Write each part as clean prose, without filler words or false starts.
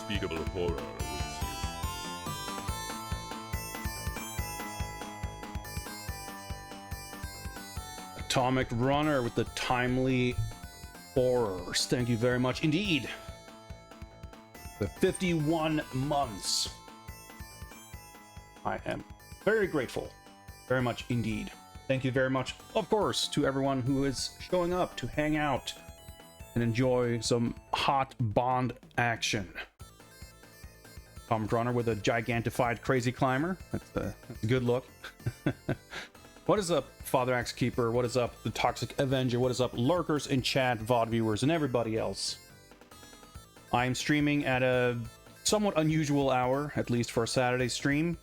unspeakable horror awaits you. Atomic Runner with the timely horrors. Thank you very much indeed. The 51 months. I am very grateful. Very much indeed. Thank you very much, of course, to everyone who is showing up to hang out and enjoy some hot Bond action. Atomic Runner with a gigantified crazy climber. That's a good look. What is up, Father Axe Keeper? What is up, the Toxic Avenger? What is up, lurkers in chat, VOD viewers, and everybody else? I'm streaming at a somewhat unusual hour, at least for a Saturday stream.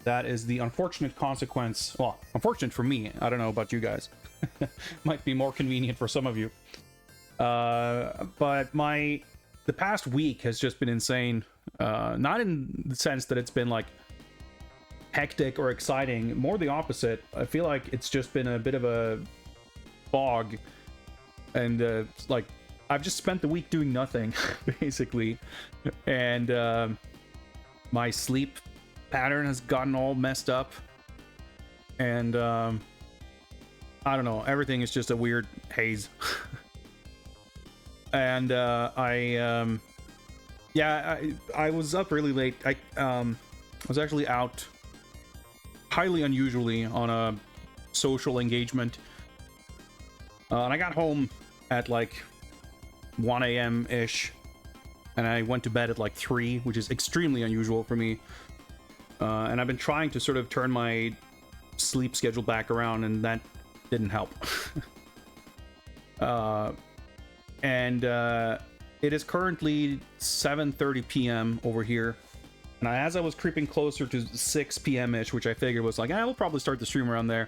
That is the unfortunate consequence. Well, unfortunate for me. I don't know about you guys. Might be more convenient for some of you. But the past week has just been insane. Not in the sense that it's been like hectic or exciting, more the opposite. I feel like it's just been a bit of a fog, and like I've just spent the week doing nothing basically, and my sleep pattern has gotten all messed up, and I don't know, everything is just a weird haze. And I was up really late. I was actually out highly unusually on a social engagement, and I got home at like 1 a.m. ish, and I went to bed at like 3, which is extremely unusual for me, and I've been trying to sort of turn my sleep schedule back around, and that didn't help. And it is currently 7:30 p.m. over here. And as I was creeping closer to 6 p.m.-ish, which I figured was like, we'll probably start the stream around there,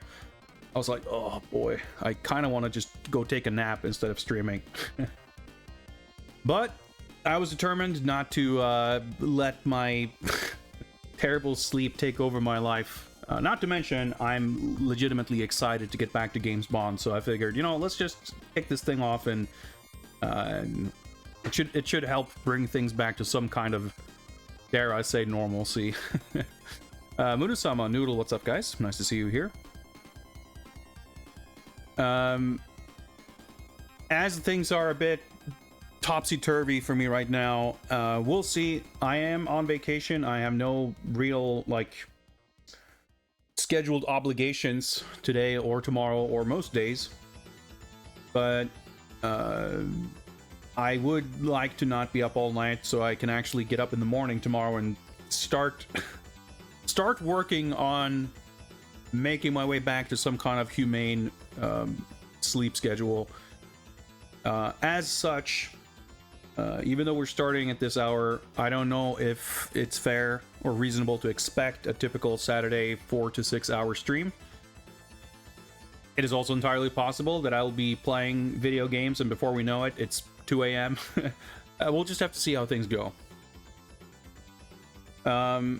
I was like, oh boy, I kind of want to just go take a nap instead of streaming. But I was determined not to let my terrible sleep take over my life. Not to mention, I'm legitimately excited to get back to Games Bond, so I figured, let's just kick this thing off, and it should help bring things back to some kind of, dare I say, normalcy. Mudu-sama, Noodle, what's up, guys? Nice to see you here. As things are a bit topsy-turvy for me right now, we'll see. I am on vacation. I have no real, scheduled obligations today or tomorrow or most days. But, I would like to not be up all night so I can actually get up in the morning tomorrow and start working on making my way back to some kind of humane sleep schedule. As such, even though we're starting at this hour, I don't know if it's fair or reasonable to expect a typical Saturday 4 to 6 hour stream. It is also entirely possible that I'll be playing video games, and before we know it, it's 2 a.m. We'll just have to see how things go. But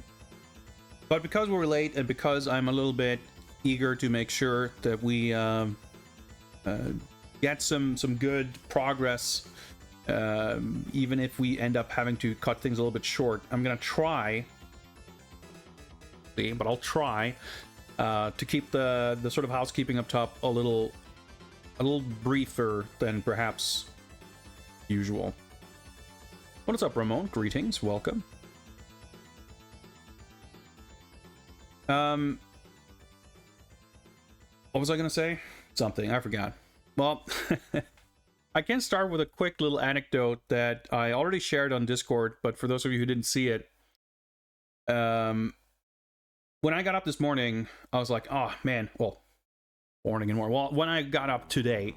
because we're late, and because I'm a little bit eager to make sure that we get some good progress, even if we end up having to cut things a little bit short, I'm gonna try. But I'll try to keep the sort of housekeeping up top a little briefer than perhaps usual. What is up, Ramon? Greetings, welcome. What was I gonna say? Something, I forgot. Well, I can start with a quick little anecdote that I already shared on Discord, but for those of you who didn't see it, when I got up this morning, I was like, oh man, well, morning and more. Well, when I got up today,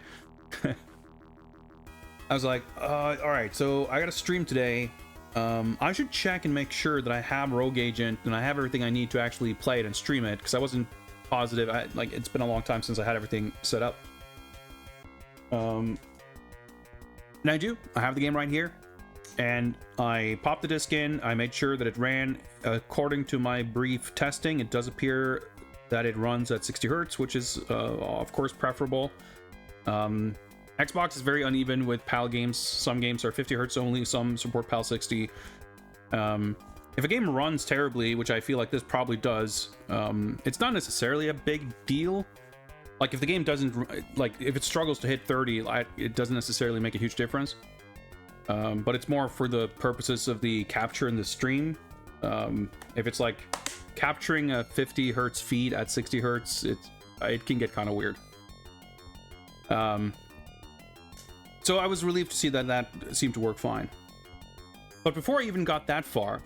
I was like, all right, so I got to stream today. I should check and make sure that I have Rogue Agent and I have everything I need to actually play it and stream it, because I wasn't positive. It's been a long time since I had everything set up. And I do. I have the game right here, and I popped the disc in. I made sure that it ran according to my brief testing. It does appear that it runs at 60 hertz, which is of course preferable. Xbox is very uneven with PAL games. Some games are 50 hertz only, some support PAL 60. If a game runs terribly, which I feel like this probably does, it's not necessarily a big deal. Like, if the game doesn't, like, if it struggles to hit 30, it doesn't necessarily make a huge difference. But it's more for the purposes of the capture in the stream. If it's like capturing a 50 hertz feed at 60 hertz, it can get kind of weird. So I was relieved to see that that seemed to work fine. But before I even got that far,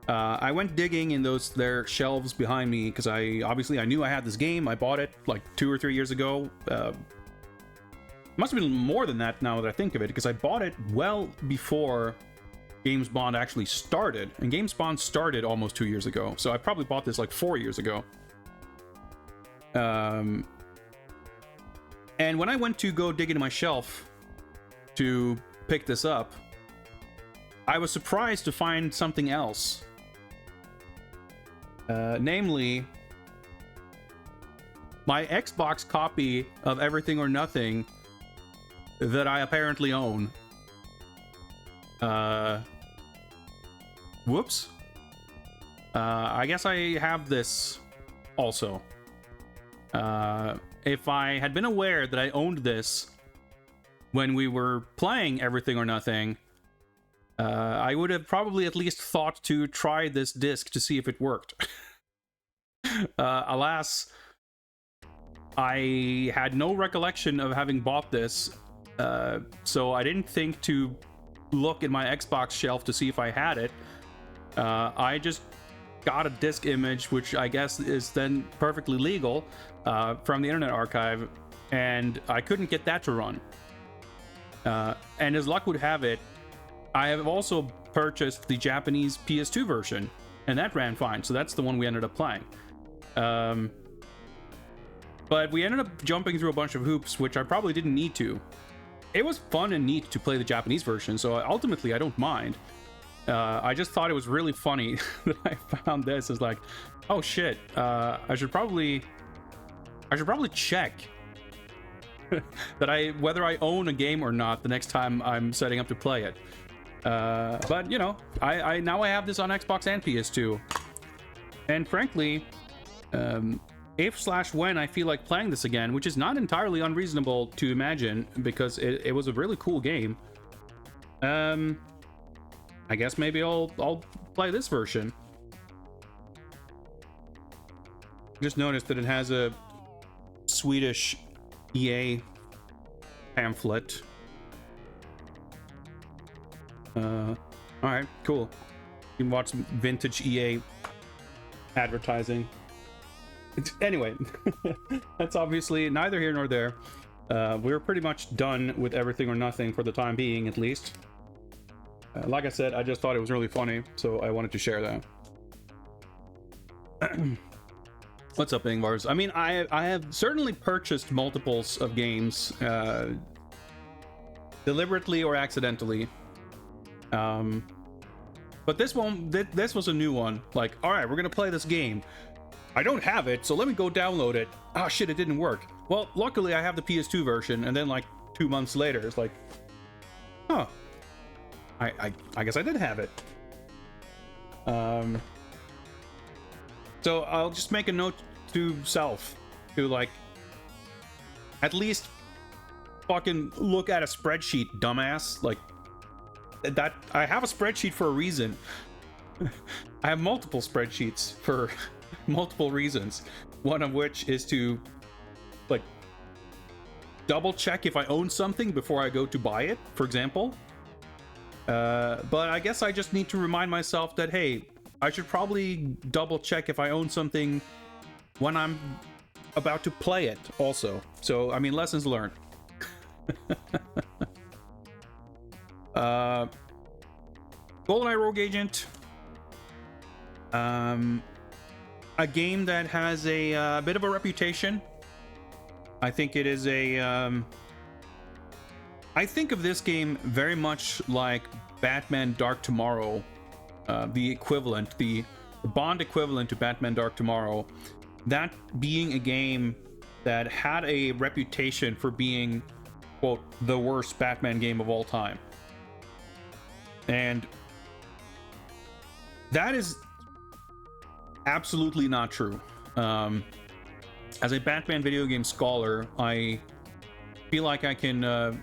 I went digging in their shelves behind me, because I knew I had this game. I bought it like 2 or 3 years ago. Must have been more than that now that I think of it, because I bought it well before James Bond actually started. And James Bond started almost 2 years ago, so I probably bought this like 4 years ago. And when I went to go dig into my shelf to pick this up, I was surprised to find something else. Namely, my Xbox copy of Everything or Nothing that I apparently own. Whoops. I guess I have this also. If I had been aware that I owned this when we were playing Everything or Nothing, I would have probably at least thought to try this disc to see if it worked. Alas, I had no recollection of having bought this, so I didn't think to look in my Xbox shelf to see if I had it. I just got a disc image, which I guess is then perfectly legal, from the Internet Archive, and I couldn't get that to run. And as luck would have it, I have also purchased the Japanese PS2 version, and that ran fine, so that's the one we ended up playing. But we ended up jumping through a bunch of hoops, which I probably didn't need to. It was fun and neat to play the Japanese version, so ultimately I don't mind. I just thought it was really funny that I found this. Is like, oh shit, I should probably check that whether I own a game or not the next time I'm setting up to play it. But you know, I now I have this on Xbox and PS2, and frankly, if/when I feel like playing this again, which is not entirely unreasonable to imagine, because it was a really cool game. I guess maybe I'll play this version. Just noticed that it has a Swedish EA pamphlet. Alright, cool. You can watch some vintage EA advertising. Anyway, that's obviously neither here nor there. We're pretty much done with Everything or Nothing for the time being, at least. Like I said, I just thought it was really funny, so I wanted to share that. What's up, Ingvars? I mean, I have certainly purchased multiples of games, deliberately or accidentally. But this one, this was a new one. Like, all right, we're gonna play this game. I don't have it, so let me go download it. Oh shit, it didn't work. Well, luckily I have the PS2 version, and then like 2 months later, it's like, huh. I guess I did have it. So I'll just make a note to self to like at least fucking look at a spreadsheet, dumbass. Like that, I have a spreadsheet for a reason. I have multiple spreadsheets for multiple reasons. One of which is to like double check if I own something before I go to buy it, for example. But I guess I just need to remind myself that, hey, I should probably double check if I own something when I'm about to play it also. So, I mean, lessons learned. GoldenEye Rogue Agent. A game that has a bit of a reputation. I think it is a... I think of this game very much like Batman Dark Tomorrow, the equivalent, the Bond equivalent to Batman Dark Tomorrow. That being a game that had a reputation for being, quote, the worst Batman game of all time. And That is absolutely not true. As a Batman video game scholar, I feel like I can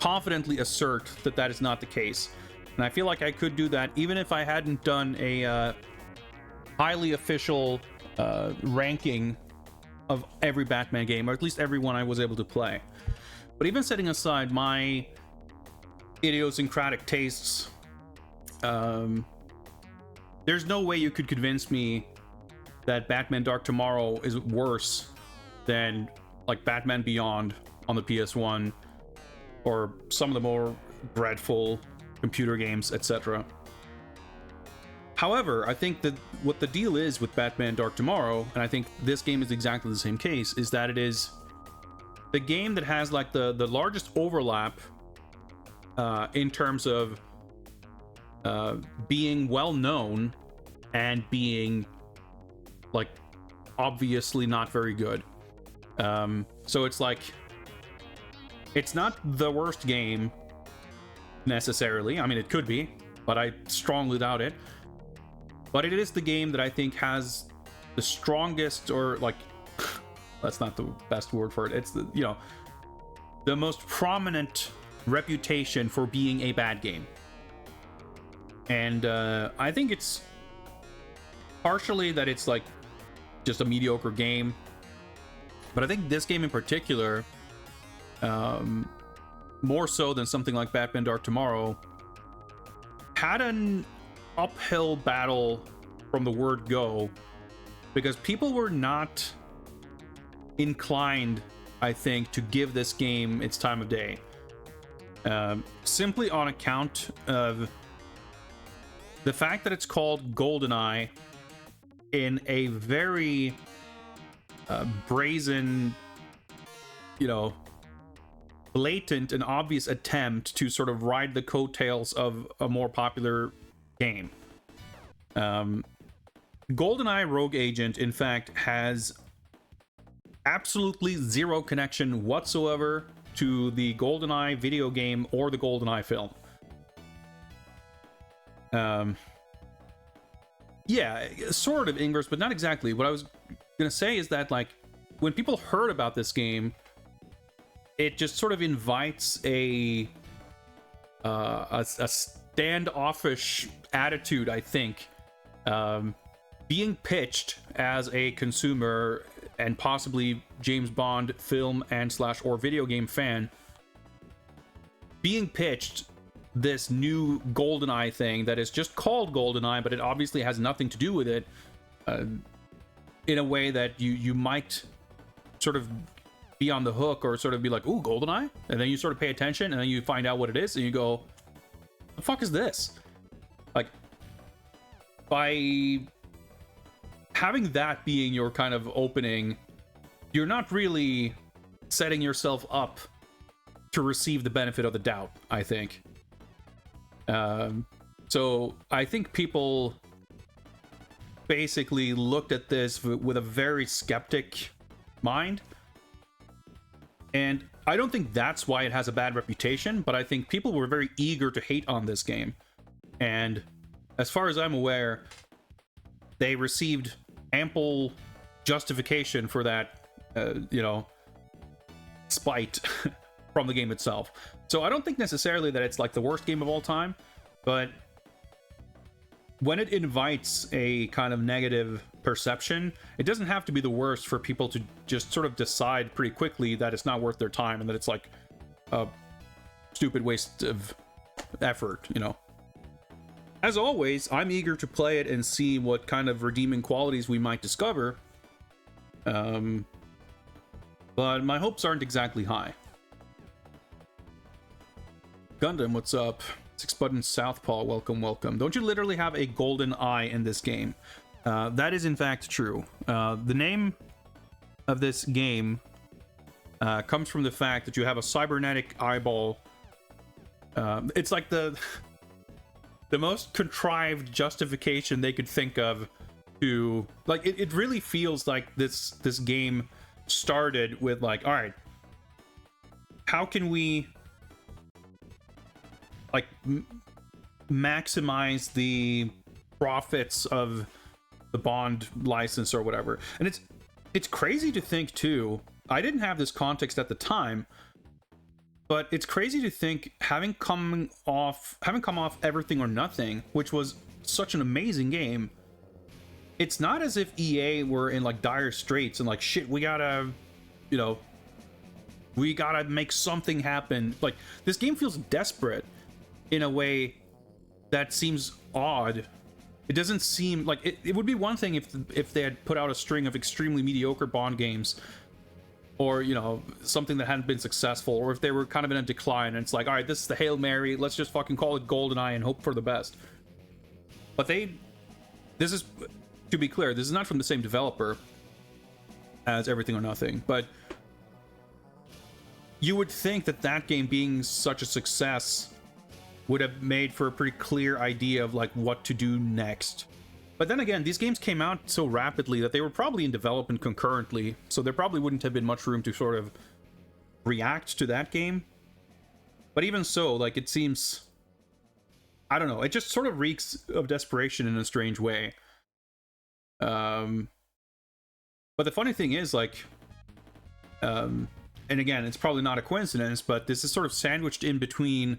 confidently assert that that is not the case. And I feel like I could do that even if I hadn't done a highly official ranking of every Batman game, or at least every one I was able to play. But even setting aside my idiosyncratic tastes, there's no way you could convince me that Batman Dark Tomorrow is worse than like Batman Beyond on the PS1 or some of the more dreadful computer games, etc. However, I think that what the deal is with Batman Dark Tomorrow, and I think this game is exactly the same case, is that it is the game that has like the largest overlap in terms of being well known and being like obviously not very good. So it's like, it's not the worst game necessarily. I mean, it could be, but I strongly doubt it. But it is the game that I think has the strongest, or like, that's not the best word for it. It's the, you know, the most prominent reputation for being a bad game. And I think it's partially that it's like just a mediocre game, but I think this game in particular, more so than something like Batman Dark Tomorrow, had an uphill battle from the word go, because people were not inclined, I think, to give this game its time of day, simply on account of the fact that it's called GoldenEye in a very brazen, you know, blatant and obvious attempt to sort of ride the coattails of a more popular game. GoldenEye Rogue Agent, in fact, has absolutely zero connection whatsoever to the GoldenEye video game or the GoldenEye film. Yeah, sort of inverse, but not exactly. What I was gonna say is that, like, when people heard about this game, it just sort of invites a standoffish attitude, I think, being pitched as a consumer and possibly James Bond film and / or video game fan, being pitched this new GoldenEye thing that is just called GoldenEye, but it obviously has nothing to do with it, in a way that you might sort of be on the hook, or sort of be like, ooh, GoldenEye? And then you sort of pay attention, and then you find out what it is, and you go, the fuck is this? Like, by having that being your kind of opening, you're not really setting yourself up to receive the benefit of the doubt, I think. So I think people basically looked at this with a very skeptic mind. And I don't think that's why it has a bad reputation, but I think people were very eager to hate on this game. And as far as I'm aware, they received ample justification for that, you know, spite from the game itself. So I don't think necessarily that it's like the worst game of all time, but when it invites a kind of negative perception, it doesn't have to be the worst for people to just sort of decide pretty quickly that it's not worth their time and that it's like a stupid waste of effort, you know. As always, I'm eager to play it and see what kind of redeeming qualities we might discover. But my hopes aren't exactly high. Gundam, what's up? Six Button Southpaw, welcome, welcome. Don't you literally have a golden eye in this game? That is in fact true. The name of this game comes from the fact that you have a cybernetic eyeball. It's like the most contrived justification they could think of to, like, it really feels like this game started with like, all right, how can we like maximize the profits of the Bond license or whatever. And it's crazy to think too. I didn't have this context at the time, but it's crazy to think having come off Everything or Nothing, which was such an amazing game. It's not as if EA were in like dire straits and like, shit, we gotta make something happen. Like, this game feels desperate in a way that seems odd. It doesn't seem like it would be one thing if they had put out a string of extremely mediocre Bond games, or something that hadn't been successful, or if they were kind of in a decline and it's like, all right, this is the Hail Mary, let's just fucking call it GoldenEye and hope for the best. But this is, to be clear, this is not from the same developer as Everything or Nothing, but you would think that game being such a success would have made for a pretty clear idea of like what to do next. But then again, these games came out so rapidly that they were probably in development concurrently, so there probably wouldn't have been much room to sort of react to that game. But even so, like, it seems, I don't know, it just sort of reeks of desperation in a strange way. But the funny thing is, like, and again, it's probably not a coincidence, but this is sort of sandwiched in between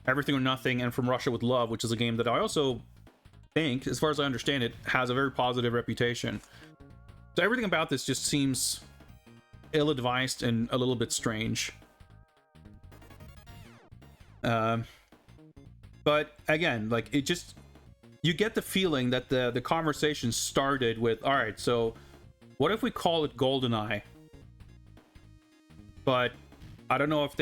Everything or Nothing and From Russia with Love, which is a game that I also think, as far as I understand it, has a very positive reputation. So everything about this just seems ill-advised and a little bit strange. But again, like, it just, you get the feeling that the conversation started with, all right, so what if we call it GoldenEye? But I don't know if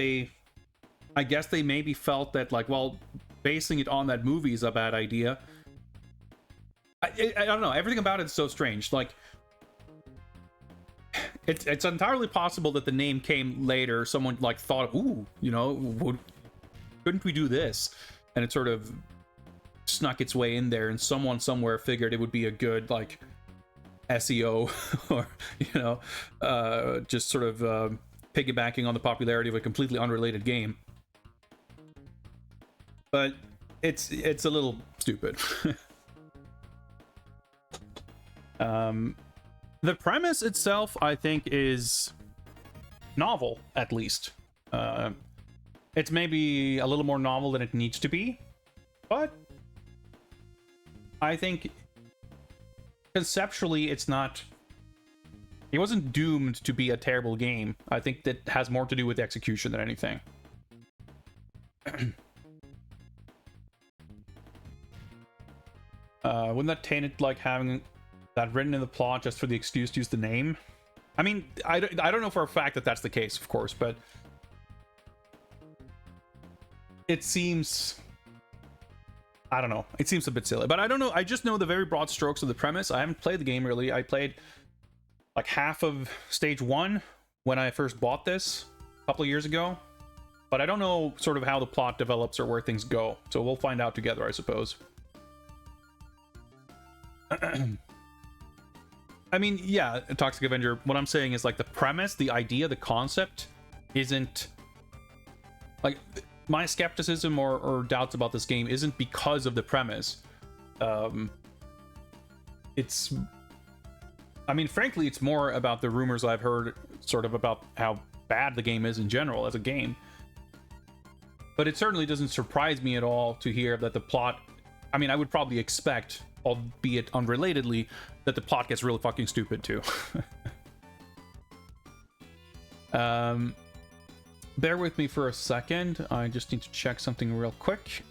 I guess they maybe felt that, like, well, basing it on that movie is a bad idea. I don't know. Everything about it is so strange. Like, it's entirely possible that the name came later. Someone, like, thought, ooh, couldn't we do this? And it sort of snuck its way in there, and someone somewhere figured it would be a good, like, SEO or, just sort of piggybacking on the popularity of a completely unrelated game. But it's a little stupid. The premise itself, I think, is novel, at least. It's maybe a little more novel than it needs to be, but I think conceptually it wasn't doomed to be a terrible game. I think that has more to do with the execution than anything. Wouldn't that taint it, like, having that written in the plot just for the excuse to use the name? I mean, I don't know for a fact that that's the case, of course, but it seems, I don't know, it seems a bit silly. But I don't know, I just know the very broad strokes of the premise. I haven't played the game really. I played like half of stage 1 when I first bought this a couple of years ago, but I don't know sort of how the plot develops or where things go, so we'll find out together, I suppose. I mean, yeah, Toxic Avenger, what I'm saying is, like, the premise, the idea, the concept isn't, like, my skepticism or doubts about this game isn't because of the premise. It's, I mean, frankly, it's more about the rumors I've heard sort of about how bad the game is in general as a game. But it certainly doesn't surprise me at all to hear that the plot, I mean, I would probably expect, albeit unrelatedly, that the plot gets really fucking stupid too. Bear with me for a second. I just need to check something real quick.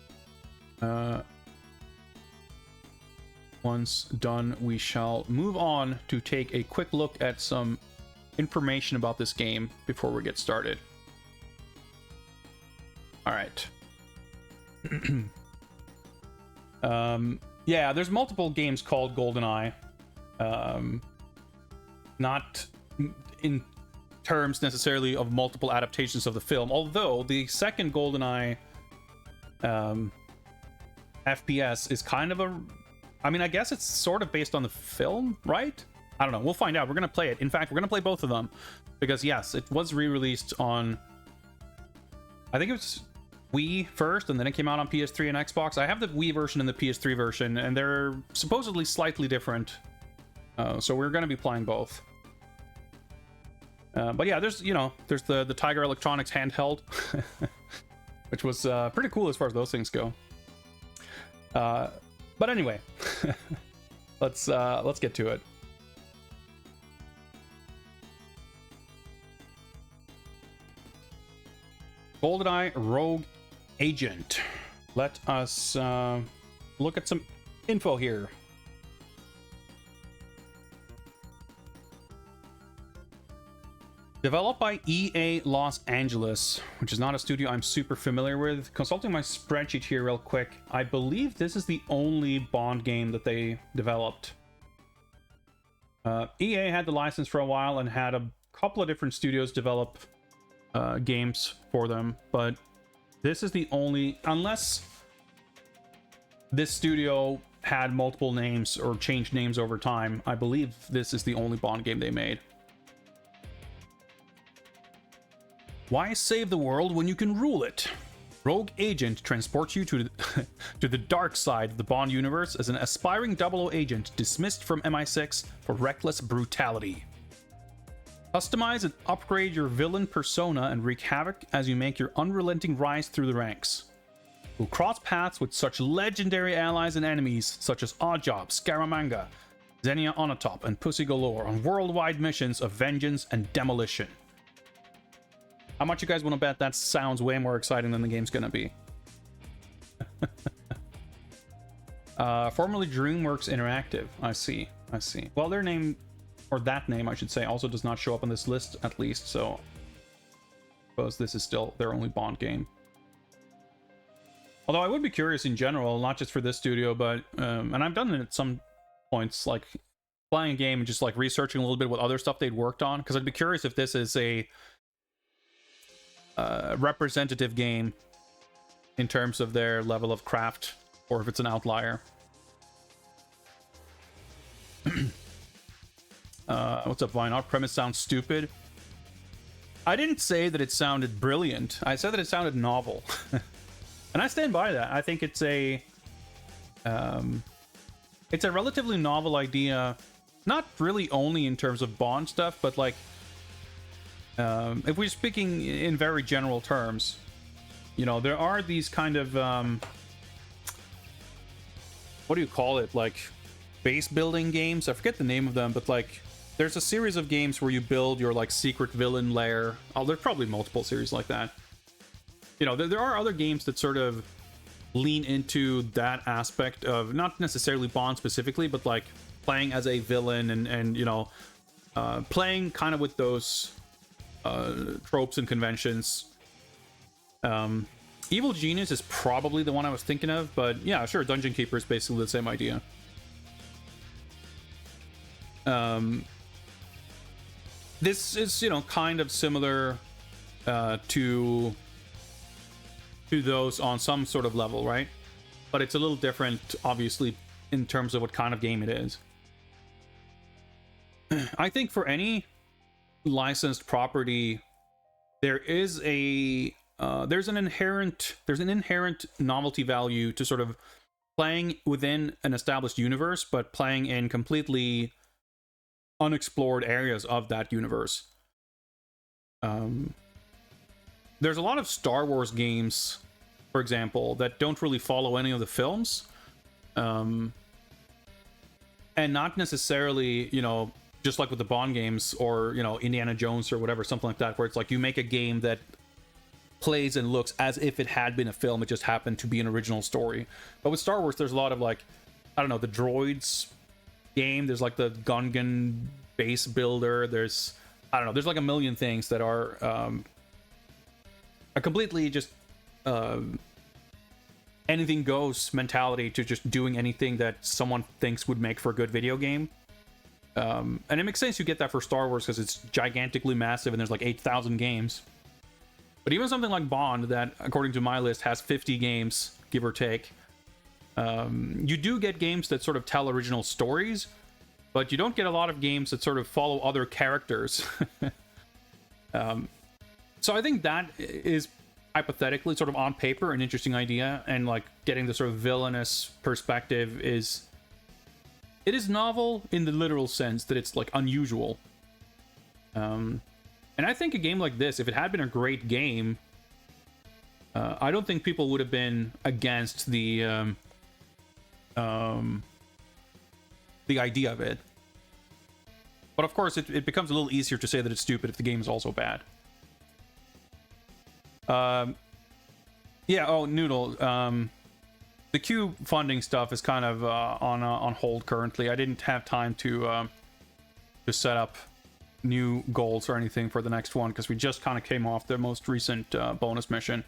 Once done, we shall move on to take a quick look at some information about this game before we get started. All right. Yeah, there's multiple games called GoldenEye. Not in terms necessarily of multiple adaptations of the film, although the second GoldenEye FPS is kind of a, I mean, I guess it's sort of based on the film, right? I don't know. We'll find out. We're going to play it. In fact, we're going to play both of them because, yes, it was re-released on, I think it was Wii first, and then it came out on PS3 and Xbox. I have the Wii version and the PS3 version, and they're supposedly slightly different. So we're going to be playing both. But yeah, there's the Tiger Electronics handheld, which was pretty cool as far as those things go. But anyway, let's get to it. GoldenEye Rogue Agent. Let us look at some info here. Developed by EA Los Angeles, which is not a studio I'm super familiar with. Consulting my spreadsheet here real quick, I believe this is the only Bond game that they developed. EA had the license for a while and had a couple of different studios develop games for them, but this is the only, unless this studio had multiple names or changed names over time, I believe this is the only Bond game they made. Why save the world when you can rule it? Rogue Agent transports you to the dark side of the Bond universe as an aspiring 00 agent dismissed from MI6 for reckless brutality. Customize and upgrade your villain persona and wreak havoc as you make your unrelenting rise through the ranks. You'll cross paths with such legendary allies and enemies such as Oddjob, Scaramanga, Xenia Onatop, and Pussy Galore on worldwide missions of vengeance and demolition. How much you guys want to bet that sounds way more exciting than the game's gonna be? Formerly DreamWorks Interactive. I see. Well, their name, or that name I should say, also does not show up on this list at least, so I suppose this is still their only Bond game. Although I would be curious in general, not just for this studio, but and I've done it at some points, like playing a game and just like researching a little bit what other stuff they'd worked on, because I'd be curious if this is a representative game in terms of their level of craft, or if it's an outlier. What's up, Vine? Our premise sounds stupid. I didn't say that it sounded brilliant. I said that it sounded novel. And I stand by that. I think it's a relatively novel idea, not really only in terms of Bond stuff, but like if we're speaking in very general terms, you know, there are these kind of what do you call it, like base building games? I forget the name of them, but like there's a series of games where you build your like secret villain lair. Oh, there's probably multiple series like that. You know, there are other games that sort of lean into that aspect of not necessarily Bond specifically, but like playing as a villain and you know, playing kind of with those tropes and conventions. Evil Genius is probably the one I was thinking of, but yeah, sure, Dungeon Keeper is basically the same idea. This is, you know, kind of similar to those on some sort of level, right? But it's a little different, obviously, in terms of what kind of game it is. I think for any licensed property, there is a there's an inherent novelty value to sort of playing within an established universe, but playing in completely unexplored areas of that universe. There's a lot of Star Wars games, for example, that don't really follow any of the films, and not necessarily, you know, just like with the Bond games or, you know, Indiana Jones or whatever, something like that, where it's like you make a game that plays and looks as if it had been a film, it just happened to be an original story. But with Star Wars, there's a lot of like, I don't know, the droids game, there's like the Gungan base builder, there's, I don't know, there's like a million things that are a completely just anything goes mentality to just doing anything that someone thinks would make for a good video game. And it makes sense you get that for Star Wars because it's gigantically massive and there's like 8,000 games. But even something like Bond, that according to my list has 50 games, give or take, you do get games that sort of tell original stories, but you don't get a lot of games that sort of follow other characters. So I think that is hypothetically, sort of on paper, an interesting idea, and like getting the sort of villainous perspective is, it is novel in the literal sense that it's like unusual. And I think a game like this, if it had been a great game, I don't think people would have been against the idea of it. But of course, it becomes a little easier to say that it's stupid if the game is also bad. Yeah. Oh, Noodle. The Q funding stuff is kind of on hold currently. I didn't have time to set up new goals or anything for the next one because we just kind of came off the most recent bonus mission.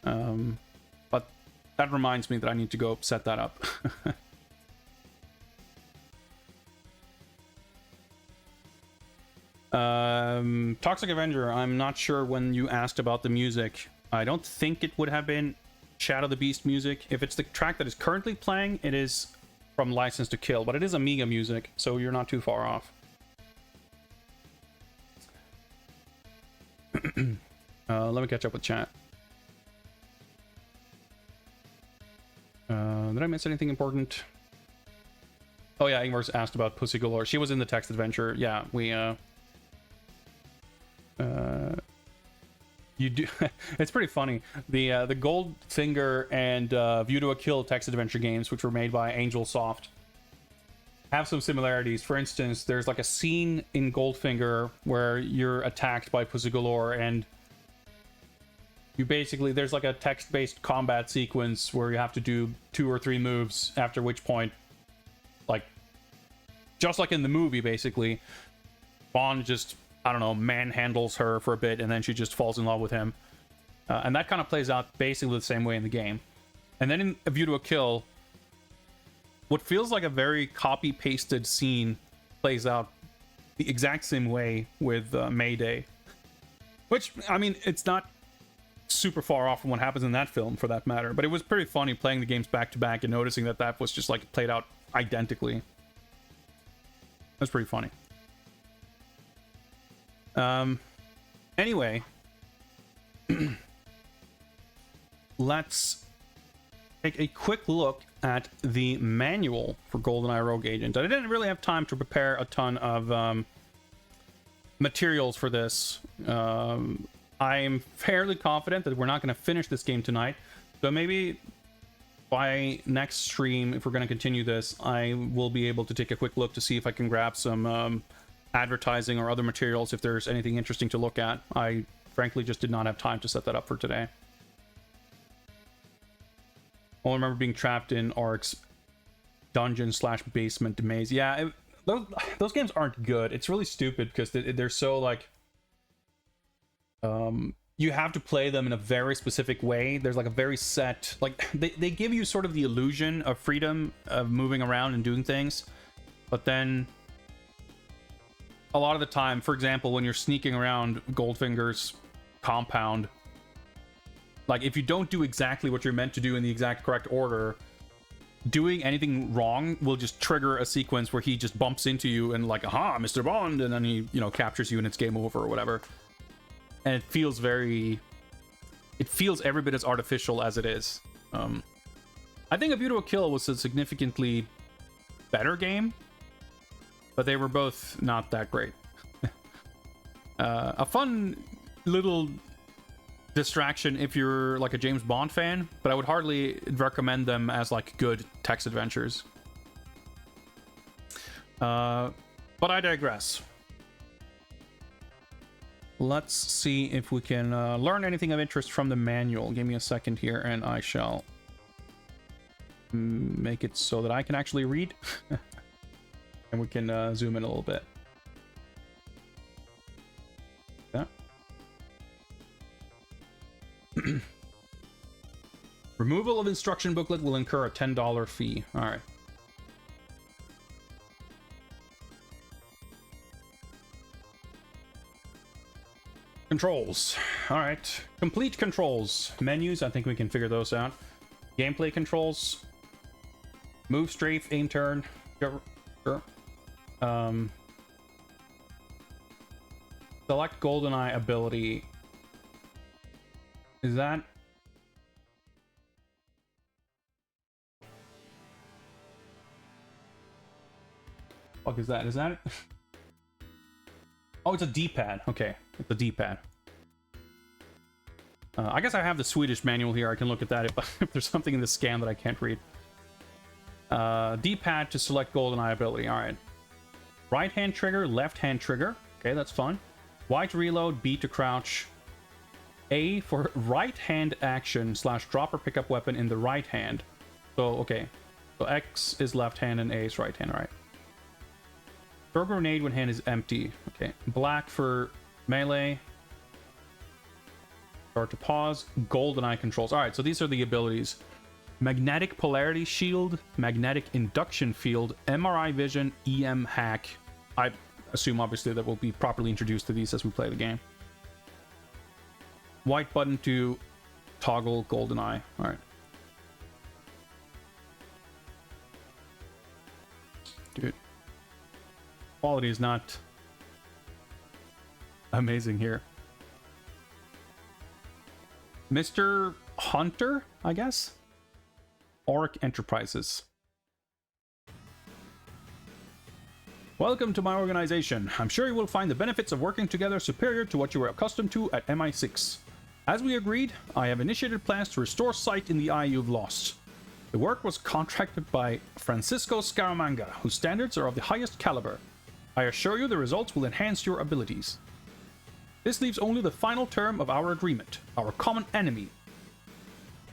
But that reminds me that I need to go set that up. Toxic Avenger, I'm not sure when you asked about the music. I don't think it would have been Shadow the Beast music. If it's the track that is currently playing, it is from License to Kill, but it is Amiga music, so you're not too far off. Let me catch up with chat. Did I miss anything important? Oh yeah, Ingvar's asked about Pussy Galore. She was in the text adventure. Yeah, we you do. It's pretty funny. The Goldfinger and View to a Kill text adventure games, which were made by Angel Soft, have some similarities. For instance, there's like a scene in Goldfinger where you're attacked by Pussy Galore, and you basically, there's like a text-based combat sequence where you have to do 2 or 3 moves, after which point, like, just like in the movie, basically, Bond just, I don't know, manhandles her for a bit, and then she just falls in love with him. And that kind of plays out basically the same way in the game. And then in A View to a Kill, what feels like a very copy-pasted scene plays out the exact same way with Mayday. Which, I mean, it's not super far off from what happens in that film, for that matter. But it was pretty funny playing the games back-to-back and noticing that that was just, like, played out identically. That's pretty funny. Anyway, let's take a quick look at the manual for GoldenEye Rogue Agent. I didn't really have time to prepare a ton of materials for this. I'm fairly confident that we're not going to finish this game tonight, so maybe by next stream, if we're going to continue this, I will be able to take a quick look to see if I can grab some advertising or other materials if there's anything interesting to look at. I frankly just did not have time to set that up for today. I remember being trapped in Ark's dungeon/basement maze. Yeah, those games aren't good. It's really stupid because they're so like... you have to play them in a very specific way. There's like a very set... Like, they give you sort of the illusion of freedom of moving around and doing things, but then a lot of the time, for example, when you're sneaking around Goldfinger's compound, like, if you don't do exactly what you're meant to do in the exact correct order, doing anything wrong will just trigger a sequence where he just bumps into you and like, aha, Mr. Bond, and then he, you know, captures you and it's game over or whatever. And it feels very... It feels every bit as artificial as it is. I think A View to a Kill was a significantly better game, but they were both not that great. A fun little distraction if you're like a James Bond fan, but I would hardly recommend them as like good text adventures. But I digress. Let's see if we can learn anything of interest from the manual. Give me a second here and I shall make it so that I can actually read. And we can zoom in a little bit. Yeah. Removal of instruction booklet will incur a $10 fee. All right. Controls. All right. Complete controls. Menus. I think we can figure those out. Gameplay controls. Move, strafe, aim, turn. Sure. Select GoldenEye ability. Is that... Fuck is that? Is that it? Oh, it's a D-pad. Okay, it's a D-pad. I guess I have the Swedish manual here. I can look at that if there's something in the scan that I can't read. D-pad to select GoldenEye ability. All right. Right-hand trigger, left-hand trigger. Okay, that's fun. Y to reload, B to crouch. A for right-hand action / drop or pick up weapon in the right hand. So, okay. So X is left hand and A is right hand, all right. Throw grenade when hand is empty. Okay. Black for melee. Start to pause. GoldenEye controls. All right, so these are the abilities. Magnetic polarity shield, magnetic induction field, MRI vision, EM hack. I assume, obviously, that we'll be properly introduced to these as we play the game. White button to toggle GoldenEye. All right. Dude. Quality is not amazing here. Mr. Hunter, I guess? Auric Enterprises. Welcome to my organization. I'm sure you will find the benefits of working together superior to what you were accustomed to at MI6. As we agreed, I have initiated plans to restore sight in the eye you've lost. The work was contracted by Francisco Scaramanga, whose standards are of the highest caliber. I assure you the results will enhance your abilities. This leaves only the final term of our agreement, our common enemy,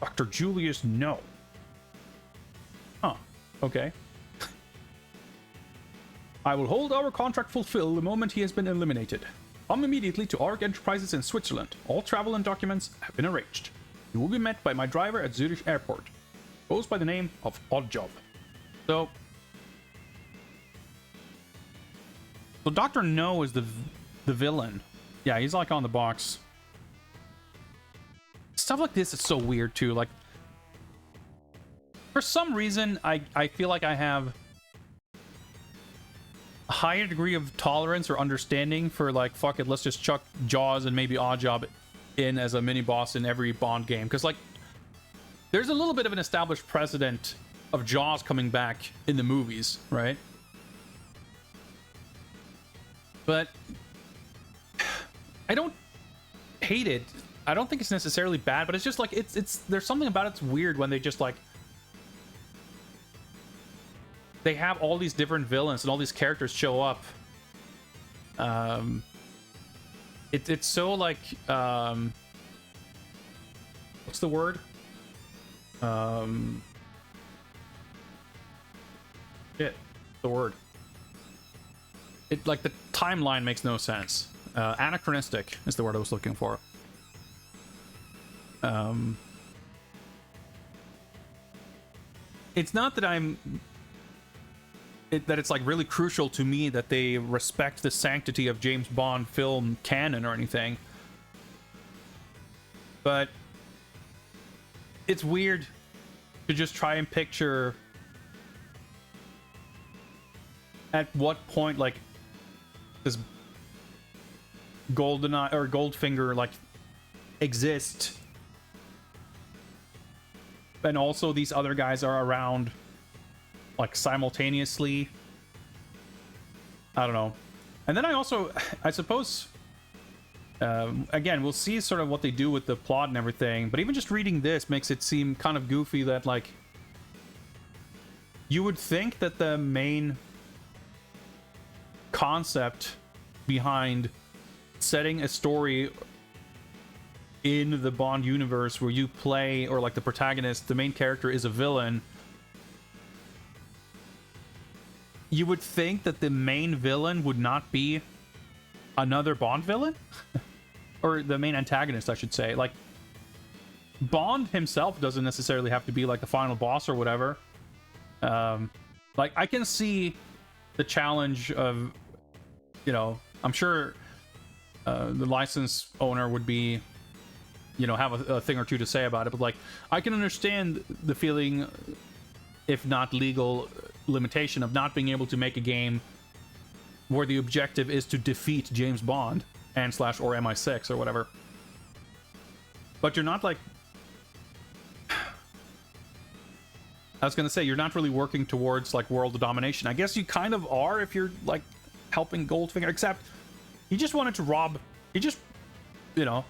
Dr. Julius No. Huh, okay. I will hold our contract fulfilled the moment he has been eliminated. Come immediately to Auric Enterprises in Switzerland. All travel and documents have been arranged. You will be met by my driver at Zurich Airport. Goes by the name of Oddjob. So Dr. No is the villain. Yeah, he's like on the box. Stuff like this is so weird too. Like, for some reason, I feel like I have a higher degree of tolerance or understanding for, like, fuck it, let's just chuck Jaws and maybe Oddjob in as a mini boss in every Bond game. Because, like, there's a little bit of an established precedent of Jaws coming back in the movies, right? But I don't hate it. I don't think it's necessarily bad, but it's just like it's there's something about it's weird when they just like they have all these different villains and all these characters show up. It's so like what's the word? Shit, the word. It like the timeline makes no sense. Anachronistic is the word I was looking for. It's not that that it's like really crucial to me that they respect the sanctity of James Bond film canon or anything, but it's weird to just try and picture at what point like this GoldenEye or Goldfinger like exist, and also these other guys are around like simultaneously. I don't know. And then I suppose again, we'll see sort of what they do with the plot and everything, but even just reading this makes it seem kind of goofy that like you would think that the main concept behind setting a story in the Bond universe where you play, or like the protagonist, the main character is a villain, you would think that the main villain would not be another Bond villain? Or the main antagonist, I should say. Like, Bond himself doesn't necessarily have to be like the final boss or whatever. Like, I can see the challenge of, you know, I'm sure the license owner would be, you know, have a thing or two to say about it, but like, I can understand the feeling, if not legal limitation, of not being able to make a game where the objective is to defeat James Bond and / or MI6 or whatever. But you're not like... I was gonna say, you're not really working towards like world domination. I guess you kind of are if you're like helping Goldfinger, except he just wanted to rob... He just, you know...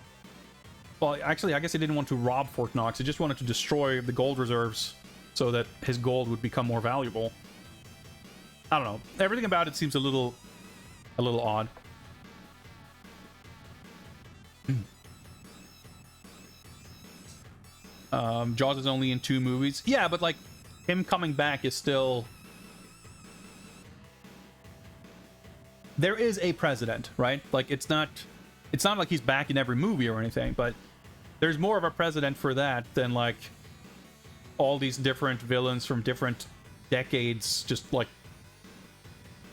Well, actually, I guess he didn't want to rob Fort Knox. He just wanted to destroy the gold reserves so that his gold would become more valuable. I don't know. Everything about it seems a little odd. Jaws is only in 2 movies. Yeah, but like him coming back is still... There is a president, right? Like it's not like he's back in every movie or anything, but there's more of a precedent for that than like all these different villains from different decades just like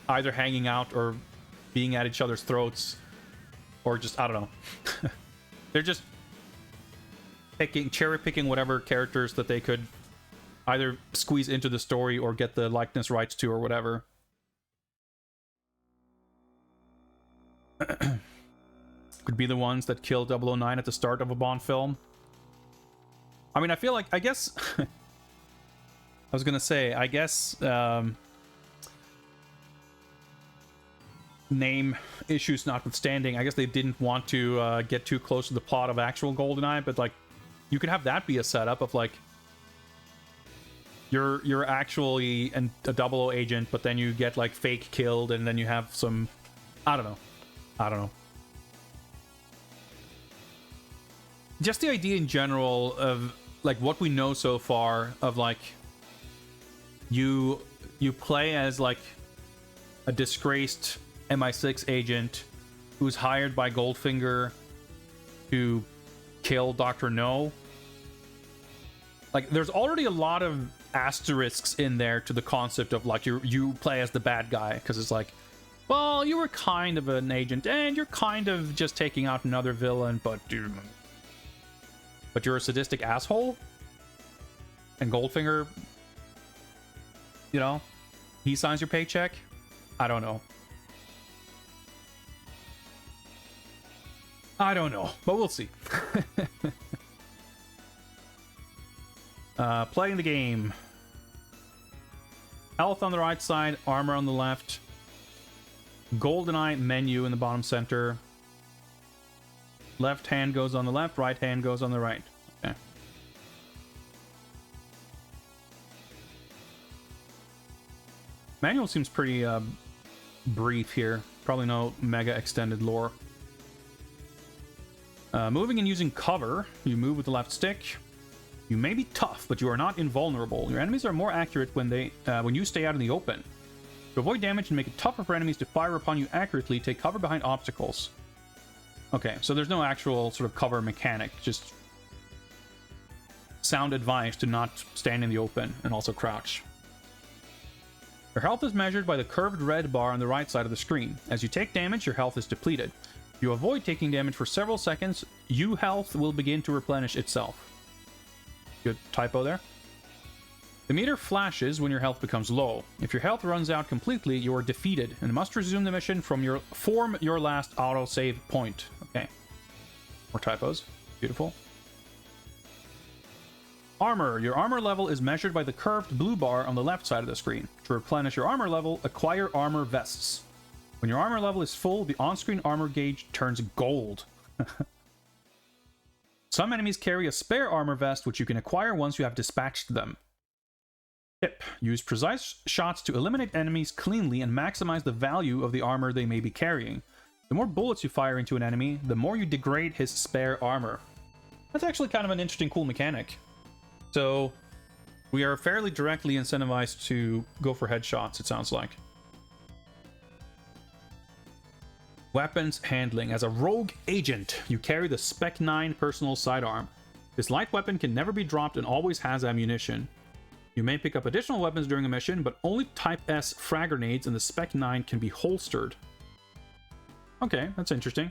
either hanging out or being at each other's throats, or just, I don't know. They're just cherry picking whatever characters that they could either squeeze into the story or get the likeness rights to or whatever. Could be the ones that kill 009 at the start of a Bond film. I mean, I feel like, I guess... I was gonna say, I guess... name issues notwithstanding, I guess they didn't want to get too close to the plot of actual GoldenEye, but like, you could have that be a setup of like... You're actually a 00 agent, but then you get like fake killed, and then you have some... I don't know. Just the idea in general of like what we know so far of like you play as like a disgraced MI6 agent who's hired by Goldfinger to kill Dr. No. Like there's already a lot of asterisks in there to the concept of like you play as the bad guy, because it's like, well, you were kind of an agent and you're kind of just taking out another villain, but you're a sadistic asshole? And Goldfinger, you know, he signs your paycheck? I don't know. But we'll see. Playing the game. Health on the right side, armor on the left. GoldenEye menu in the bottom center. Left hand goes on the left, right hand goes on the right. Okay. Manual seems pretty brief here. Probably no mega extended lore. Moving and using cover. You move with the left stick. You may be tough, but you are not invulnerable. Your enemies are more accurate when you stay out in the open. To avoid damage and make it tougher for enemies to fire upon you accurately, take cover behind obstacles. Okay, so there's no actual sort of cover mechanic, just sound advice to not stand in the open and also crouch. Your health is measured by the curved red bar on the right side of the screen. As you take damage, your health is depleted. If you avoid taking damage for several seconds, your health will begin to replenish itself. Good typo there. The meter flashes when your health becomes low. If your health runs out completely, you are defeated and must resume the mission from your last autosave point. Okay. More typos. Beautiful. Armor. Your armor level is measured by the curved blue bar on the left side of the screen. To replenish your armor level, acquire armor vests. When your armor level is full, the on-screen armor gauge turns gold. Some enemies carry a spare armor vest, which you can acquire once you have dispatched them. Tip. Use precise shots to eliminate enemies cleanly and maximize the value of the armor they may be carrying. The more bullets you fire into an enemy, the more you degrade his spare armor. That's actually kind of an interesting, cool mechanic. So, we are fairly directly incentivized to go for headshots, it sounds like. Weapons handling. As a rogue agent, you carry the Spec 9 personal sidearm. This light weapon can never be dropped and always has ammunition. You may pick up additional weapons during a mission, but only Type S frag grenades and the Spec 9 can be holstered. Okay, that's interesting.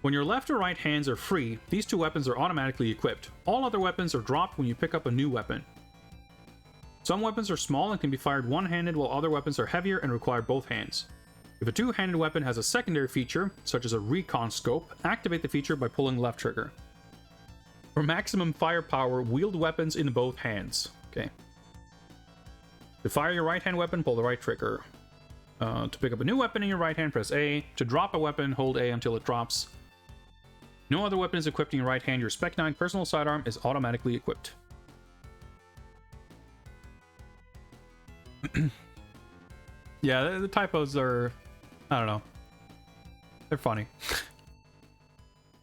When your left or right hands are free, these two weapons are automatically equipped. All other weapons are dropped when you pick up a new weapon. Some weapons are small and can be fired one-handed, while other weapons are heavier and require both hands. If a two-handed weapon has a secondary feature, such as a recon scope, activate the feature by pulling the left trigger. For maximum firepower, wield weapons in both hands. Okay. To fire your right-hand weapon, pull the right trigger. To pick up a new weapon in your right hand, press A. To drop a weapon, hold A until it drops. No other weapon is equipped in your right hand. Your Spec 9 personal sidearm is automatically equipped. Yeah, the typos are... I don't know. They're funny.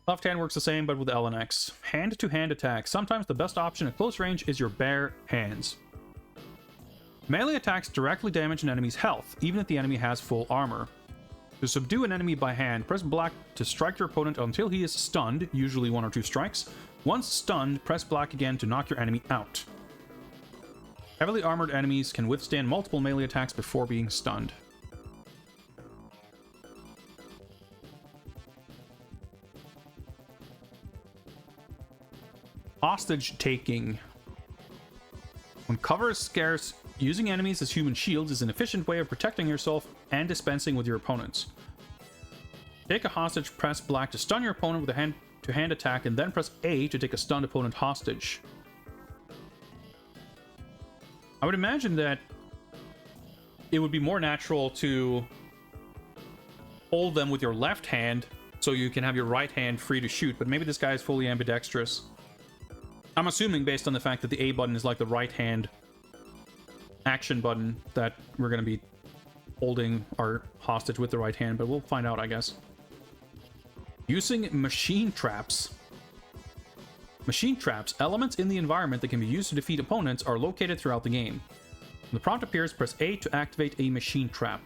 Left hand works the same, but with L and X. Hand-to-hand attack. Sometimes the best option at close range is your bare hands. Melee attacks directly damage an enemy's health, even if the enemy has full armor. To subdue an enemy by hand, press black to strike your opponent until he is stunned, usually 1 or 2 strikes. Once stunned, press black again to knock your enemy out. Heavily armored enemies can withstand multiple melee attacks before being stunned. Hostage taking. When cover is scarce, using enemies as human shields is an efficient way of protecting yourself and dispensing with your opponents. Take a hostage, press black to stun your opponent with a hand-to-hand attack, and then press A to take a stunned opponent hostage. I would imagine that it would be more natural to hold them with your left hand so you can have your right hand free to shoot, but maybe this guy is fully ambidextrous. I'm assuming based on the fact that the A button is like the right hand action button that we're going to be holding our hostage with the right hand, but we'll find out, I guess. Using machine traps. Machine traps, elements in the environment that can be used to defeat opponents, are located throughout the game. When the prompt appears, press A to activate a machine trap.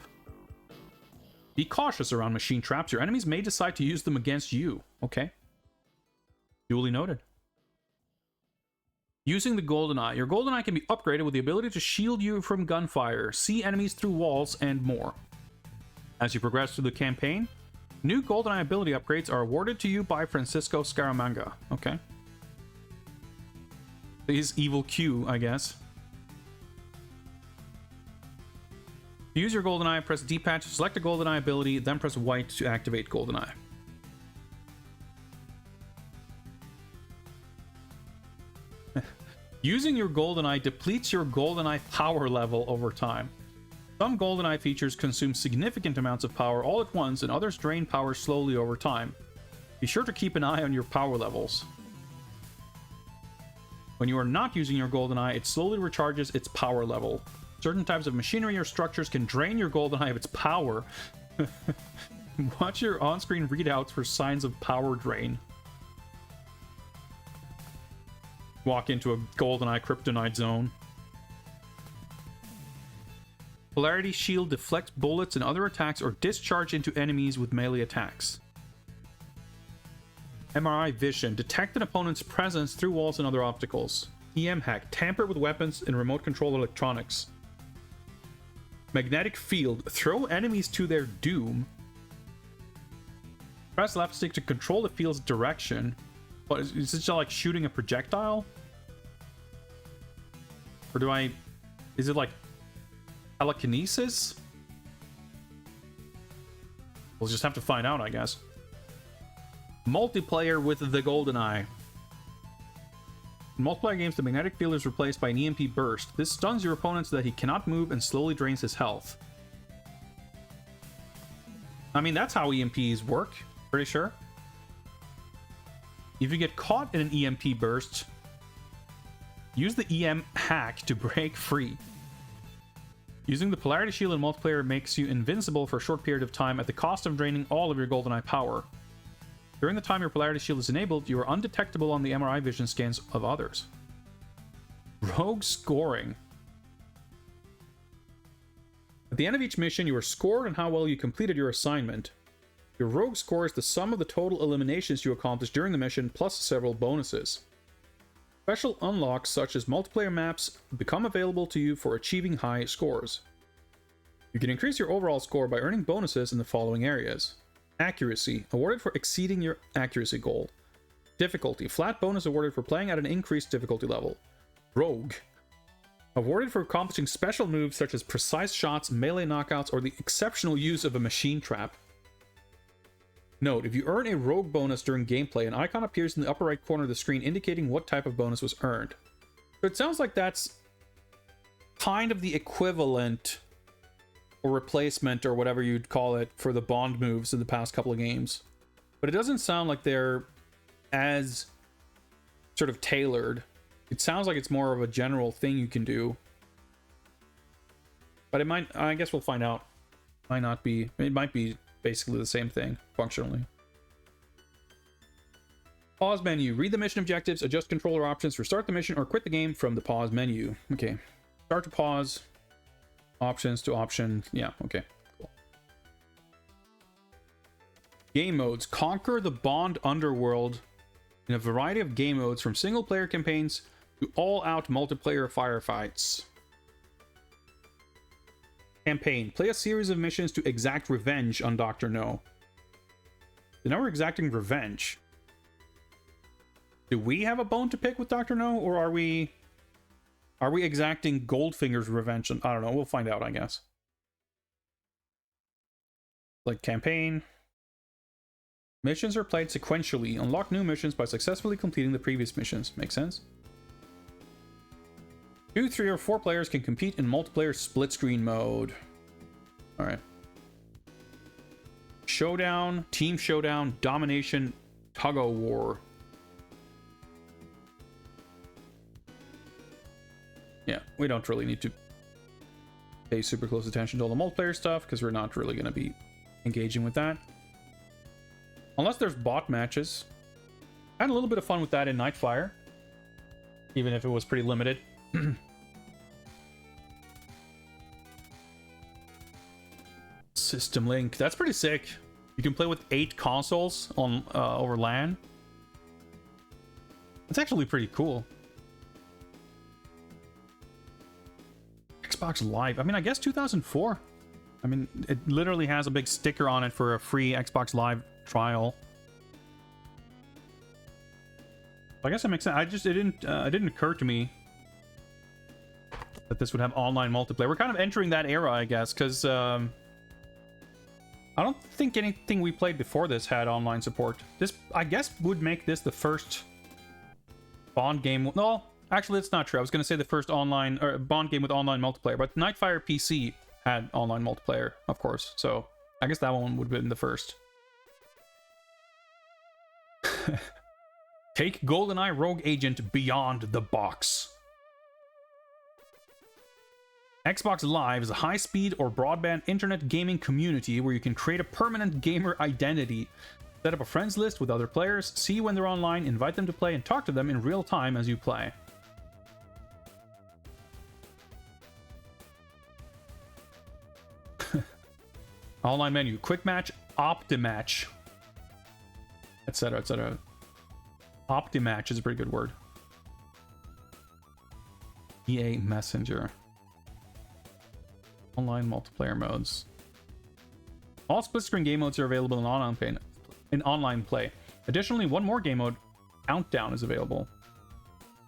Be cautious around machine traps. Your enemies may decide to use them against you. Okay. Duly noted. Using the GoldenEye. Your GoldenEye can be upgraded with the ability to shield you from gunfire, see enemies through walls, and more. As you progress through the campaign, new GoldenEye ability upgrades are awarded to you by Francisco Scaramanga. Okay. His evil Q, I guess. To use your GoldenEye, press D-pad to select a GoldenEye ability, then press white to activate GoldenEye. Using your GoldenEye depletes your GoldenEye power level over time. Some GoldenEye features consume significant amounts of power all at once, and others drain power slowly over time. Be sure to keep an eye on your power levels. When you are not using your GoldenEye, it slowly recharges its power level. Certain types of machinery or structures can drain your GoldenEye of its power. Watch your on-screen readouts for signs of power drain. Walk into a GoldenEye kryptonite zone. Polarity Shield deflects bullets and other attacks or discharge into enemies with melee attacks. MRI Vision. Detect an opponent's presence through walls and other obstacles. EM Hack. Tamper with weapons and remote control electronics. Magnetic Field. Throw enemies to their doom. Press left stick to control the field's direction. What, is it just like shooting a projectile? Or do I... Is it like telekinesis? We'll just have to find out, I guess. Multiplayer with the GoldenEye. In multiplayer games, the magnetic field is replaced by an EMP burst. This stuns your opponent so that he cannot move and slowly drains his health. I mean, that's how EMPs work, pretty sure. If you get caught in an EMP burst, use the EM hack to break free. Using the Polarity Shield in multiplayer makes you invincible for a short period of time at the cost of draining all of your GoldenEye power. During the time your Polarity Shield is enabled, you are undetectable on the MRI vision scans of others. Rogue Scoring. At the end of each mission, you are scored on how well you completed your assignment. Your Rogue score is the sum of the total eliminations you accomplished during the mission, plus several bonuses. Special unlocks such as multiplayer maps become available to you for achieving high scores. You can increase your overall score by earning bonuses in the following areas. Accuracy, awarded for exceeding your accuracy goal. Difficulty, flat bonus awarded for playing at an increased difficulty level. Rogue, Awarded for accomplishing special moves such as precise shots, melee knockouts, or the exceptional use of a machine trap. Note, if you earn a rogue bonus during gameplay, an icon appears in the upper right corner of the screen indicating what type of bonus was earned. So it sounds like that's kind of the equivalent or replacement or whatever you'd call it for the Bond moves in the past couple of games. But it doesn't sound like they're as sort of tailored. It sounds like it's more of a general thing you can do. But it might, I guess we'll find out. Might not be, it might be basically the same thing, functionally. Pause menu. Read the mission objectives, adjust controller options, restart the mission, or quit the game from the pause menu. Okay. Start to pause. Options to option. Yeah, okay. Cool. Game modes. Conquer the Bond underworld in a variety of game modes from single-player campaigns to all-out multiplayer firefights. Campaign. Play a series of missions to exact revenge on Dr. No. So now we're exacting revenge. Do we have a bone to pick with Dr. No, or are we exacting Goldfinger's revenge? I don't know. We'll find out, I guess. Like campaign. Missions are played sequentially. Unlock new missions by successfully completing the previous missions. Makes sense? 2, 3, or 4 players can compete in multiplayer split screen mode. Alright. Showdown, team showdown, domination, tug-o-war. Yeah, we don't really need to pay super close attention to all the multiplayer stuff because we're not really going to be engaging with that. Unless there's bot matches. I had a little bit of fun with that in Nightfire, even if it was pretty limited. System link. That's pretty sick. You can play with 8 consoles on over LAN. That's actually pretty cool. Xbox Live. I mean, I guess 2004. I mean, it literally has a big sticker on it for a free Xbox Live trial. I guess that makes sense. It didn't occur to me that this would have online multiplayer. We're kind of entering that era, I guess, because I don't think anything we played before this had online support. This, I guess, would make this the first Bond game. No, actually, that's not true. I was going to say the first online or Bond game with online multiplayer, but Nightfire PC had online multiplayer, of course. So I guess that one would have been the first. Take GoldenEye Rogue Agent beyond the box. Xbox Live is a high-speed or broadband internet gaming community where you can create a permanent gamer identity, set up a friends list with other players, see when they're online, invite them to play, and talk to them in real time as you play. Online menu, quick match, Optimatch, etc., etc. Optimatch is a pretty good word. EA Messenger. Online multiplayer modes. All split-screen game modes are available in online play. Additionally, one more game mode, Countdown, is available.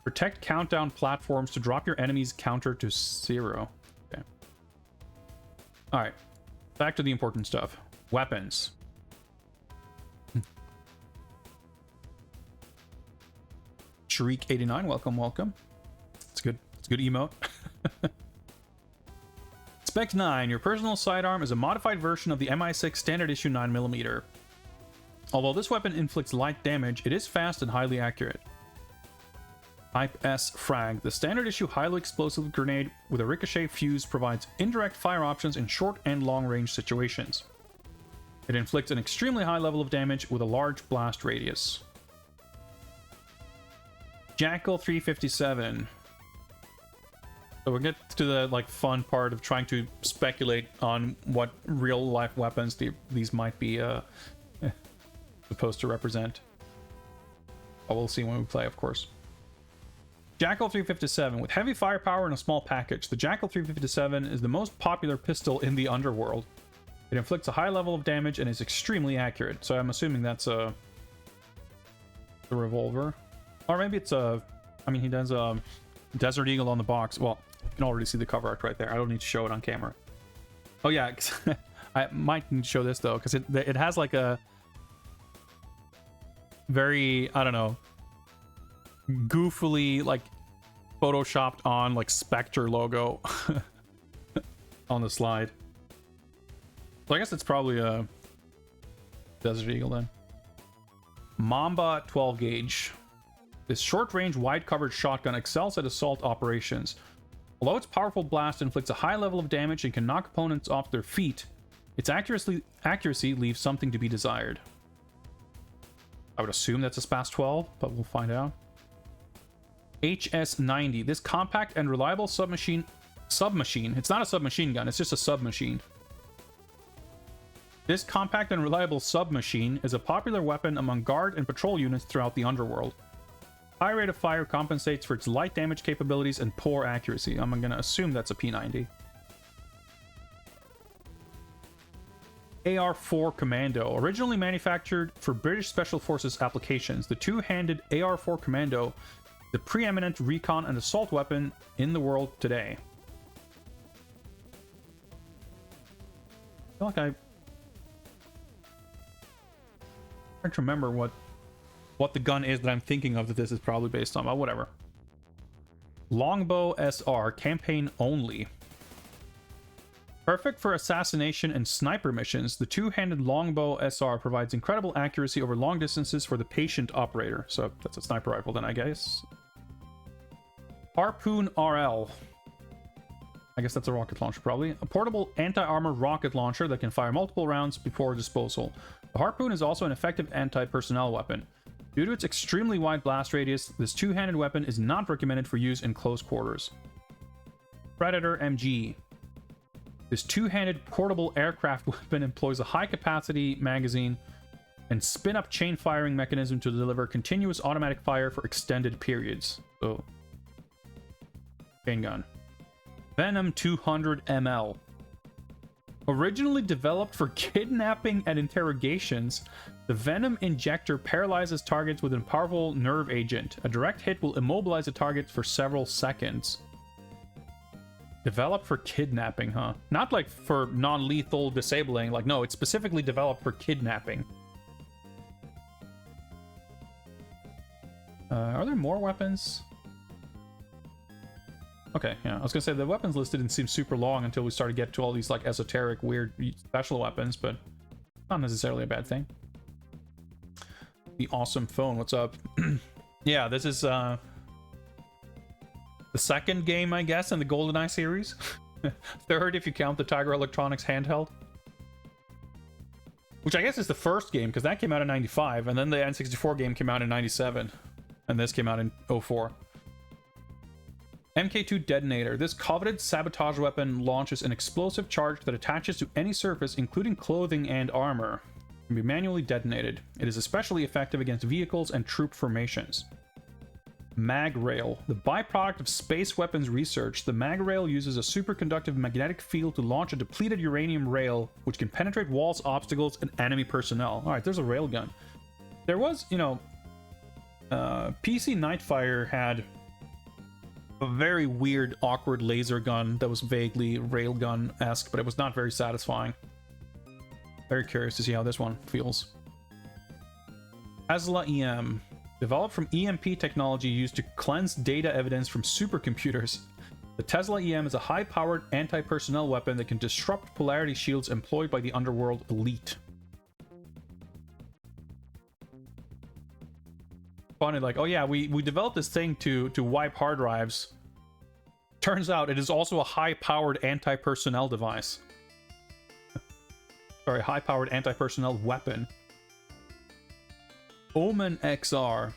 Protect countdown platforms to drop your enemy's counter to 0. Okay. Alright. Back to the important stuff. Weapons. Shriek89, welcome, welcome. It's good. It's a good emote. Spec 9, your personal sidearm is a modified version of the MI6 standard issue 9mm. Although this weapon inflicts light damage, it is fast and highly accurate. Type S Frag, the standard issue highly explosive grenade with a ricochet fuse, provides indirect fire options in short and long range situations. It inflicts an extremely high level of damage with a large blast radius. Jackal 357. So we'll get to the fun part of trying to speculate on what real life weapons these might be supposed to represent. But we'll see when we play, of course. Jackal 357. With heavy firepower and a small package, the Jackal 357 is the most popular pistol in the underworld. It inflicts a high level of damage and is extremely accurate. So I'm assuming that's a revolver. Or maybe it's a... I mean, he does a Desert Eagle on the box. Well, You can already see the cover art right there. I don't need to show it on camera. Oh yeah, I might need to show this though, because it has like a very, I don't know, goofily like photoshopped on like Spectre logo on the slide. So I guess it's probably a Desert Eagle then. Mamba 12 gauge. This short-range, wide-covered shotgun excels at assault operations. Although its powerful blast inflicts a high level of damage and can knock opponents off their feet, its accuracy leaves something to be desired. I would assume that's a SPAS 12, but we'll find out. HS-90. This compact and reliable submachine. It's not a submachine gun, it's just a submachine. This compact and reliable submachine is a popular weapon among guard and patrol units throughout the underworld. High rate of fire compensates for its light damage capabilities and poor accuracy. I'm gonna assume that's a P90. AR-4 Commando. Originally manufactured for British Special Forces applications, the two-handed AR-4 Commando, the preeminent recon and assault weapon in the world today. I feel like I'm trying to remember what the gun is that I'm thinking of that this is probably based on, but whatever. Longbow SR, campaign only. Perfect for assassination and sniper missions, the two-handed Longbow SR provides incredible accuracy over long distances for the patient operator. So that's a sniper rifle then, I guess. Harpoon RL. I guess that's a rocket launcher, probably. A portable anti-armor rocket launcher that can fire multiple rounds before disposal. The Harpoon is also an effective anti-personnel weapon. Due to its extremely wide blast radius, this two-handed weapon is not recommended for use in close quarters. Predator MG. This two-handed portable aircraft weapon employs a high-capacity magazine and spin-up chain firing mechanism to deliver continuous automatic fire for extended periods. So, chain gun. Venom 200 ml. Originally developed for kidnapping and interrogations, the Venom injector paralyzes targets with a powerful nerve agent. A direct hit will immobilize a target for several seconds. Developed for kidnapping, huh? Not like for non-lethal disabling. Like, no, it's specifically developed for kidnapping. Are there more weapons? Okay, yeah. I was gonna say the weapons list didn't seem super long until we started getting to all these like esoteric, weird special weapons, but not necessarily a bad thing. The awesome phone, what's up? Yeah, this is the second game, I guess, in the GoldenEye series. Third, if you count the Tiger Electronics handheld. Which I guess is the first game, because that came out in 95, and then the N64 game came out in 97. And this came out in 04. MK2 Detonator. This coveted sabotage weapon launches an explosive charge that attaches to any surface, including clothing and armor. It can be manually detonated. It is especially effective against vehicles and troop formations. Mag Rail. The byproduct of space weapons research, the Mag Rail uses a superconductive magnetic field to launch a depleted uranium rail, which can penetrate walls, obstacles, and enemy personnel. Alright, there's a railgun. There was, you know, PC Nightfire had a very weird, awkward laser gun that was vaguely railgun-esque, but it was not very satisfying. Very curious to see how this one feels. Tesla EM. Developed from EMP technology used to cleanse data evidence from supercomputers, the Tesla EM is a high-powered anti-personnel weapon that can disrupt polarity shields employed by the underworld elite. Funny, like, oh yeah, we developed this thing to wipe hard drives. Turns out it is also a high-powered anti-personnel device. Sorry, high-powered anti-personnel weapon. Omen XR.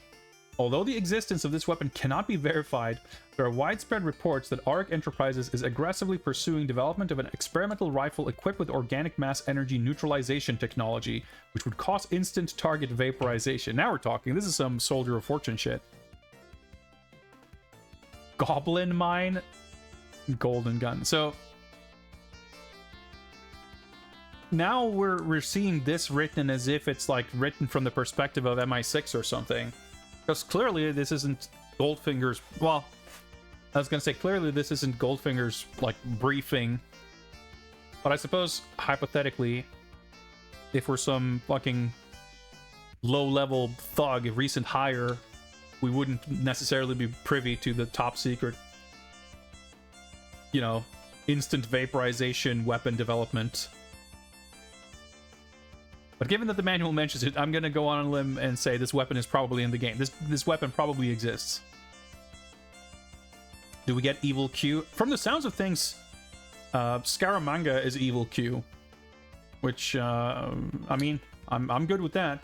Although the existence of this weapon cannot be verified, there are widespread reports that ARC Enterprises is aggressively pursuing development of an experimental rifle equipped with organic mass energy neutralization technology, which would cause instant target vaporization. Now we're talking. This is some Soldier of Fortune shit. Goblin Mine. Golden Gun. So now we're seeing this written as if it's like written from the perspective of MI6 or something, because clearly this isn't Goldfinger's. Well, I was gonna say, clearly this isn't Goldfinger's, like, briefing. But I suppose, hypothetically, if we're some fucking low-level thug, a recent hire, we wouldn't necessarily be privy to the top secret, you know, instant vaporization weapon development. But given that the manual mentions it, I'm gonna go on a limb and say this weapon is probably in the game. This weapon probably exists. Do we get Evil Q? From the sounds of things, Scaramanga is Evil Q, which I mean, I'm good with that.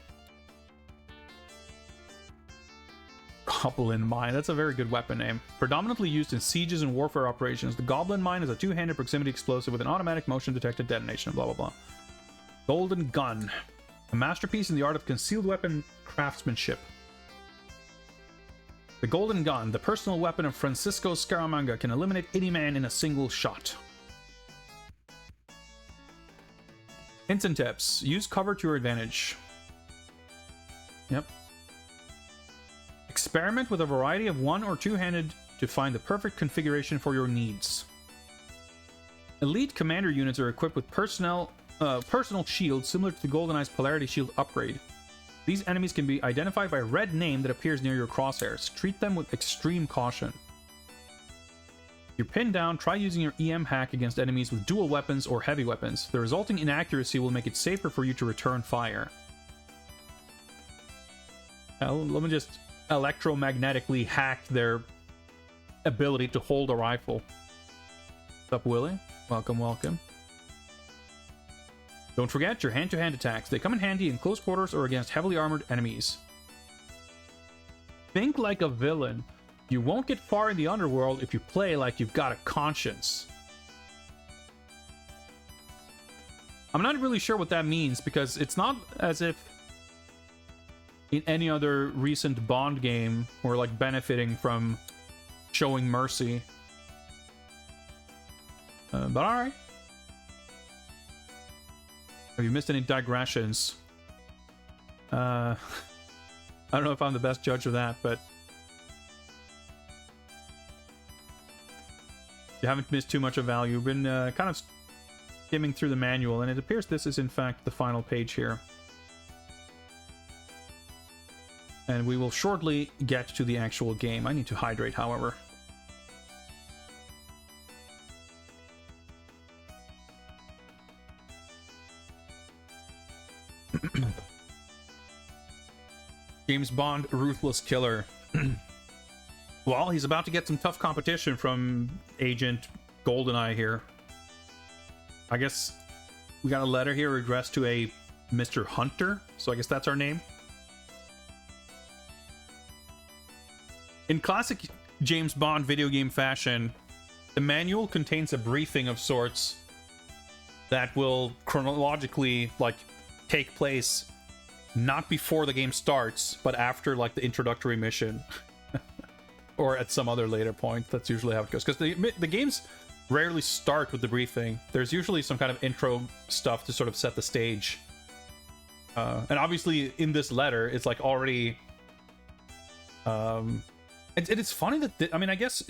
Goblin Mine, that's a very good weapon name. Predominantly used in sieges and warfare operations, the Goblin Mine is a two-handed proximity explosive with an automatic motion detected detonation, blah blah blah. Golden Gun, a masterpiece in the art of concealed weapon craftsmanship. The Golden Gun, the personal weapon of Francisco Scaramanga, can eliminate any man in a single shot. Hints and tips. Use cover to your advantage. Yep. Experiment with a variety of one- or two-handed to find the perfect configuration for your needs. Elite commander units are equipped with personal shields similar to the GoldenEye's Polarity Shield upgrade. These enemies can be identified by a red name that appears near your crosshairs. Treat them with extreme caution. If you're pinned down, try using your EM hack against enemies with dual weapons or heavy weapons. The resulting inaccuracy will make it safer for you to return fire. Let me just electromagnetically hack their ability to hold a rifle. What's up, Willie? Welcome, welcome. Don't forget your hand-to-hand attacks. They come in handy in close quarters or against heavily armored enemies. Think like a villain. You won't get far in the underworld if you play like you've got a conscience. I'm not really sure what that means, because it's not as if in any other recent Bond game we're like benefiting from showing mercy. But alright. Have you missed any digressions? I don't know if I'm the best judge of that, but you haven't missed too much of value. You've been kind of skimming through the manual, and it appears this is in fact the final page here. And we will shortly get to the actual game. I need to hydrate, however. James Bond, Ruthless Killer. Well, he's about to get some tough competition from Agent GoldenEye here. I guess we got a letter here addressed to a Mr. Hunter, so I guess that's our name. In classic James Bond video game fashion, the manual contains a briefing of sorts that will chronologically, like, take place not before the game starts, but after, like, the introductory mission. Or at some other later point. That's usually how it goes. Because the games rarely start with the briefing. There's usually some kind of intro stuff to sort of set the stage. And obviously, in this letter, it's, like, already... It's funny that... I mean, I guess...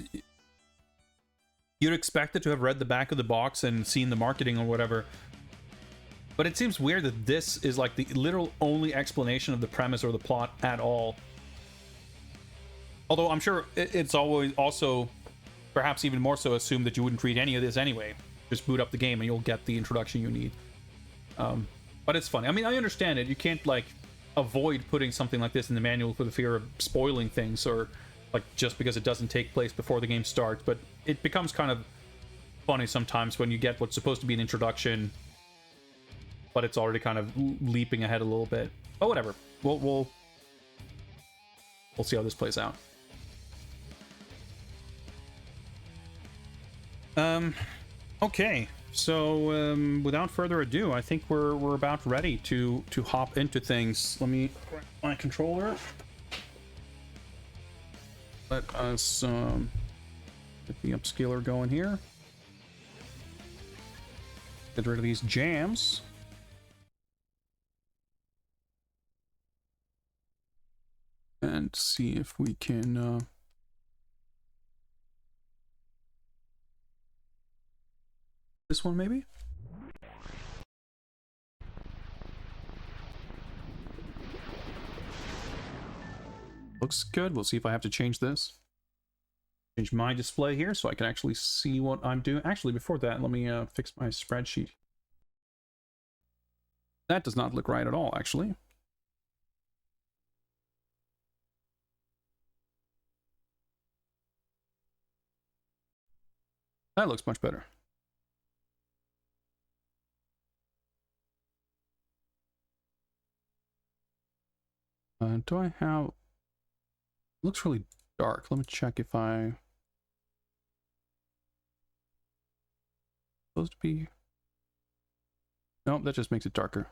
You'd expect it to have read the back of the box and seen the marketing or whatever. But it seems weird that this is like the literal only explanation of the premise or the plot at all. Although I'm sure it's always also, perhaps even more so, assumed that you wouldn't read any of this anyway. Just boot up the game and you'll get the introduction you need. But it's funny. I mean, I understand it. You can't, like, avoid putting something like this in the manual for the fear of spoiling things, or, like, just because it doesn't take place before the game starts. But it becomes kind of funny sometimes when you get what's supposed to be an introduction, but it's already kind of leaping ahead a little bit. But whatever. We'll see how this plays out. Okay. So without further ado, I think we're about ready to hop into things. Let me grab my controller. Let us get the upscaler going here. Get rid of these jams. And see if we can This one, maybe? Looks good. We'll see if I have to change this. Change my display here so I can actually see what I'm doing. Actually, before that, let me fix my spreadsheet. That does not look right at all, actually. That looks much better. Do I have... Looks really dark. Let me check if I... Supposed to be... Nope, that just makes it darker.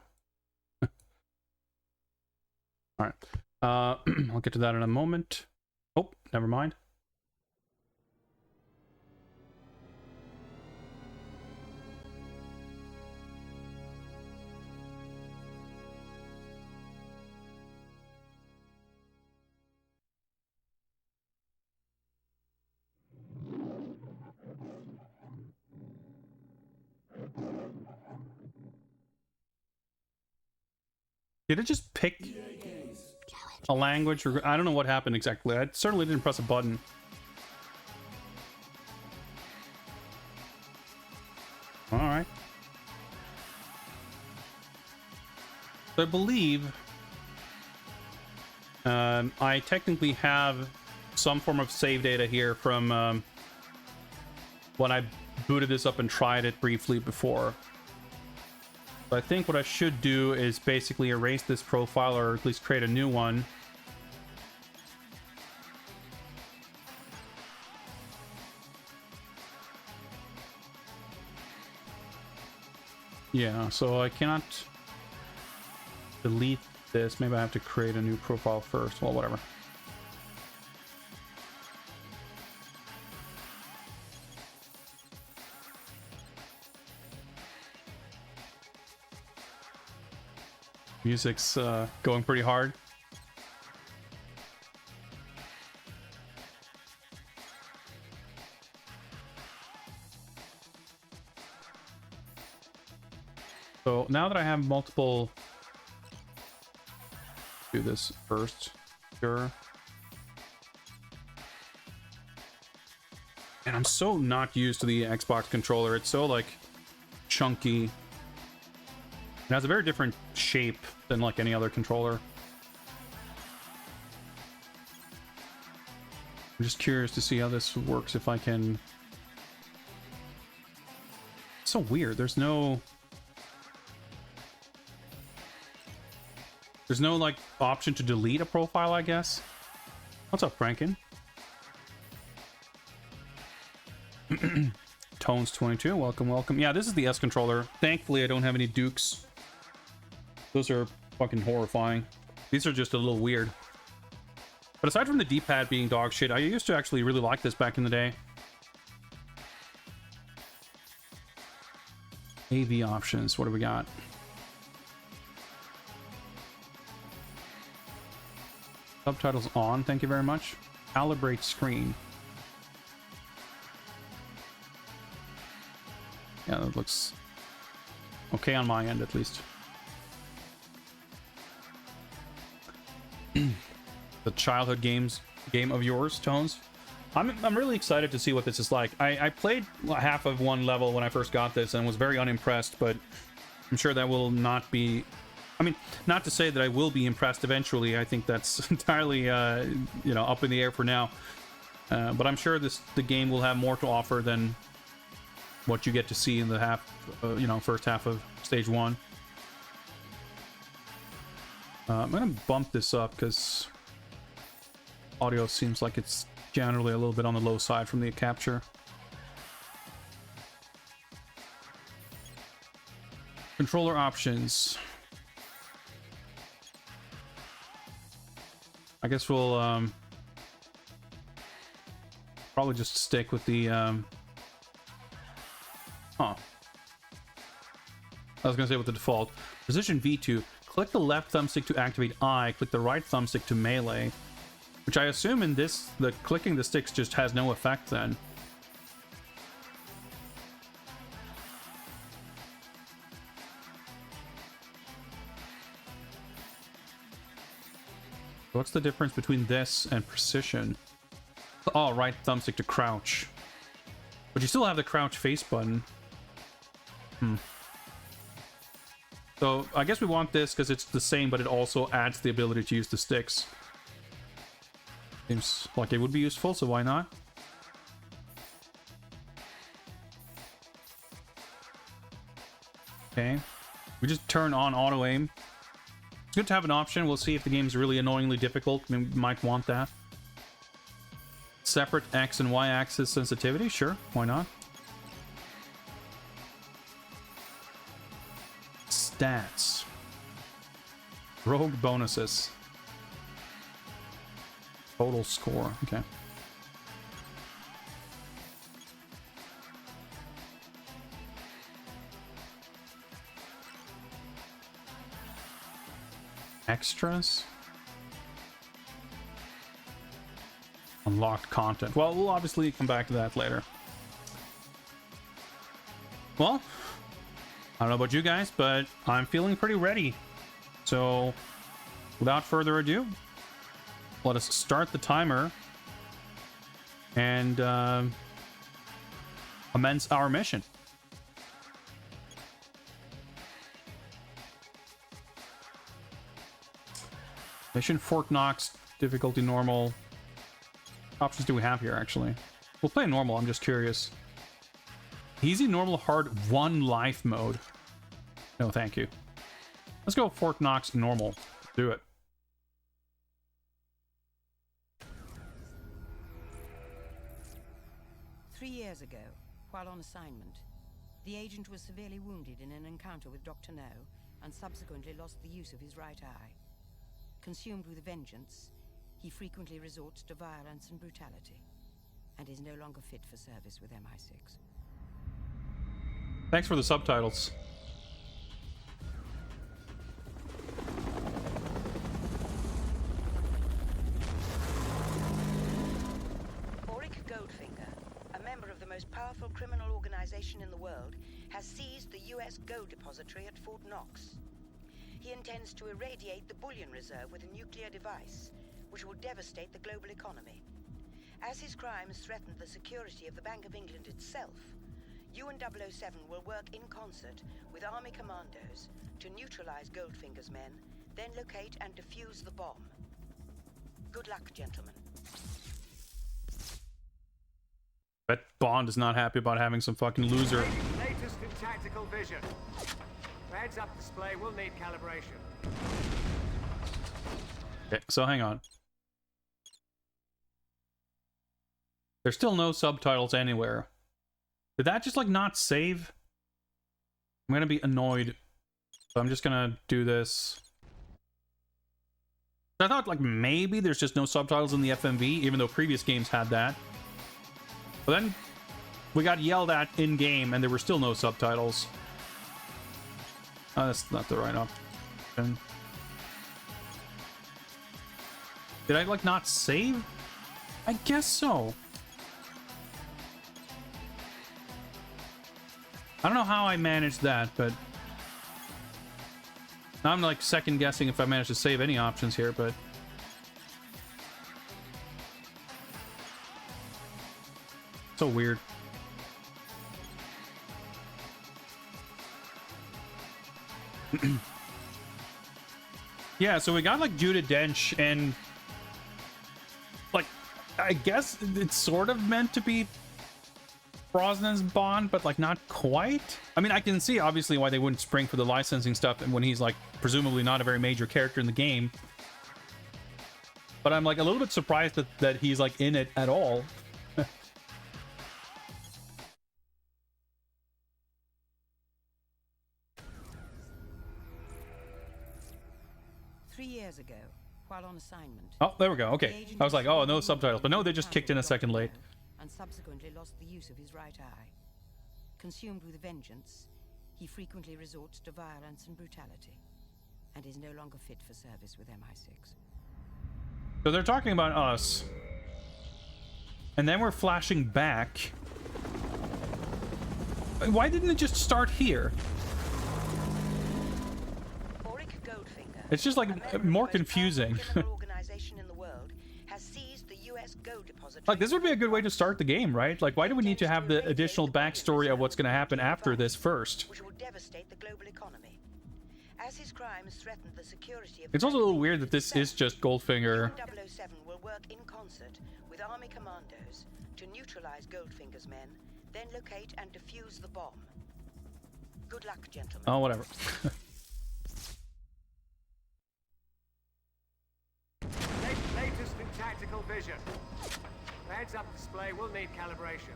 Alright. I'll get to that in a moment. Oh, never mind. Did it just pick a language? Or I don't know what happened exactly. I certainly didn't press a button. All right. So I believe I technically have some form of save data here from when I booted this up and tried it briefly before. So I think what I should do is basically erase this profile, or at least create a new one. Yeah, so I cannot delete this. Maybe I have to create a new profile first. Well, whatever. Music's going pretty hard. So now that I have multiple... Do this first. Sure. And I'm so not used to the Xbox controller. It's so, like, chunky. It has a very different shape than like any other controller. I'm just curious to see how this works if I can... It's so weird. There's no like option to delete a profile, I guess. What's up, Franken? Tones 22, welcome, welcome. Yeah, this is the S controller. Thankfully, I don't have any Dukes. Those are fucking horrifying. These are just a little weird. But aside from the D-pad being dog shit, I used to actually really like this back in the day. AV options, what do we got? Subtitles on, thank you very much. Calibrate screen. Yeah, that looks okay on my end, at least. The childhood game of yours, Tones. I'm really excited to see what this is like. I played half of one level when I first got this and was very unimpressed, but I'm sure that will not be... I mean, not to say that I will be impressed eventually. I think that's entirely, you know, up in the air for now. But I'm sure the game will have more to offer than what you get to see in the you know, first half of stage 1. I'm gonna bump this up because audio seems like it's generally a little bit on the low side from the capture. Controller options. I guess we'll probably just stick with the I was gonna say with the default. Position V2. Click the left thumbstick to activate I, click the right thumbstick to melee. Which I assume in this, the clicking the sticks just has no effect then. What's the difference between this and precision? Oh, right thumbstick to crouch. But you still have the crouch face button. So I guess we want this because it's the same, but it also adds the ability to use the sticks. Seems like it would be useful, so why not? Okay. We just turn on auto aim. It's good to have an option. We'll see if the game's really annoyingly difficult. We might want that. Separate X and Y axis sensitivity? Sure, why not? Stats. Rogue bonuses. Total score, okay. Extras? Unlocked content. Well, we'll obviously come back to that later. Well, I don't know about you guys, but I'm feeling pretty ready. So, without further ado, let us start the timer and commence our mission. Mission Fort Knox, difficulty normal. What options do we have here, actually? We'll play normal, I'm just curious. Easy, normal, hard, 1 life mode. No, thank you. Let's go Fort Knox normal. Do it. Three years ago, while on assignment, the agent was severely wounded in an encounter with Dr. No and subsequently lost the use of his right eye. Consumed with vengeance, he frequently resorts to violence and brutality, and is no longer fit for service with MI6. Thanks for the subtitles. A member of the most powerful criminal organization in the world, has seized the US gold depository at Fort Knox. He intends to irradiate the bullion reserve with a nuclear device, which will devastate the global economy. As his crimes threaten the security of the Bank of England itself, you and 007 will work in concert with Army commandos to neutralize Goldfinger's men, then locate and defuse the bomb. Good luck, gentlemen. Bet Bond is not happy about having some fucking loser. Latest in tactical vision. Heads-up display will need calibration. Okay, so hang on. There's still no subtitles anywhere. Did that just like not save? I'm gonna be annoyed. So I'm just gonna do this. I thought like maybe there's just no subtitles in the FMV, even though previous games had that. But then we got yelled at in-game and there were still no subtitles. Oh, that's not the right option. Did I like not save? I guess so. I don't know how I managed that, but now I'm like second guessing if I managed to save any options here, but so weird. Yeah, so we got like Judi Dench, and like I guess it's sort of meant to be Brosnan's Bond, but like not quite. I mean, I can see obviously why they wouldn't spring for the licensing stuff when he's like presumably not a very major character in the game. But I'm like a little bit surprised that he's like in it at all. 3 years ago, while on assignment. Oh, there we go. Okay. I was like, oh, no subtitles. But no, they just kicked in a second late. And subsequently lost the use of his right eye. Consumed with vengeance, he frequently resorts to violence and brutality, and is no longer fit for service with MI6. So they're talking about us. And then we're flashing back. Why didn't it just start here? It's just like more confusing. US Gold Depository. Like, this would be a good way to start the game, right? Like, why do we need to have the additional backstory of what's going to happen after this first? Which will devastate the global economy. As his crimes threaten the security of It's also a little weird that this is just Goldfinger. 007 will work in concert with army commandos to neutralize Goldfinger's men, then locate and defuse the bomb. Good luck, gentlemen. Oh, whatever. Latest in tactical vision. The heads-up display will need calibration.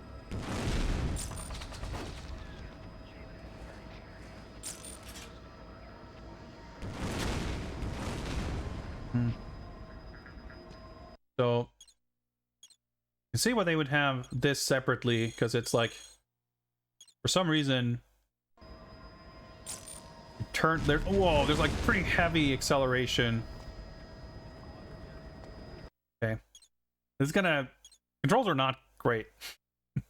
So, you can see why they would have this separately, because it's like, for some reason, turn there. Whoa, there's like pretty heavy acceleration. Okay, this is gonna, controls are not great.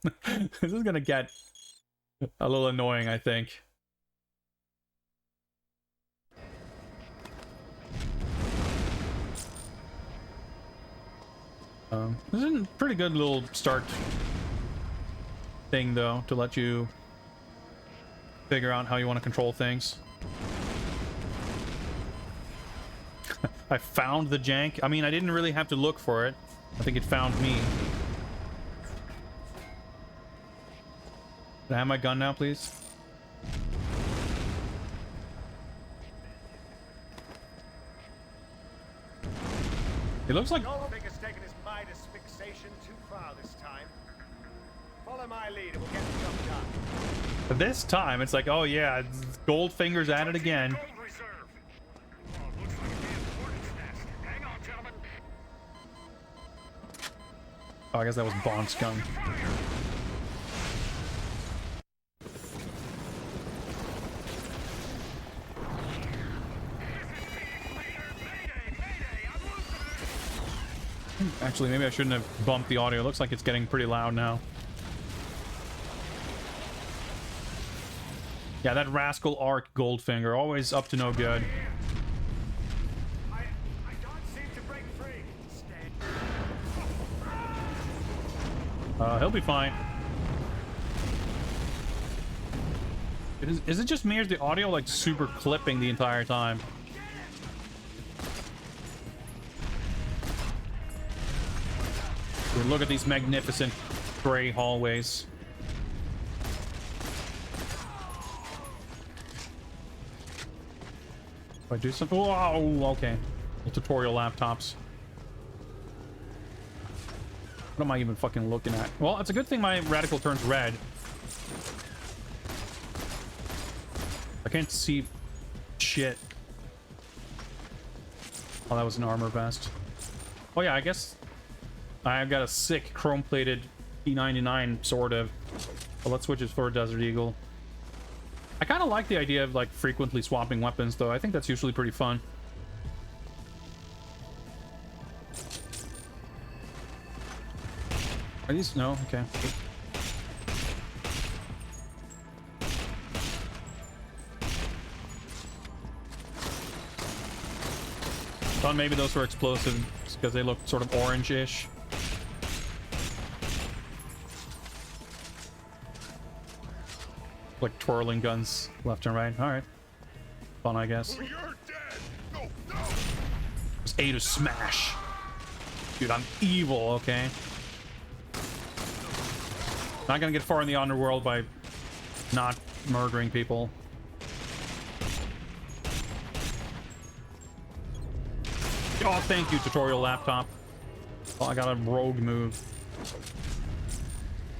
This is gonna get a little annoying, I think. This is a pretty good little start thing, though, to let you figure out how you want to control things. I found the jank. I mean, I didn't really have to look for it. I think it found me. Can I have my gun now, please? It looks like... Goldfinger's taken his Midas fixation too far this time. Follow my lead and we'll get the job done. This time, it's like, oh yeah, Goldfinger's at it again. Gold reserve. Oh, looks like a damn hornet's nest. Hang on, gentlemen. Oh, I guess that was Bond's gun. Actually, maybe I shouldn't have bumped the audio. It looks like it's getting pretty loud now. Yeah, that rascal Ark Goldfinger, always up to no good. I can't seem to break free. He'll be fine. Is it just me, or is the audio like super clipping the entire time? Look at these magnificent gray hallways. If I do something, oh, okay. Tutorial laptops. What am I even fucking looking at? Well, it's a good thing my radical turns red. I can't see shit. Oh, that was an armor vest. Oh yeah, I guess I've got a sick chrome-plated P99, sort of. But let's switch it for a Desert Eagle. I kind of like the idea of, like, frequently swapping weapons, though. I think that's usually pretty fun. Are these... No? Okay. Thought maybe those were explosive because they look sort of orange-ish. Like twirling guns left and right. All right, fun, I guess. You're dead. No, no. It's A to smash. Dude, I'm evil, okay? Not gonna get far in the underworld by not murdering people. Oh, thank you, tutorial laptop. Oh, I got a rogue move.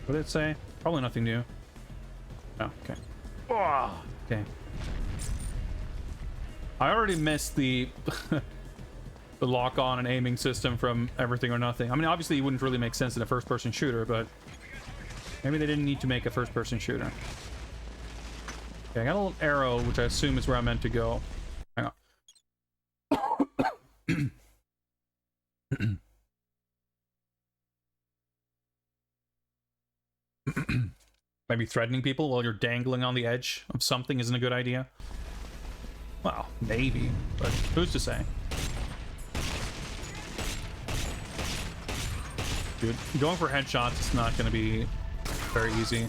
What did it say? Probably nothing new. Oh, okay. Oh, okay. I already missed the the lock-on and aiming system from Everything or Nothing. I mean, obviously, it wouldn't really make sense in a first-person shooter, but maybe they didn't need to make a first-person shooter. Okay, I got a little arrow, which I assume is where I'm meant to go. Hang on. Maybe threatening people while you're dangling on the edge of something isn't a good idea. Well, maybe, but who's to say? Dude, going for headshots is not going to be very easy.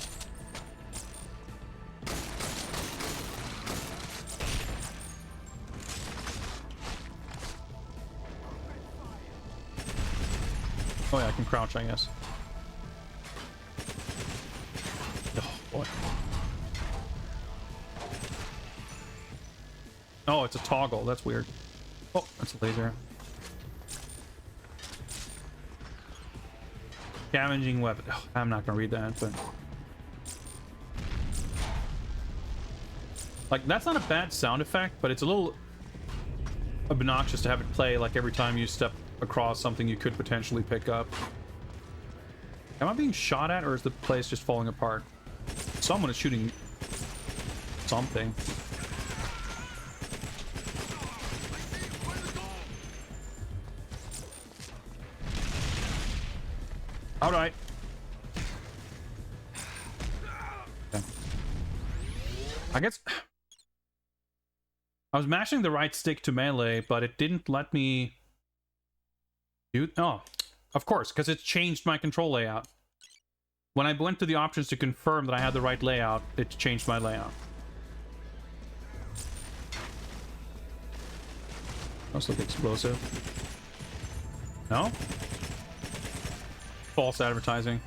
Oh yeah, I can crouch, I guess. Oh boy. Oh, it's a toggle. That's weird. Oh, that's a laser. Scavenging weapon. Oh, I'm not gonna read that, but like that's not a bad sound effect, but it's a little obnoxious to have it play like every time you step across something you could potentially pick up. Am I being shot at, or is the place just falling apart? Someone is shooting something. All right. Okay. I guess I was mashing the right stick to melee, but it didn't let me do. Oh, of course, because it changed my control layout. When I went to the options to confirm that I had the right layout, it changed my layout. Must look explosive. No? False advertising.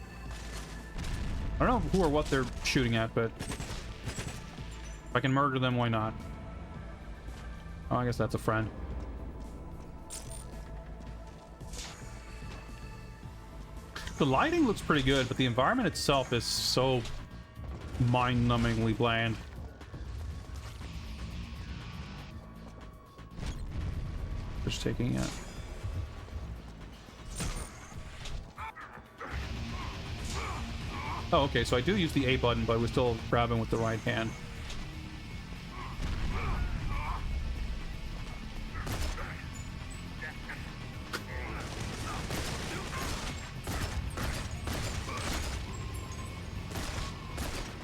I don't know who or what they're shooting at, but if I can murder them, why not? Oh, I guess that's a friend. The lighting looks pretty good, but the environment itself is so mind-numbingly bland. Just taking it. Oh, okay, so I do use the A button, but we're still grabbing with the right hand.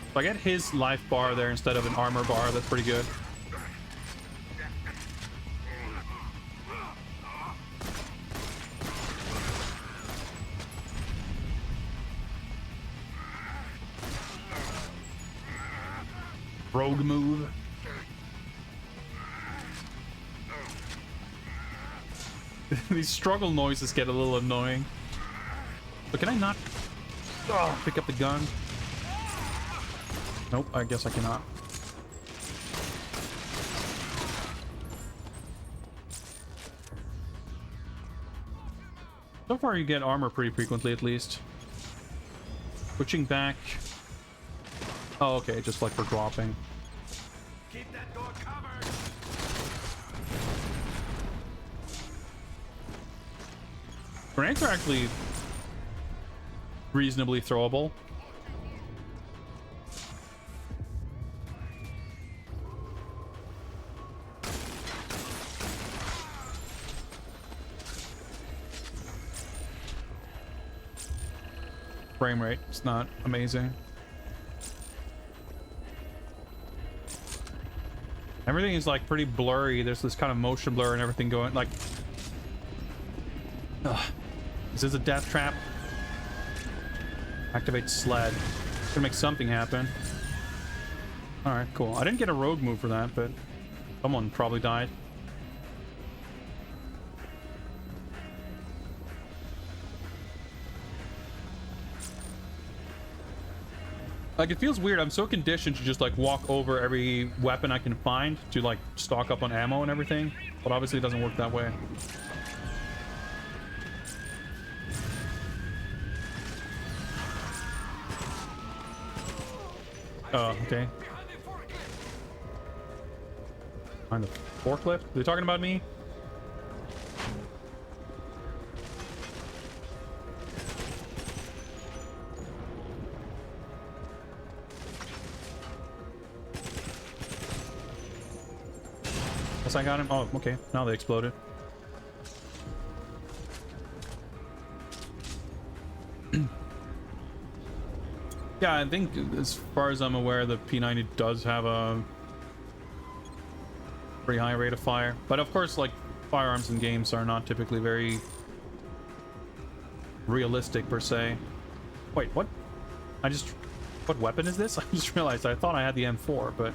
If I get his life bar there instead of an armor bar, that's pretty good. Rogue move. These struggle noises get a little annoying. But can I not pick up the gun? Nope, I guess I cannot. So far you get armor pretty frequently, at least. Switching back. Oh, okay, just like for dropping. Keep that door covered. Grenades are actually reasonably throwable. Frame rate, it's not amazing. Everything is like pretty blurry. There's this kind of motion blur and everything going like. Ugh. Is this a death trap? Activate sled. Gonna make something happen. Alright, cool. I didn't get a rogue move for that, but someone probably died. Like, it feels weird. I'm so conditioned to just, like, walk over every weapon I can find to, like, stock up on ammo and everything. But obviously it doesn't work that way. Oh, okay. Behind the forklift? Are they talking about me? I got him. Oh, okay. Now they exploded. Yeah, I think as far as I'm aware, the P90 does have a pretty high rate of fire. But of course, like, firearms in games are not typically very realistic per se. Wait, what? What weapon is this? I just realized I thought I had the M4, but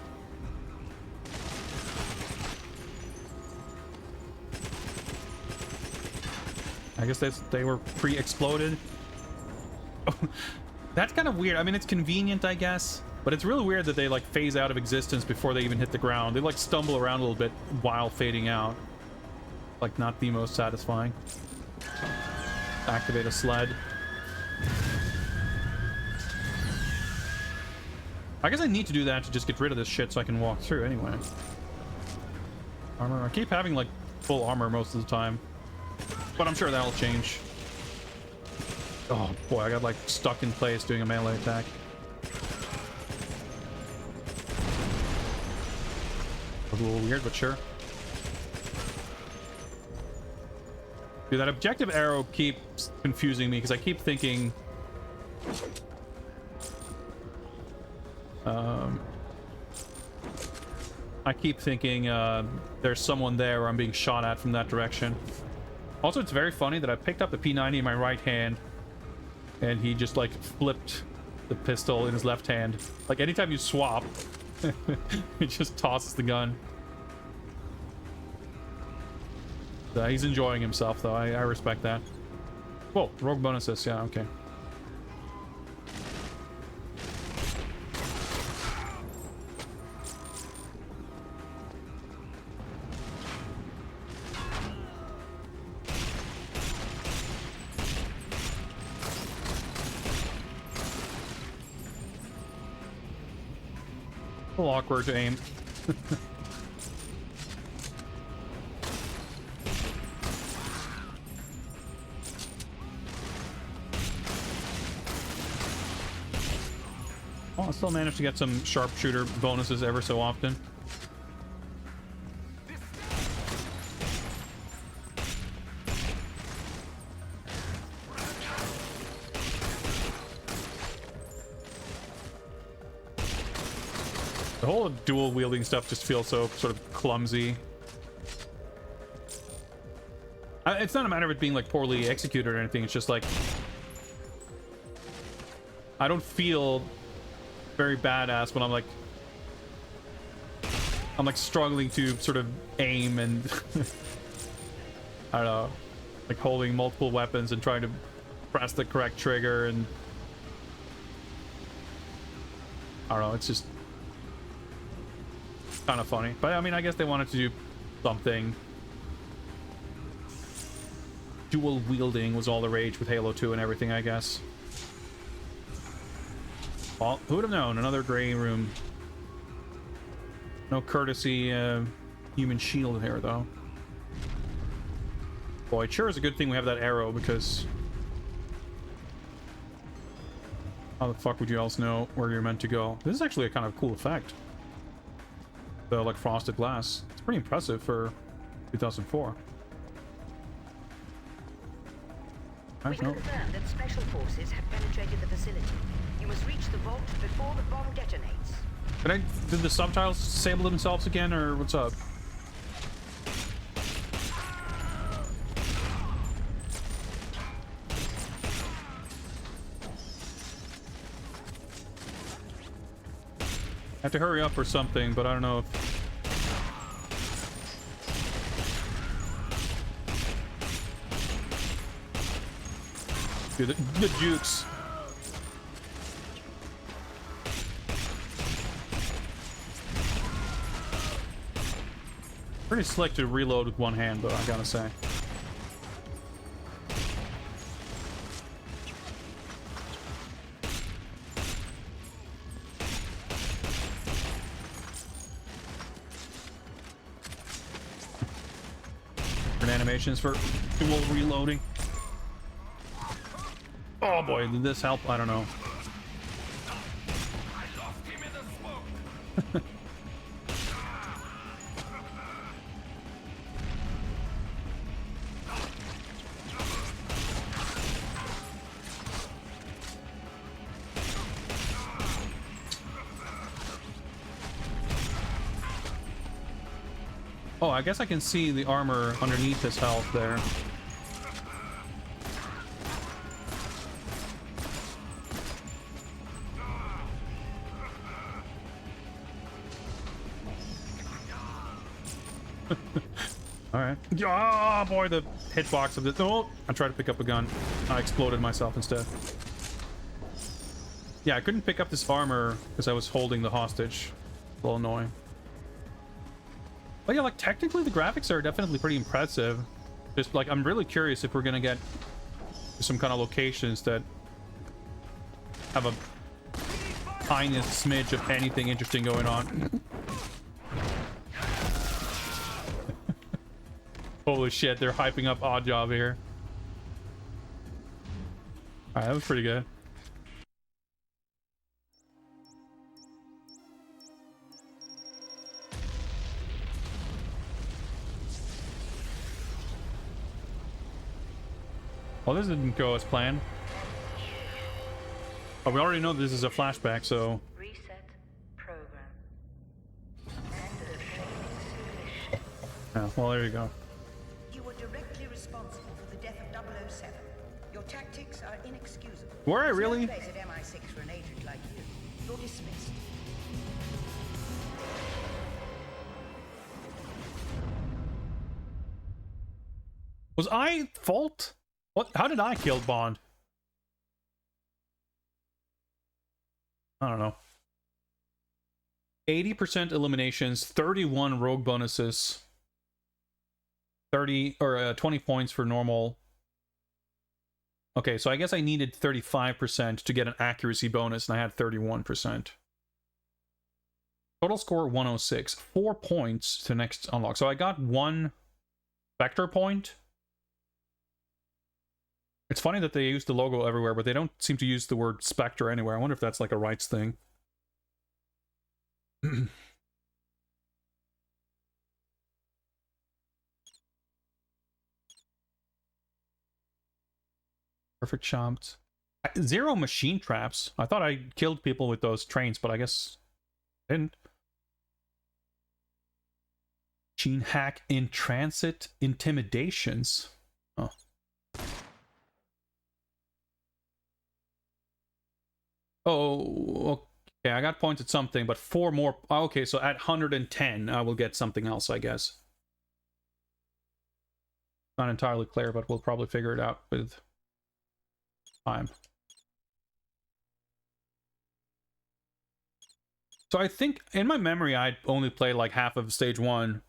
I guess they were pre-exploded. That's kind of weird. I mean, it's convenient, I guess, but it's really weird that they like phase out of existence before they even hit the ground. They like stumble around a little bit while fading out. Like, not the most satisfying. Activate a sled. I guess I need to do that to just get rid of this shit so I can walk through anyway. Armor. I keep having like full armor most of the time, but I'm sure that'll change. Oh boy, I got like stuck in place doing a melee attack. A little weird, but sure. Dude, that objective arrow keeps confusing me because I keep thinking there's someone there or I'm being shot at from that direction. Also, it's very funny that I picked up the P90 in my right hand and he just like flipped the pistol in his left hand. Like anytime you swap, it just tosses the gun. He's enjoying himself though. I respect that. Whoa, rogue bonuses. Yeah, okay. A little awkward to aim. Oh, I still managed to get some sharpshooter bonuses ever so often. The whole dual wielding stuff just feels so sort of clumsy. It's not a matter of it being like poorly executed or anything. It's just like I don't feel very badass when I'm like struggling to sort of aim and I don't know, like holding multiple weapons and trying to press the correct trigger, and I don't know, it's just kind of funny. But I mean, I guess they wanted to do something. Dual wielding was all the rage with Halo 2 and everything, I guess. Well, who would have known? Another gray room. No courtesy human shield here, though. Boy, it sure is a good thing we have that arrow, because how the fuck would you else know where you're meant to go? This is actually a kind of cool effect. The like frosted glass. It's pretty impressive for 2004. We confirm that special forces have penetrated the facility. You must reach the vault before the bomb detonates. Did the subtitles disable themselves again, or what's up? I have to hurry up or something, but I don't know if... Dude, the jukes. Pretty slick to reload with one hand, though, I gotta say. Different animations for dual reloading. Oh boy, did this help? I don't know. Oh, I guess I can see the armor underneath his health there. All right. Oh boy, the hitbox of this. Oh, I tried to pick up a gun. I exploded myself instead. Yeah, I couldn't pick up this armor because I was holding the hostage. A little annoying. But yeah, like technically the graphics are definitely pretty impressive. Just like I'm really curious if we're gonna get some kind of locations that have a tiniest smidge of anything interesting going on. Holy shit, they're hyping up Oddjob here. Alright, that was pretty good. Well, this didn't go as planned. Oh, we already know this is a flashback, so... Reset program. End of training simulation. Yeah, well, there you go. You were directly responsible for the death of 007. Your tactics are inexcusable. Were I There's really? No place at MI6 for an agent like you. You're dismissed. Was I fault? What? How did I kill Bond? I don't know. 80% eliminations, 31 rogue bonuses, 30 or 20 points for normal. Okay, so I guess I needed 35% to get an accuracy bonus, and I had 31%. Total score 106. 4 points to next unlock. So I got 1 vector point. It's funny that they use the logo everywhere, but they don't seem to use the word Spectre anywhere. I wonder if that's like a rights thing. Perfect shots. 0 machine traps. I thought I killed people with those trains, but I guess I didn't. Machine hack in transit intimidations. Oh. Oh, okay, I got points at something, but 4 more. Okay, so at 110, I will get something else, I guess. Not entirely clear, but we'll probably figure it out with time. So I think, in my memory, I only played like half of stage 1.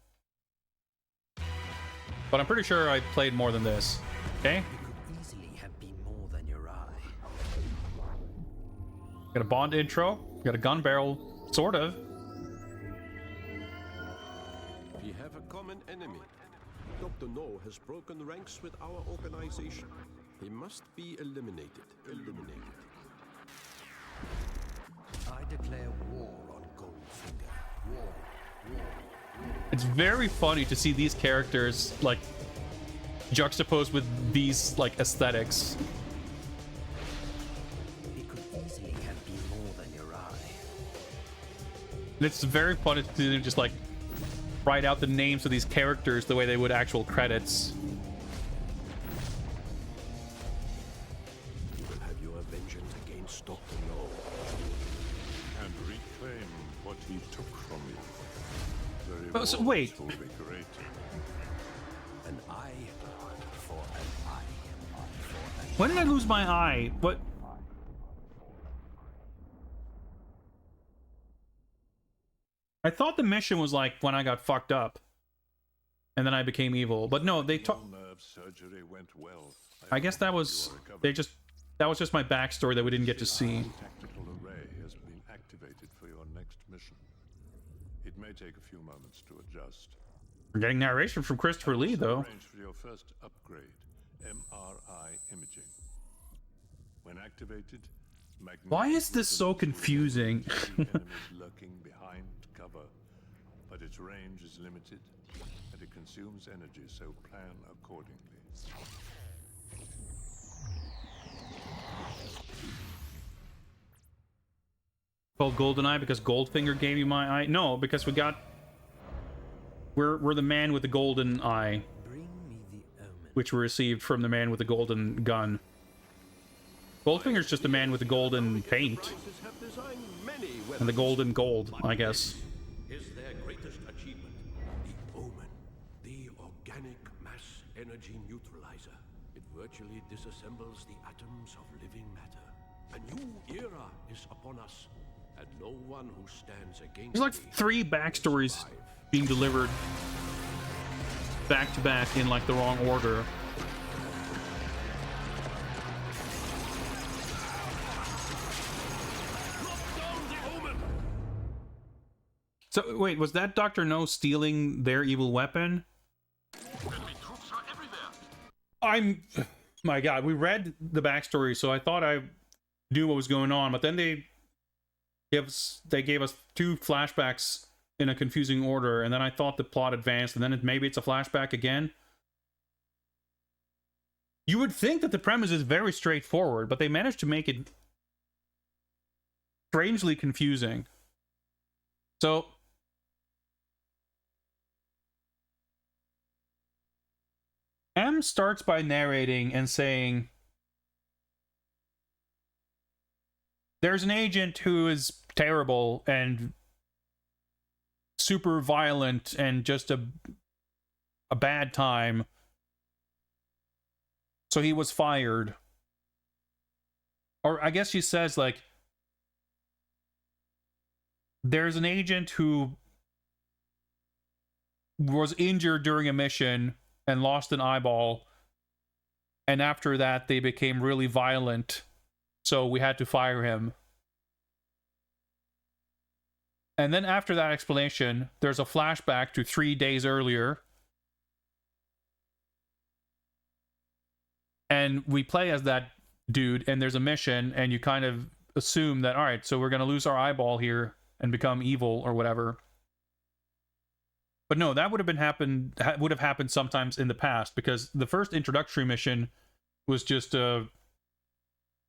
But I'm pretty sure I played more than this. Okay? It could easily have been more than your eye. Got a Bond intro. Got a gun barrel, sort of. We have a common enemy. Dr. No has broken ranks with our organization. He must be eliminated. I declare war on Goldfinger. War. It's very funny to see these characters like juxtaposed with these like aesthetics. It could easily have been more than your eye. And it's very funny to just like write out the names of these characters the way they would actual credits. You will have your vengeance against Dr. No. And reclaim what he took from you. The Oh, so rewards wait. will be great. An eye for an eye. When did I lose my eye? What? I thought the mission was like when I got fucked up, and then I became evil. But no, they took. Your nerve surgery went well. I guess that was that was just my backstory that we didn't get to see. Tactical array has been activated for your next mission. It may take a few moments to adjust. We're getting narration from Christopher Lee, though. Arrange for your first upgrade, MRI imaging. When activated, Why is this so confusing? enemies lurking behind cover, but its range is limited and it consumes energy, so plan accordingly. Called GoldenEye because Goldfinger gave you my eye? No, because we got. We're the man with the golden eye, Bring me the omen. which we received from the man with the golden gun. Goldfinger's just the man with the golden paint Races have designed many and the golden gold, I guess. is their greatest achievement. The omen. energy neutralizer. It virtually disassembles the atoms of living matter. A new era is upon us, and no one who stands against There's like me 3 will backstories survive. being delivered back to back in like the wrong order. So wait, was that Dr. No stealing their evil weapon? My God, we read the backstory, so I thought I knew what was going on, but then they gave us 2 flashbacks in a confusing order, and then I thought the plot advanced, and then maybe it's a flashback again. You would think that the premise is very straightforward, but they managed to make it strangely confusing. So M starts by narrating and saying, there's an agent who is terrible and super violent and just a bad time. So he was fired. Or I guess she says, like, there's an agent who was injured during a mission and lost an eyeball, and after that they became really violent, so we had to fire him. And then after that explanation, there's a flashback to 3 days earlier, and we play as that dude, and there's a mission, and you kind of assume that, all right, so we're gonna lose our eyeball here and become evil or whatever. But no, that would have happened sometimes in the past, because the first introductory mission was just a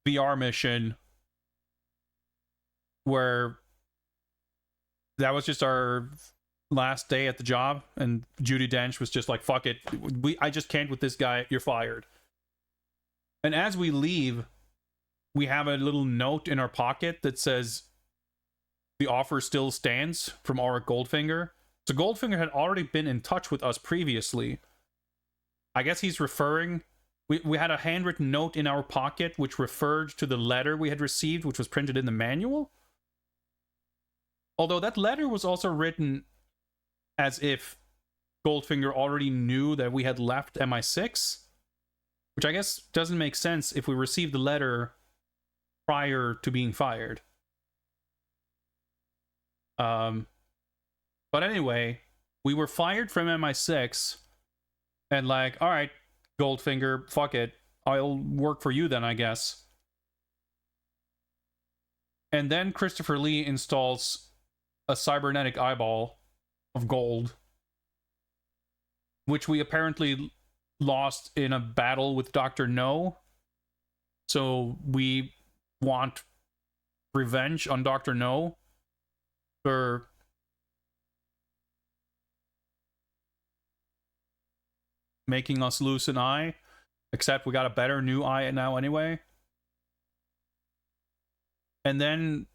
VR mission where that was just our last day at the job, and Judi Dench was just like, fuck it, I just can't with this guy, you're fired. And as we leave, we have a little note in our pocket that says the offer still stands from Auric Goldfinger. So Goldfinger had already been in touch with us previously. I guess he's referring... We had a handwritten note in our pocket which referred to the letter we had received, which was printed in the manual. Although that letter was also written as if Goldfinger already knew that we had left MI6, which I guess doesn't make sense if we received the letter prior to being fired. But anyway, we were fired from MI6, and like, all right, Goldfinger, fuck it, I'll work for you then, I guess. And then Christopher Lee installs a cybernetic eyeball of gold, which we apparently lost in a battle with Dr. No. So we want revenge on Dr. No for making us lose an eye, except we got a better new eye now anyway. And then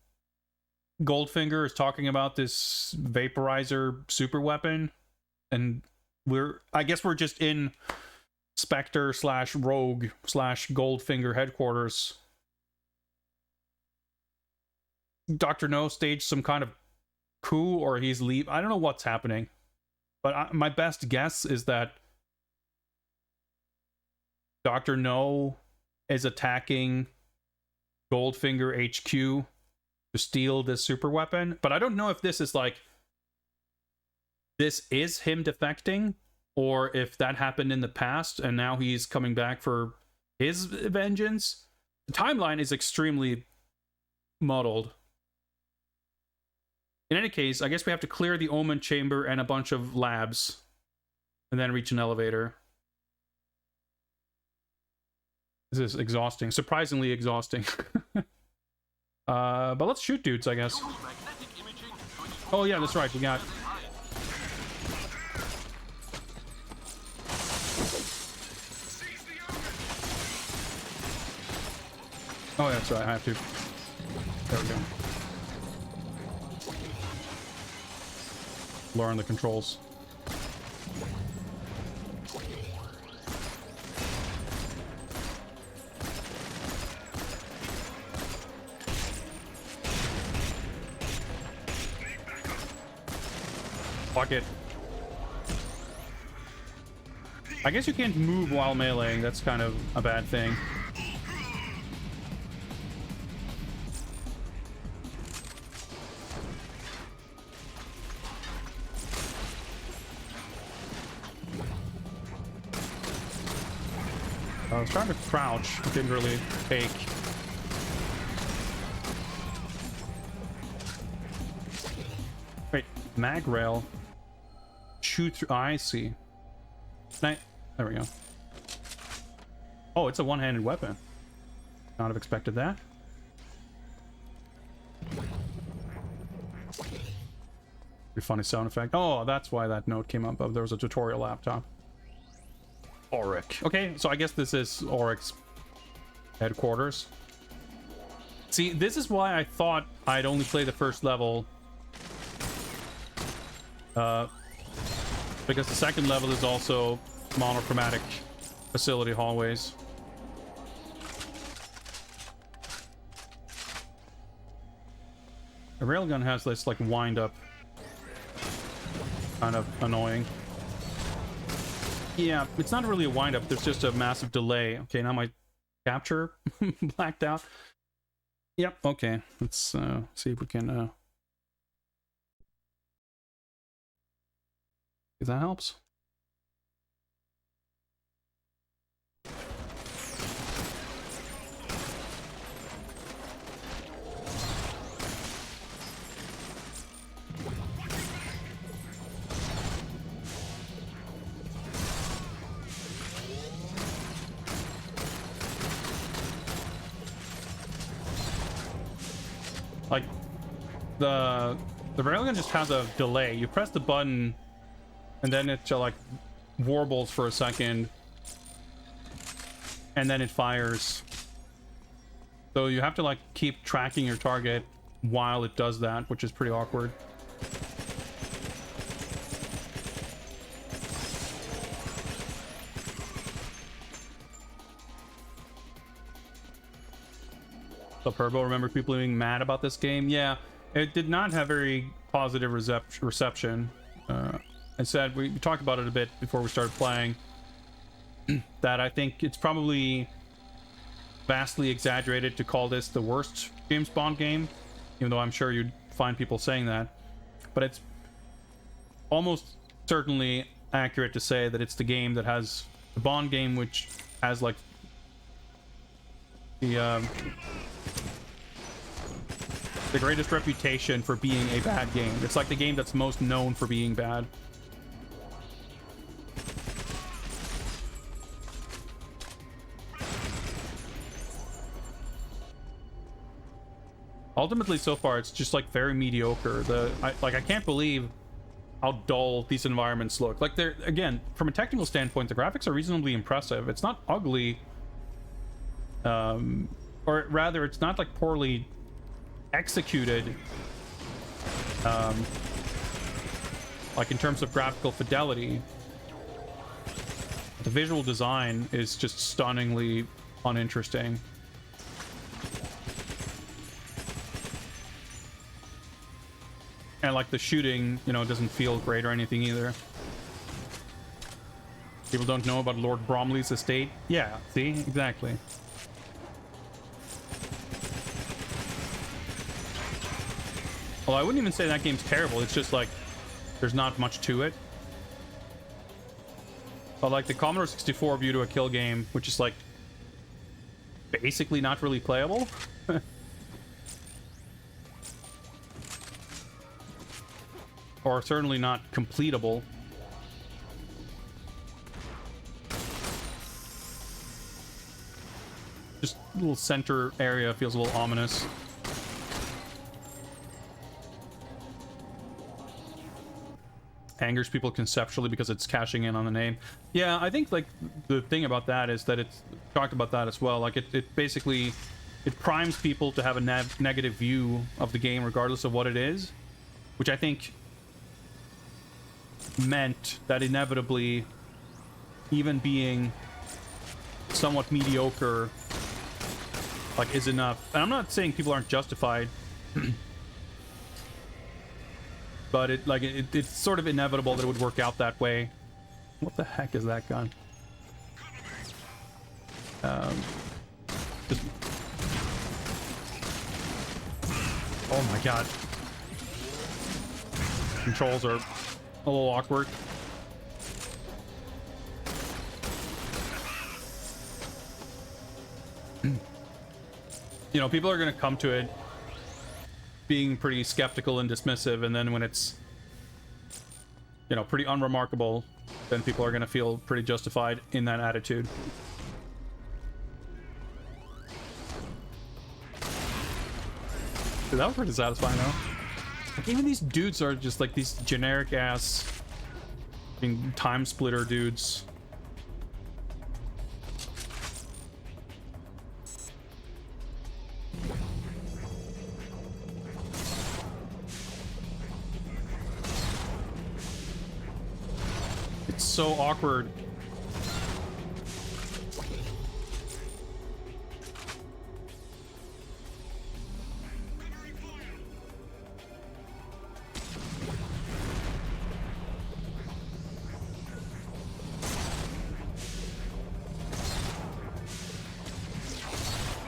Goldfinger is talking about this vaporizer super weapon, and I guess we're just in Spectre / Rogue / Goldfinger headquarters. Dr. No staged some kind of coup, or he's leave. I don't know what's happening, but my best guess is that Dr. No is attacking Goldfinger HQ to steal this super weapon. But I don't know if this is like, this is him defecting, or if that happened in the past and now he's coming back for his vengeance. The timeline is extremely muddled. In any case, I guess we have to clear the Omen Chamber and a bunch of labs and then reach an elevator. This is exhausting. Surprisingly exhausting. But let's shoot dudes, I guess. Oh yeah, that's right, we got... Oh, that's right, I have to. There we go. Learn the controls. Fuck it. I guess you can't move while meleeing. That's kind of a bad thing. I was trying to crouch. It didn't really take. Wait, mag rail. Shoot through. I see. There we go. Oh, it's a one-handed weapon. Not have expected that. Pretty funny sound effect. Oh, that's why that note came up. There was a tutorial laptop. Auric. Okay, so I guess this is Auric's headquarters. See, this is why I thought I'd only play the first level. Because the second level is also monochromatic facility hallways. The railgun has this like wind up, kind of annoying. Yeah, it's not really a wind up, there's just a massive delay. Okay, now my capture blacked out. Yep, okay, let's see if we can if that helps. Like the railgun just has a delay. You press the button and then it like warbles for a second and then it fires. So you have to like keep tracking your target while it does that, which is pretty awkward. So Purbo, remember people being mad about this game? Yeah, it did not have very positive reception. I said, we talked about it a bit before we started playing, that I think it's probably vastly exaggerated to call this the worst James Bond game, even though I'm sure you'd find people saying that. But it's almost certainly accurate to say that it's the game that has the Bond game which has like the greatest reputation for being a bad game. It's like the game that's most known for being bad. Ultimately, so far, it's just like very mediocre. I can't believe how dull these environments look. Like, they're, again, from a technical standpoint, the graphics are reasonably impressive. It's not ugly, or rather, it's not like poorly executed, like in terms of graphical fidelity. The visual design is just stunningly uninteresting. And like the shooting, you know, doesn't feel great or anything either. People don't know about Lord Bromley's estate. Yeah, see? Exactly. Well, I wouldn't even say that game's terrible. It's just like, there's not much to it. But like the Commodore 64 View to a Kill game, which is like basically not really playable. Or certainly not completable. Just a little center area feels a little ominous. Angers people conceptually because it's cashing in on the name. Yeah, I think like the thing about that is that it's talked about that as well. Like it basically, it primes people to have a negative view of the game regardless of what it is, which I think meant that inevitably, even being somewhat mediocre, like, is enough. And I'm not saying people aren't justified, but it's sort of inevitable that it would work out that way. What the heck is that gun? Just... Oh my god. Controls are a little awkward. You know, people are going to come to it being pretty skeptical and dismissive, and then when it's, you know, pretty unremarkable, then people are going to feel pretty justified in that attitude. Dude, that was pretty satisfying, though. Like, even these dudes are just like these generic ass time splitter dudes. It's so awkward.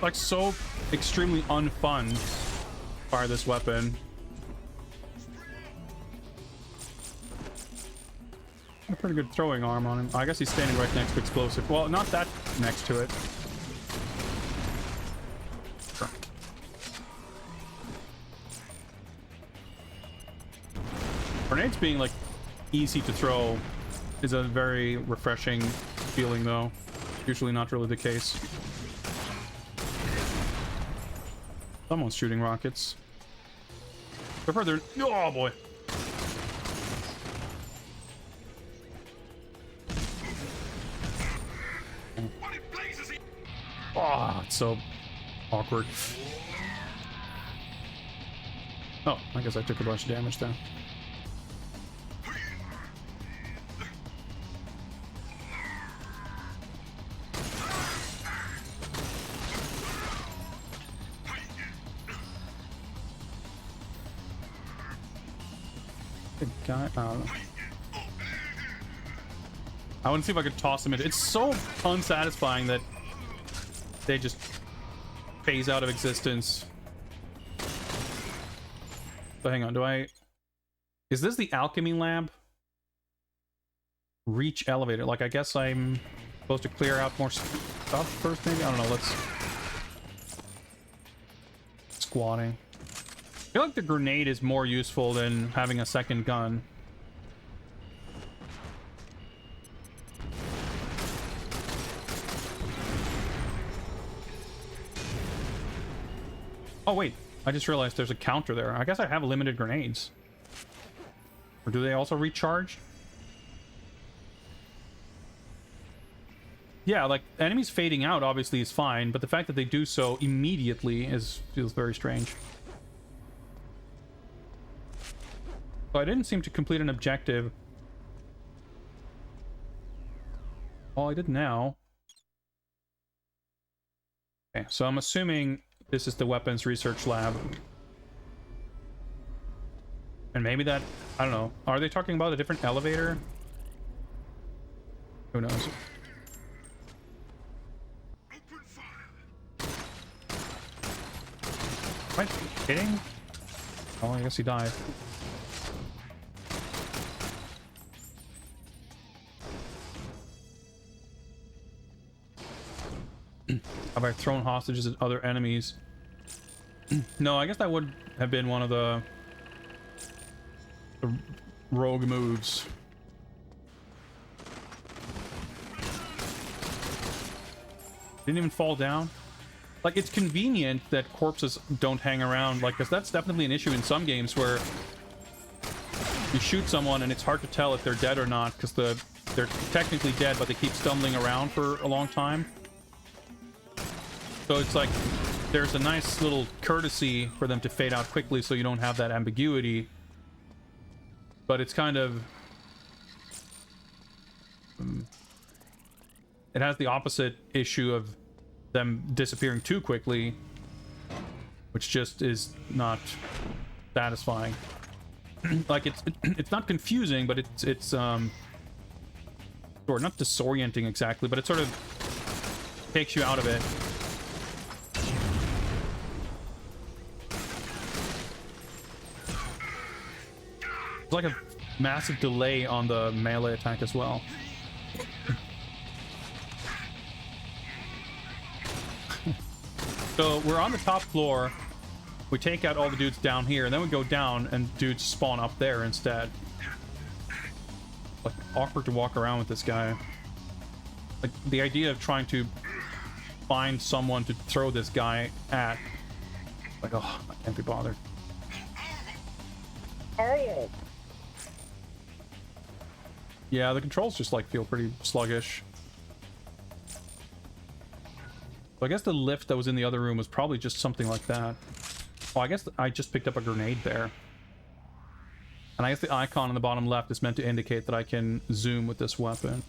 Like, so extremely unfun to fire this weapon. A pretty good throwing arm on him. I guess he's standing right next to explosive. Well, not that next to it. Sure. Grenades being like easy to throw is a very refreshing feeling, though. Usually not really the case. Someone's shooting rockets. They're further. Oh boy. Oh, it's so awkward. Oh, I guess I took a bunch of damage there. Good guy. I want to see if I could toss him in. It's so unsatisfying that they just phase out of existence. So hang on, is this the alchemy lab? Reach elevator. Like, I guess I'm supposed to clear out more stuff first, maybe? I don't know, let's... Squatting. I feel like the grenade is more useful than having a second gun. Oh wait, I just realized there's a counter there. I guess I have limited grenades. Or do they also recharge? Yeah, like, enemies fading out obviously is fine, but the fact that they do so immediately feels very strange. So I didn't seem to complete an objective. All I did now... Okay, so I'm assuming this is the weapons research lab. And maybe that... I don't know. Are they talking about a different elevator? Who knows? Am I kidding? Oh, I guess he died. Have I thrown hostages at other enemies? No, I guess that would have been one of the rogue moves. Didn't even fall down. Like, it's convenient that corpses don't hang around, like, because that's definitely an issue in some games where you shoot someone and it's hard to tell if they're dead or not because they're technically dead, but they keep stumbling around for a long time. So it's like there's a nice little courtesy for them to fade out quickly so you don't have that ambiguity. But it's kind of... it has the opposite issue of them disappearing too quickly, which just is not satisfying. like it's not confusing, but it's or not disorienting exactly, but it sort of takes you out of it. It's like a massive delay on the melee attack as well. So we're on the top floor. We take out all the dudes down here, and then we go down, and dudes spawn up there instead. Like, awkward to walk around with this guy. Like, the idea of trying to find someone to throw this guy at. Like, oh, I can't be bothered. Yeah, the controls just, like, feel pretty sluggish. So I guess the lift that was in the other room was probably just something like that. Oh, I guess I just picked up a grenade there. And I guess the icon on the bottom left is meant to indicate that I can zoom with this weapon.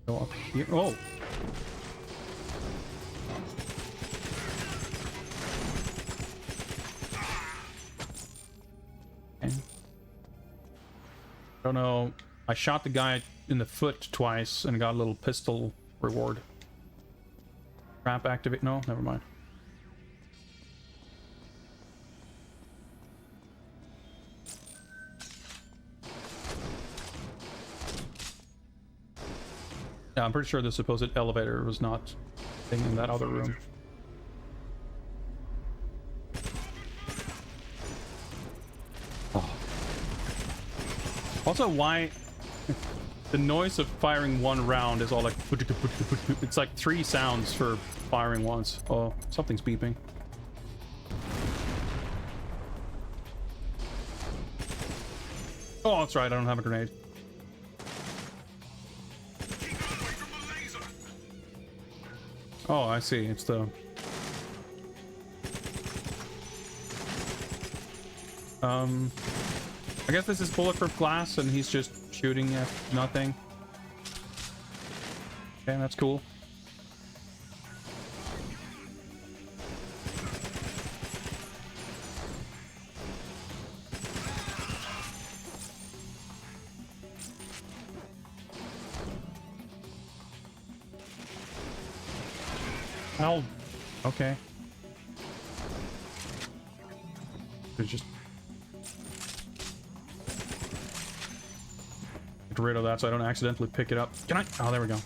Go up here. Oh! Okay. I don't know. I shot the guy in the foot twice and got a little pistol reward. Trap activate? No, never mind. Yeah, I'm pretty sure the supposed elevator was not thing in that other room. Oh. Also, why the noise of firing one round is all like it's like 3 sounds for firing once. Oh, something's beeping. Oh, that's right, I don't have a grenade. Oh, I see. It's the I guess this is bulletproof glass and he's just shooting at nothing. Okay, that's cool. Oh, okay. There's just get rid of that so I don't accidentally pick it up. Can I? Oh, there we go.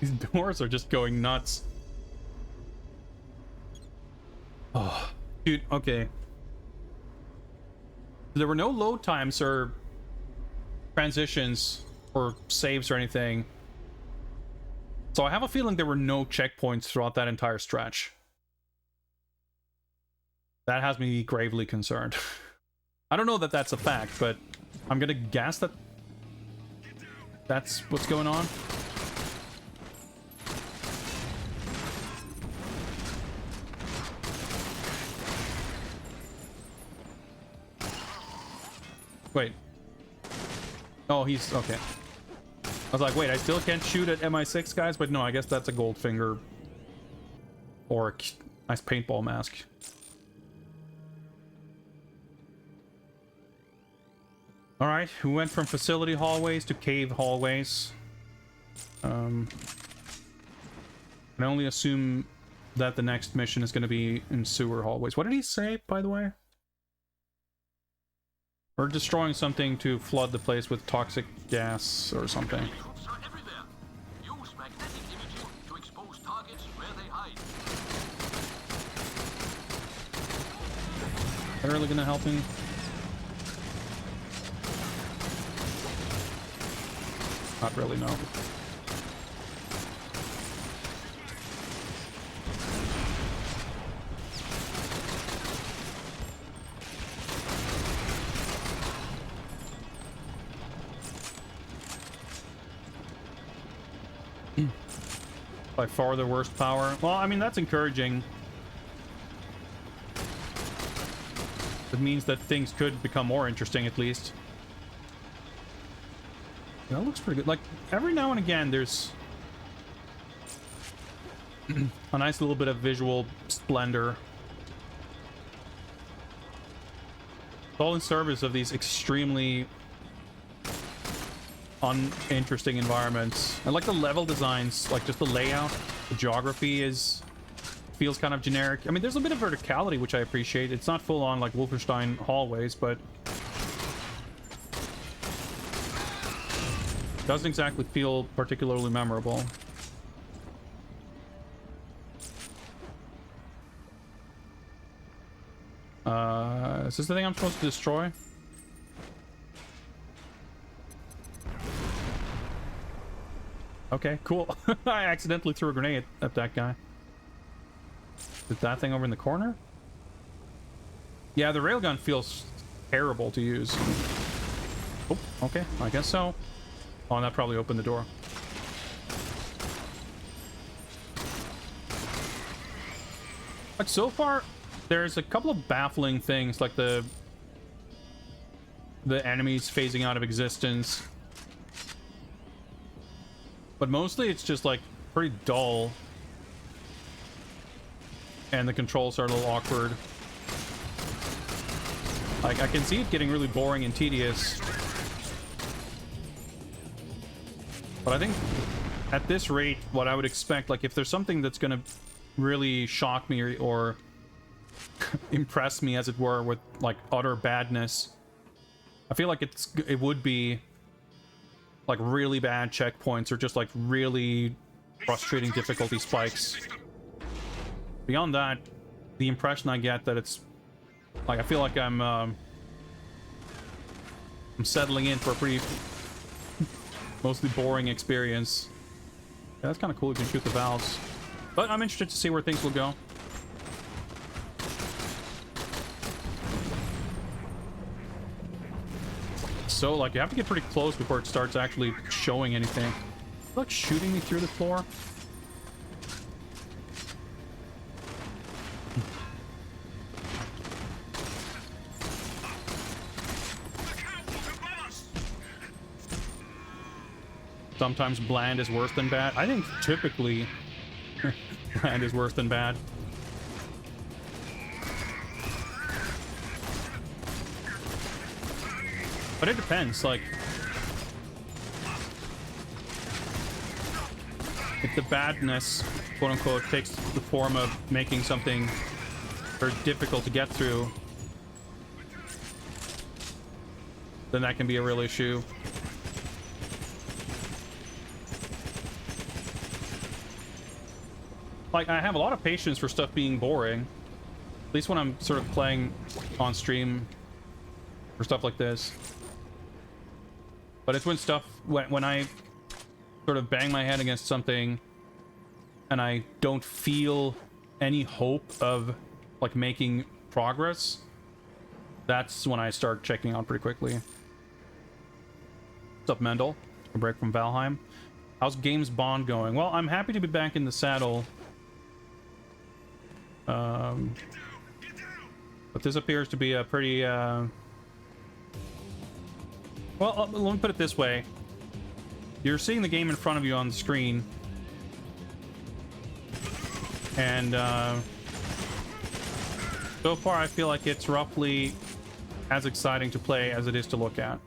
These doors are just going nuts. Oh, dude, okay. There were no load times or transitions or saves or anything. So I have a feeling there were no checkpoints throughout that entire stretch. That has me gravely concerned. I don't know that that's a fact, but I'm gonna guess that that's what's going on. Wait. Oh, he's okay. I was like, wait, I still can't shoot at MI6 guys, but no, I guess that's a Goldfinger or a nice paintball mask. All right, we went from facility hallways to cave hallways. I can only assume that the next mission is going to be in sewer hallways. What did he say, by the way? We're destroying something to flood the place with toxic gas or something. Troops are everywhere. Use magnetic imaging to expose targets where they hide. Is that really gonna help me? Not really, no. By far the worst power. Well, I mean, that's encouraging. It means that things could become more interesting, at least. That looks pretty good. Like, every now and again, there's a nice little bit of visual splendor. It's all in service of these extremely uninteresting environments. I like the level designs, like just the layout, the geography feels kind of generic. I mean, there's a bit of verticality, which I appreciate. It's not full on like Wolfenstein hallways, but doesn't exactly feel particularly memorable. Is this the thing I'm supposed to destroy? Okay, cool. I accidentally threw a grenade at that guy. Is that thing over in the corner? Yeah, the railgun feels terrible to use. Oh, okay, I guess so. Oh, and that probably opened the door. Like, so far, there's a couple of baffling things, like the enemies phasing out of existence. But mostly it's just, like, pretty dull. And the controls are a little awkward. Like, I can see it getting really boring and tedious. But I think at this rate, what I would expect, like, if there's something that's gonna really shock me or impress me, as it were, with, like, utter badness, I feel like it would be, like, really bad checkpoints or just, like, really frustrating difficulty spikes. Beyond that, the impression I get that it's, like, I feel like I'm settling in for a pretty mostly boring experience. Yeah, that's kind of cool. You can shoot the valves. But I'm interested to see where things will go. So, like, you have to get pretty close before it starts actually showing anything. Like, shooting me through the floor. Sometimes bland is worse than bad. I think typically bland is worse than bad. But it depends, like, if the badness, quote unquote, takes the form of making something very difficult to get through, then that can be a real issue. Like, I have a lot of patience for stuff being boring, at least when I'm sort of playing on stream for stuff like this. But it's when I sort of bang my head against something and I don't feel any hope of, like, making progress, that's when I start checking out pretty quickly. What's up, Mendel? A break from Valheim. How's Games Bond going? Well, I'm happy to be back in the saddle. But this appears to be a pretty, well, let me put it this way. You're seeing the game in front of you on the screen. And, so far I feel like it's roughly as exciting to play as it is to look at.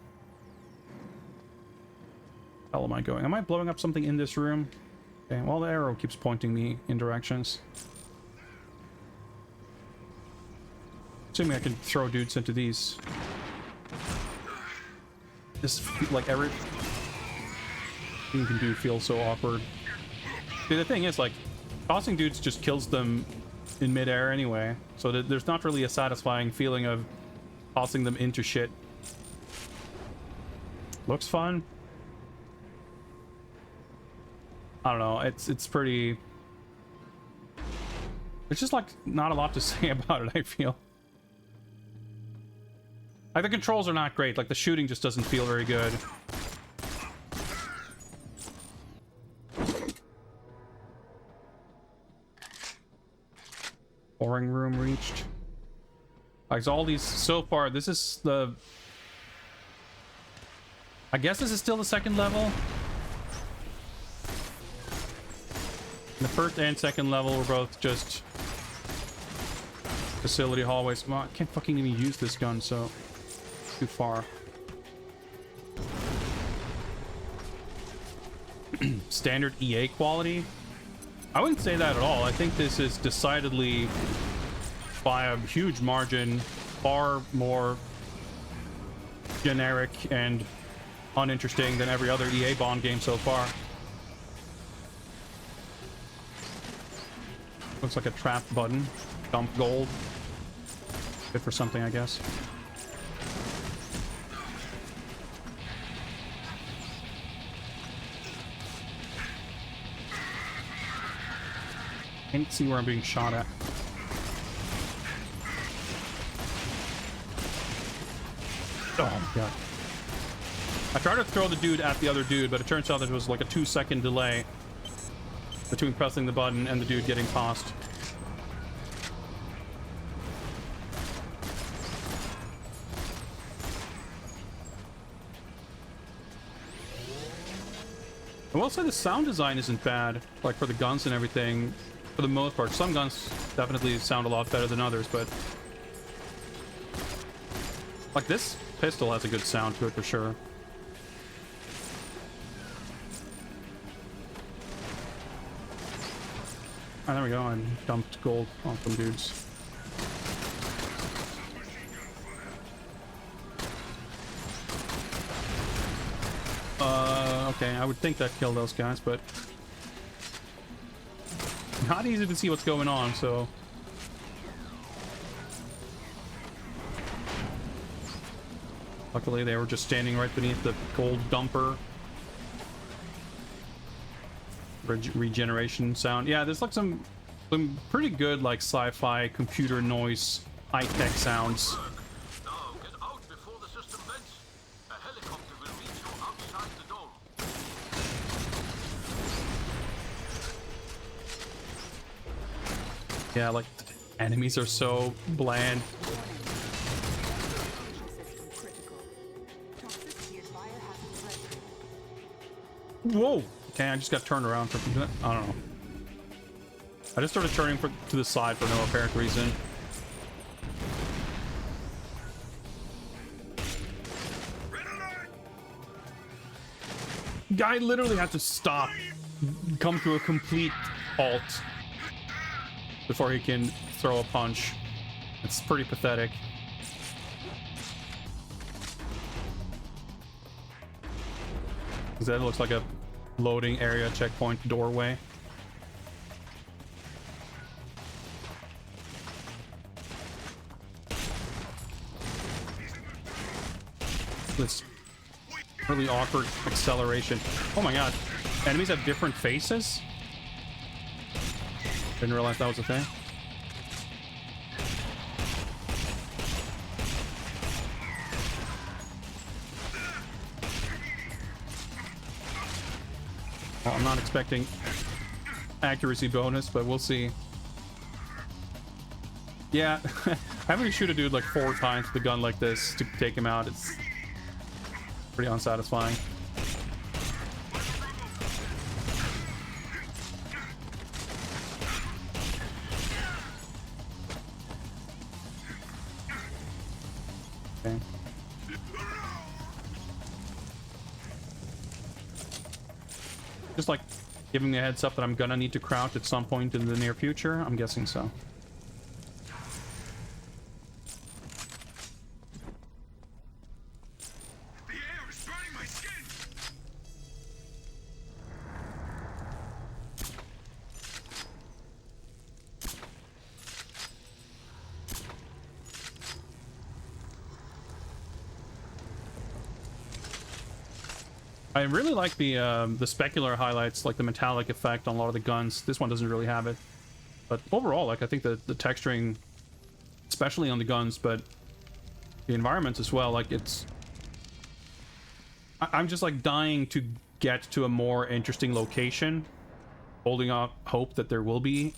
How am I going? Am I blowing up something in this room? Okay, well, the arrow keeps pointing me in directions. Assuming I can throw dudes into these. This, like, everything you can do feels so awkward. See, the thing is, like, tossing dudes just kills them in midair anyway, so there's not really a satisfying feeling of tossing them into shit. Looks fun. I don't know, it's pretty... It's just, like, not a lot to say about it, I feel. Like, the controls are not great. Like, the shooting just doesn't feel very good. Boring room reached. Like, so all these so far, this is the... I guess this is still the second level. The first and second level were both just facility hallways. Well, I can't fucking even use this gun, so too far. Standard EA quality? I wouldn't say that at all. I think this is decidedly, by a huge margin, far more generic and uninteresting than every other EA Bond game so far. Looks like a trap button. Dump gold. Good for something, I guess. Can't see where I'm being shot at. Oh my god. I tried to throw the dude at the other dude, but it turns out that it was like a 2-second delay between pressing the button and the dude getting tossed. I will say the sound design isn't bad, like for the guns and everything, for the most part. Some guns definitely sound a lot better than others, but like this pistol has a good sound to it for sure. Oh, there we go. I dumped gold on some dudes. Okay, I would think that killed those guys, but not easy to see what's going on, so luckily they were just standing right beneath the gold dumper. Regeneration sound. Yeah, there's like some pretty good like sci-fi computer noise high-tech sounds. Now get out before the system vents. A helicopter will meet you outside the dome. Yeah, like enemies are so bland. Whoa! Okay, I just got turned around for... I don't know. I just started turning to the side for no apparent reason. Guy literally had to stop, come to a complete halt before he can throw a punch. It's pretty pathetic. That looks like a loading area checkpoint doorway. This really awkward acceleration. Oh my god. Enemies have different faces? Didn't realize that was a thing. Well, I'm not expecting accuracy bonus, but we'll see. Yeah, having to shoot a dude like 4 times with a gun like this to take him out, it's pretty unsatisfying. Okay. Just like giving me a heads up that I'm gonna need to crouch at some point in the near future? I'm guessing so. The air is burning my skin! I really like the specular highlights, like the metallic effect on a lot of the guns. This one doesn't really have it. But overall, like I think the texturing, especially on the guns, but the environments as well, like it's... I'm just like dying to get to a more interesting location, holding out hope that there will be.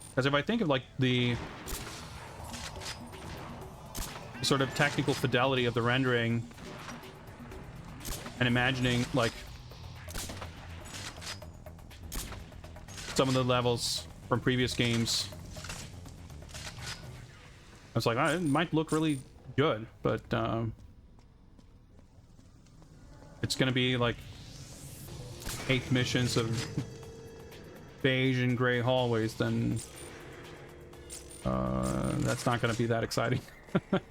Because if I think of like the sort of technical fidelity of the rendering and imagining like some of the levels from previous games, I was like, it might look really good, but it's gonna be like 8 missions of beige and gray hallways, then that's not gonna be that exciting. The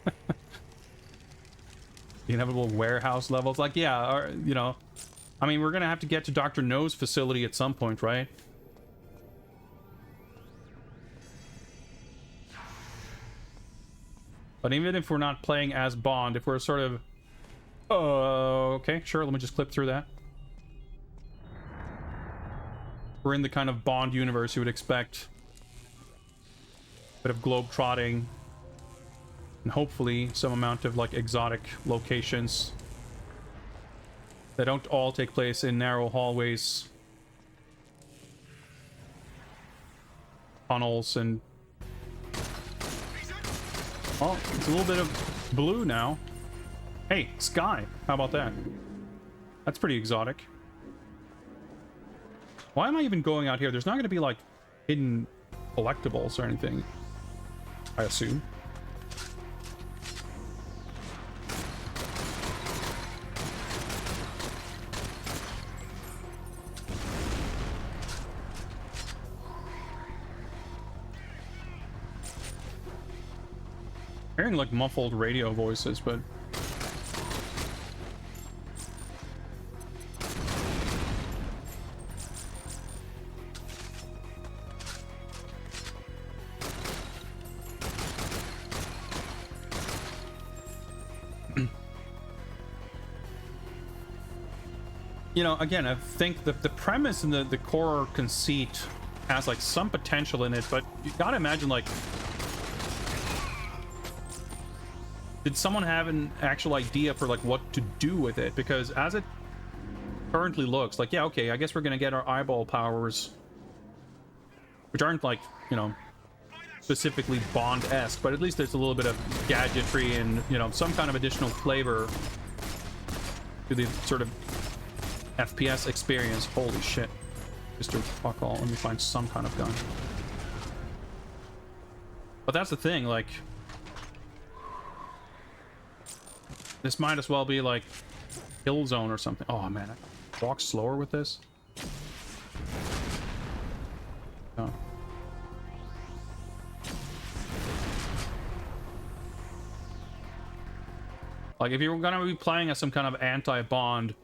inevitable warehouse levels, like, yeah, or, you know, I mean, we're gonna have to get to Dr. No's facility at some point, right? But even if we're not playing as Bond, if we're sort of... okay, sure, let me just clip through that. We're in the kind of Bond universe you would expect. A bit of globe-trotting. And hopefully some amount of, like, exotic locations. That don't all take place in narrow hallways. Tunnels and... Oh, it's a little bit of blue now. Hey, sky. How about that? That's pretty exotic. Why am I even going out here? There's not going to be, like, hidden collectibles or anything, I assume. Hearing like muffled radio voices, but you know, again, I think the premise and the core conceit has like some potential in it, but you gotta imagine, like, did someone have an actual idea for like what to do with it? Because as it currently looks, like, yeah, okay, I guess we're gonna get our eyeball powers, which aren't like, you know, specifically Bond-esque, but at least there's a little bit of gadgetry and, you know, some kind of additional flavor to the sort of FPS experience. Holy shit. Mr. Fuck all. Let me find some kind of gun. But that's the thing, like, this might as well be like Killzone or something. Oh man, I walk slower with this. Oh. Like, if you're gonna be playing as some kind of anti-Bond,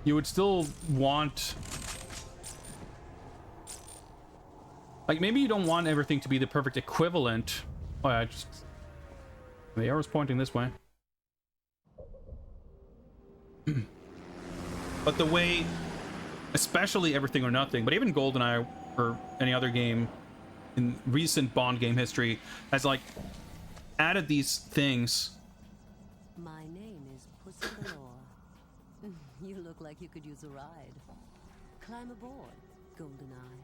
you would still want... like, maybe you don't want everything to be the perfect equivalent. Oh yeah, the arrow's pointing this way. But the way, especially Everything or Nothing, but even GoldenEye or any other game in recent Bond game history, has like added these things. My name is Pussy Galore. You look like you could use a ride. Climb aboard, GoldenEye.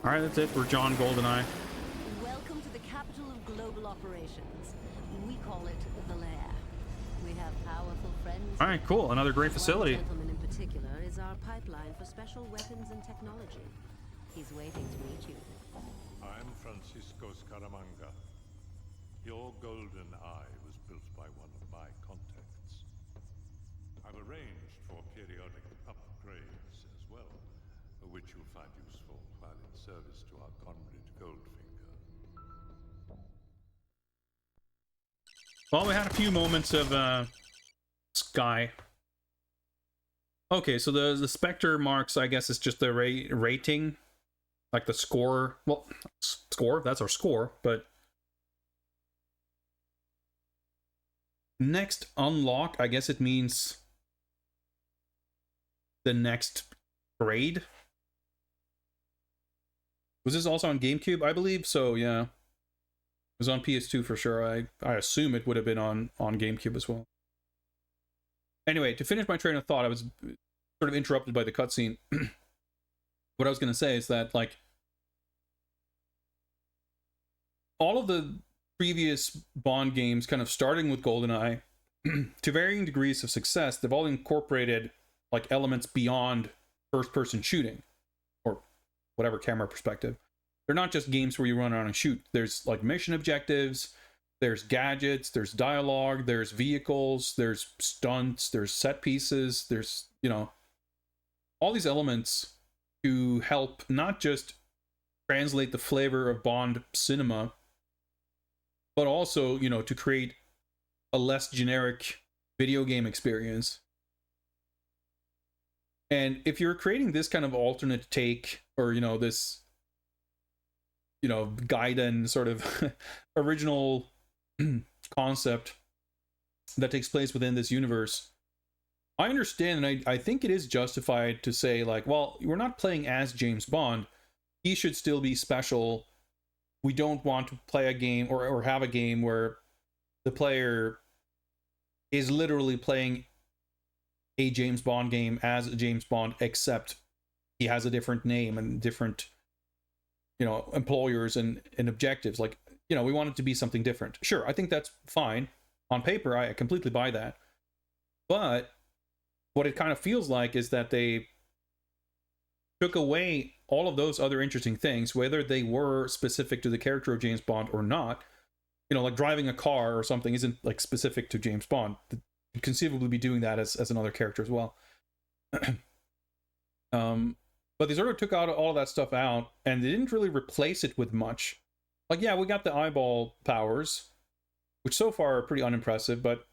Alright, that's it for John GoldenEye. Welcome to the capital of global operations. We call it the Lair. We have powerful friends. All right, cool. Another great facility. One gentleman in particular is our pipeline for special weapons and technology. He's waiting to meet you. I'm Francisco Scaramanga. Your GoldenEye was built by one of my contacts. I've arranged for periodic upgrades as well, which you'll find useful while in service to our comrade Goldfinger. Well, we had a few moments of sky. Okay, so the Spectre marks, I guess, is just the rating, like the score. Well, score, that's our score, but next unlock, I guess it means the next grade. Was this also on GameCube? I believe so, yeah. It was on PS2 for sure. I assume it would have been on GameCube as well. Anyway, to finish my train of thought, I was sort of interrupted by the cutscene. What I was going to say is that, like, all of the previous Bond games, kind of starting with GoldenEye, to varying degrees of success, they've all incorporated like elements beyond first-person shooting or whatever camera perspective. They're not just games where you run around and shoot. There's like mission objectives, there's gadgets, there's dialogue, there's vehicles, there's stunts, there's set pieces, there's, you know, all these elements to help not just translate the flavor of Bond cinema, but also, you know, to create a less generic video game experience. And if you're creating this kind of alternate take, or, you know, this, you know, Gaiden sort of original concept that takes place within this universe, I understand, and I think it is justified to say, like, well, we're not playing as James Bond. He should still be special. We don't want to play a game or have a game where the player is literally playing a James Bond game as a James Bond, except he has a different name and different, you know, employers and objectives. Like, you know, we want it to be something different. Sure, I think that's fine. On paper, I completely buy that. But what it kind of feels like is that they took away all of those other interesting things, whether they were specific to the character of James Bond or not. You know, like driving a car or something isn't like specific to James Bond. You could conceivably be doing that as another character as well. But they sort of took out all of that stuff out, and they didn't really replace it with much. Like, yeah, we got the eyeball powers, which so far are pretty unimpressive, but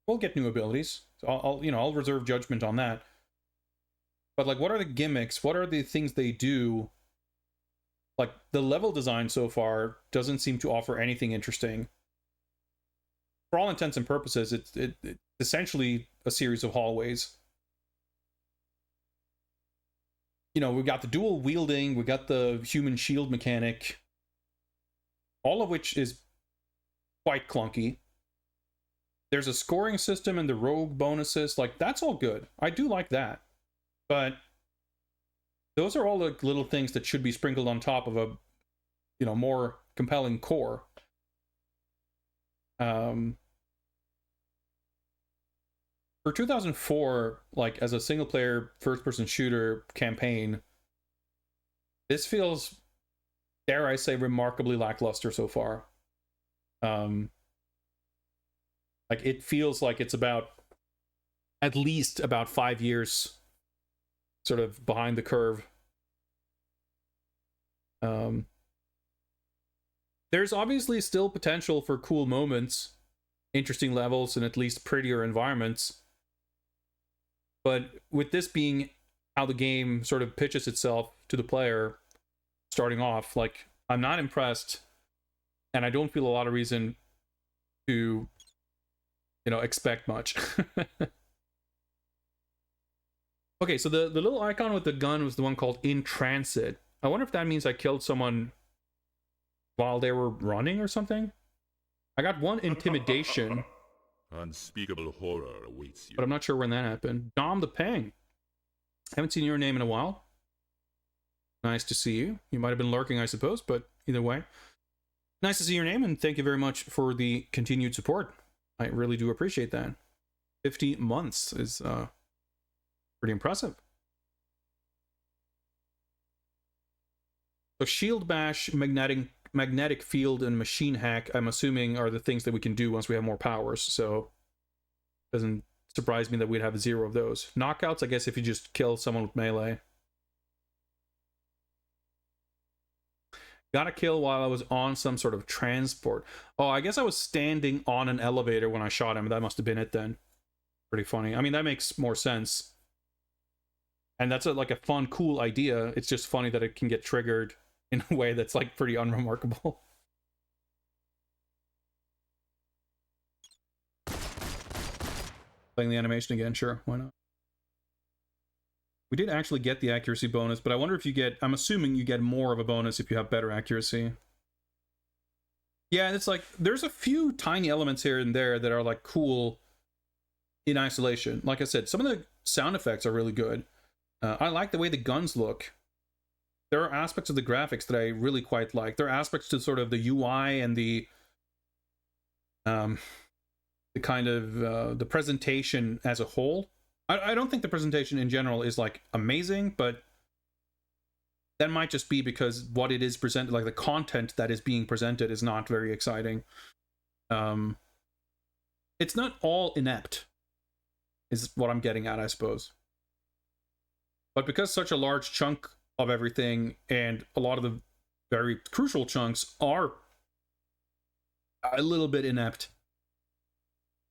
we'll get new abilities. So I'll reserve judgment on that. But like, what are the gimmicks? What are the things they do? Like, the level design so far doesn't seem to offer anything interesting. For all intents and purposes, it's essentially a series of hallways. You know, we got the dual wielding, we got the human shield mechanic, all of which is quite clunky. There's a scoring system and the rogue bonuses. Like, that's all good. I do like that. But those are all the little things that should be sprinkled on top of a, you know, more compelling core. For 2004, like, as a single-player first-person shooter campaign, this feels, dare I say, remarkably lackluster so far. Like, it feels like it's about, at least about 5 years sort of behind the curve. There's obviously still potential for cool moments, interesting levels, and at least prettier environments. But with this being how the game sort of pitches itself to the player starting off, like, I'm not impressed, and I don't feel a lot of reason to, you know, expect much. Okay, so the little icon with the gun was the one called In Transit. I wonder if that means I killed someone while they were running or something. I got one intimidation. Unspeakable horror awaits you. But I'm not sure when that happened. Dom the Pang. Haven't seen your name in a while. Nice to see you. You might have been lurking, I suppose, but either way. Nice to see your name, and thank you very much for the continued support. I really do appreciate that. 50 months is pretty impressive. So shield bash, magnetic field, and machine hack, I'm assuming, are the things that we can do once we have more powers. So it doesn't surprise me that we'd have 0 of those. Knockouts, I guess, if you just kill someone with melee. Got a kill while I was on some sort of transport. Oh, I guess I was standing on an elevator when I shot him. That must have been it then. Pretty funny. I mean, that makes more sense. And that's like a fun, cool idea. It's just funny that it can get triggered in a way that's like pretty unremarkable. Playing the animation again, sure, why not? We did actually get the accuracy bonus, but I wonder if you get, I'm assuming you get more of a bonus if you have better accuracy. Yeah, it's like, there's a few tiny elements here and there that are like cool in isolation. Like I said, some of the sound effects are really good. I like the way the guns look. there are aspects of the graphics that I really quite like. There are aspects to sort of the UI and the kind of the presentation as a whole. I don't think the presentation in general is like amazing, but that might just be because what it is presented, like the content that is being presented, is not very exciting. It's not all inept, is what I'm getting at, I suppose. But because such a large chunk of everything and a lot of the very crucial chunks are a little bit inept,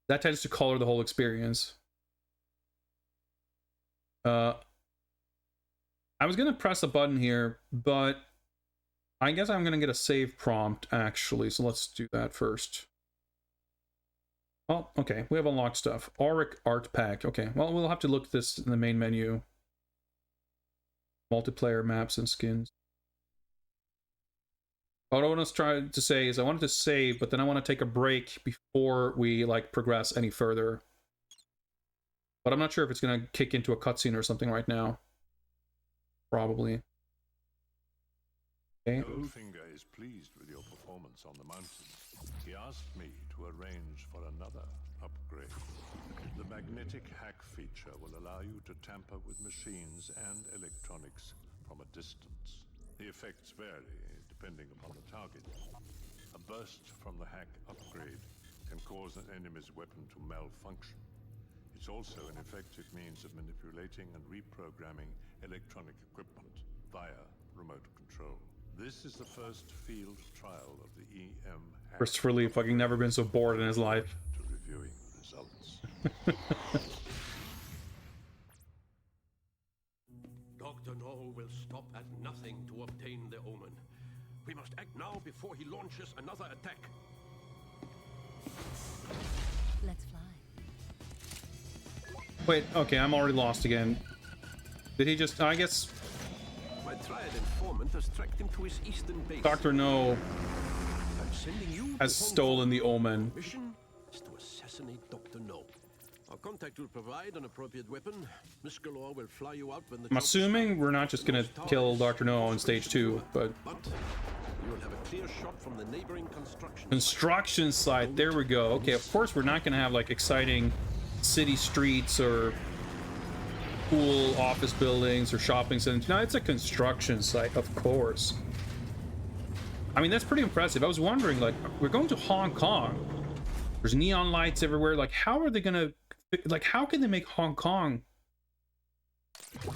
that tends to color the whole experience. I was going to press a button here, but I guess I'm going to get a save prompt, actually. So let's do that first. Oh, okay. We have unlocked stuff. Auric Art Pack. Okay, well, we'll have to look at this in the main menu. Multiplayer maps and skins. What I want to try to say is I wanted to save, but then I want to take a break before we, like, progress any further. But I'm not sure if it's going to kick into a cutscene or something right now. Probably. Okay. Goldfinger is pleased with your performance on the mountain. He asked me to arrange for another upgrade. The magnetic hack feature will allow you to tamper with machines and electronics from a distance. The effects vary depending upon the target. A burst from the hack upgrade can cause an enemy's weapon to malfunction. It's also an effective means of manipulating and reprogramming electronic equipment via remote control. This is the first field trial of the EM hack. Christopher Lee fucking never been so bored in his life. To reviewing results. Dr. No will stop at nothing to obtain the omen. We must act now before he launches another attack. Let's fly. Wait, okay, I'm already lost again. Did he just... I guess... My triad informant has tracked him to his eastern base. Dr. No I'm sending you has to Hong stolen Kong. the omen. Mission is to assassinate Dr. No. Our contact will provide an appropriate weapon. Miss Galore will fly you out when the... I'm assuming we're not just gonna kill Dr. No on stage 2, but... you will have a clear shot from the neighboring construction site, there we go. Okay, of course we're not gonna have, like, exciting city streets or cool office buildings or shopping centers. No, it's a construction site, of course. I mean, that's pretty impressive. I was wondering, like, we're going to Hong Kong. There's neon lights everywhere. Like, how are they gonna... Like, how can they make Hong Kong...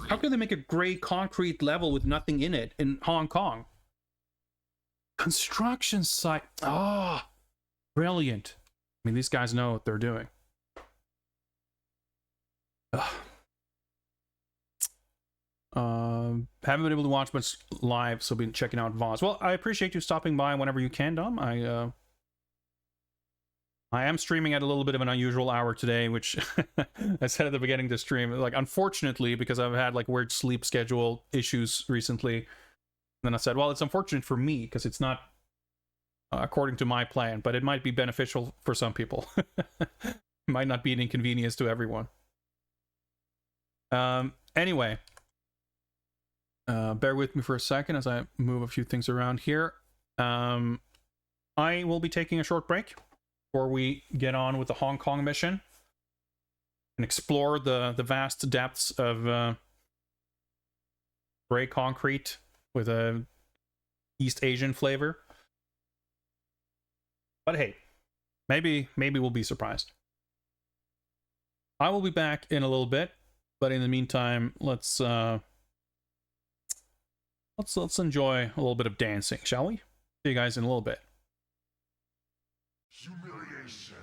How can they make a gray concrete level with nothing in it in Hong Kong? Construction site. Ah, brilliant. I mean, these guys know what they're doing. Haven't been able to watch much live, so been checking out VODs. Well, I appreciate you stopping by whenever you can, Dom. I am streaming at a little bit of an unusual hour today, which I said at the beginning of the stream, like, unfortunately, because I've had, like, weird sleep schedule issues recently. And then I said, well, it's unfortunate for me because it's not according to my plan, but it might be beneficial for some people. It might not be an inconvenience to everyone. Anyway, bear with me for a second as I move a few things around here. I will be taking a short break before we get on with the Hong Kong mission and explore the vast depths of gray concrete with a East Asian flavor. But hey, maybe we'll be surprised. I will be back in a little bit, but in the meantime, let's enjoy a little bit of dancing, shall we? See you guys in a little bit. Humiliation.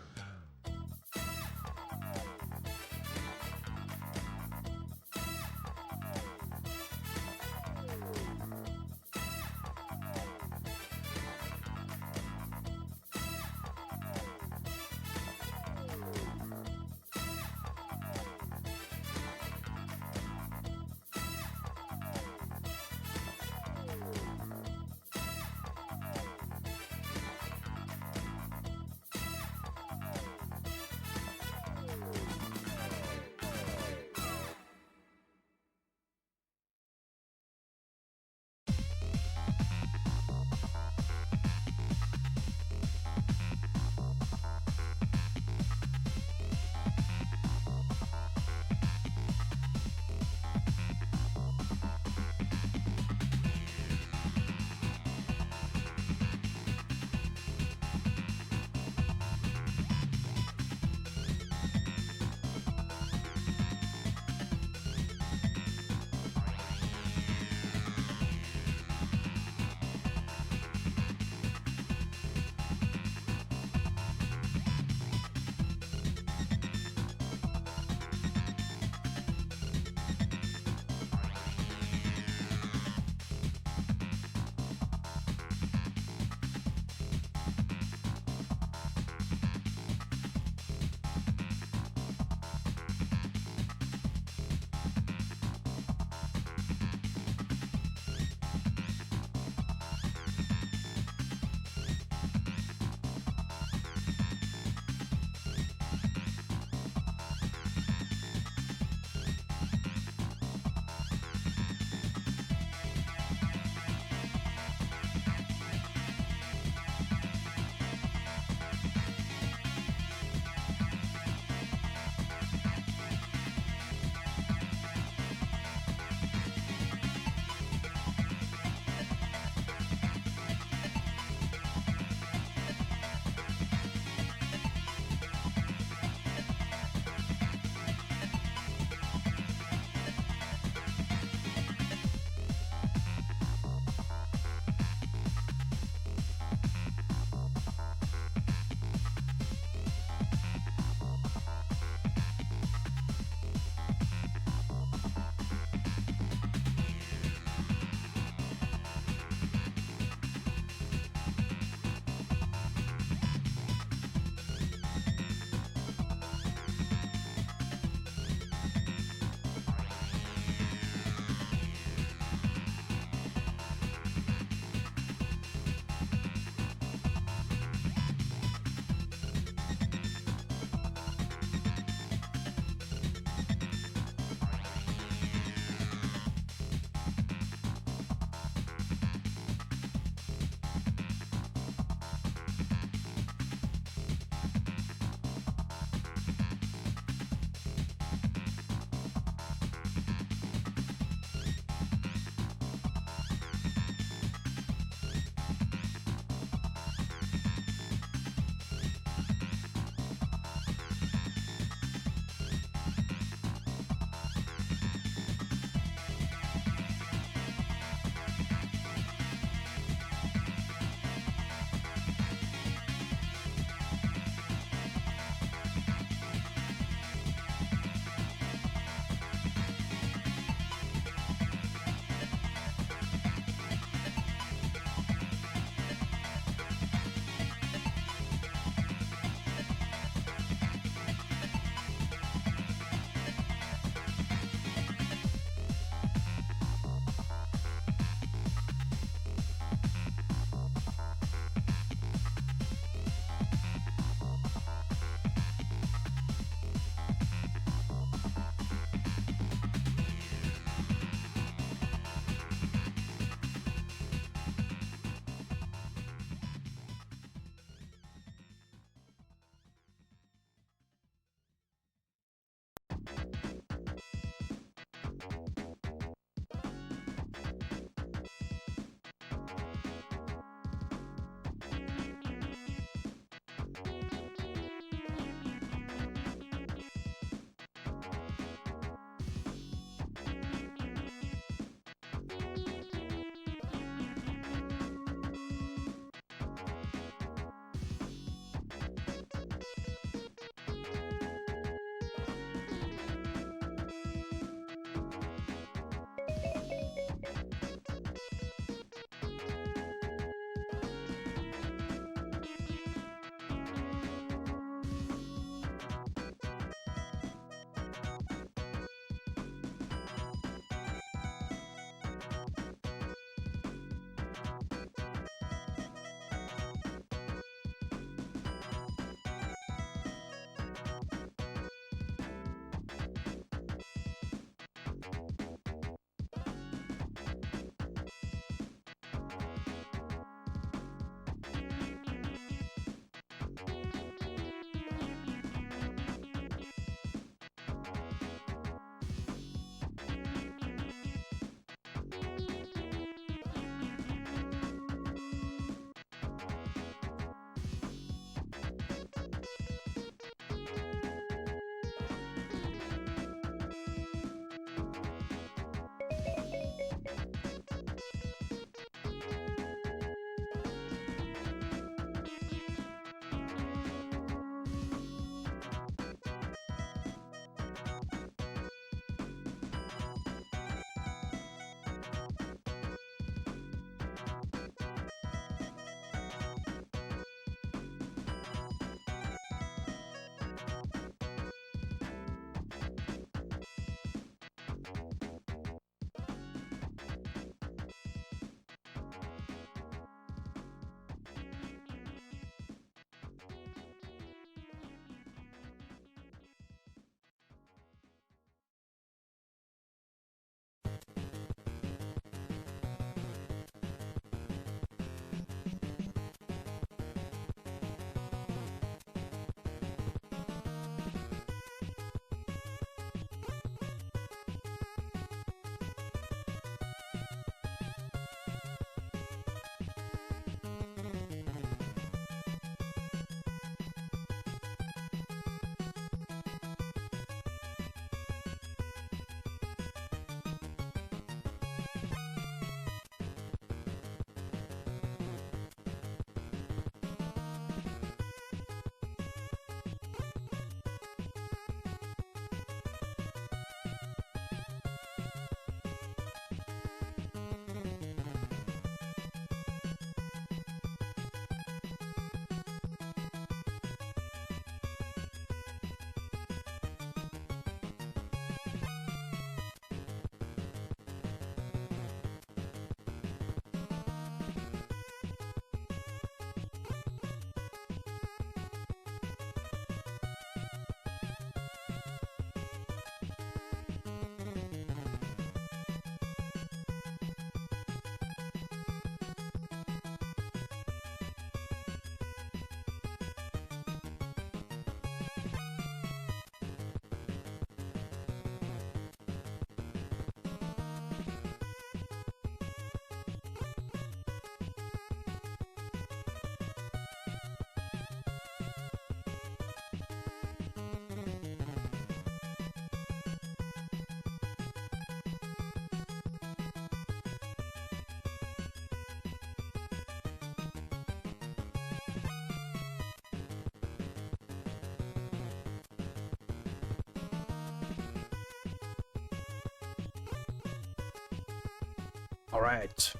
All right.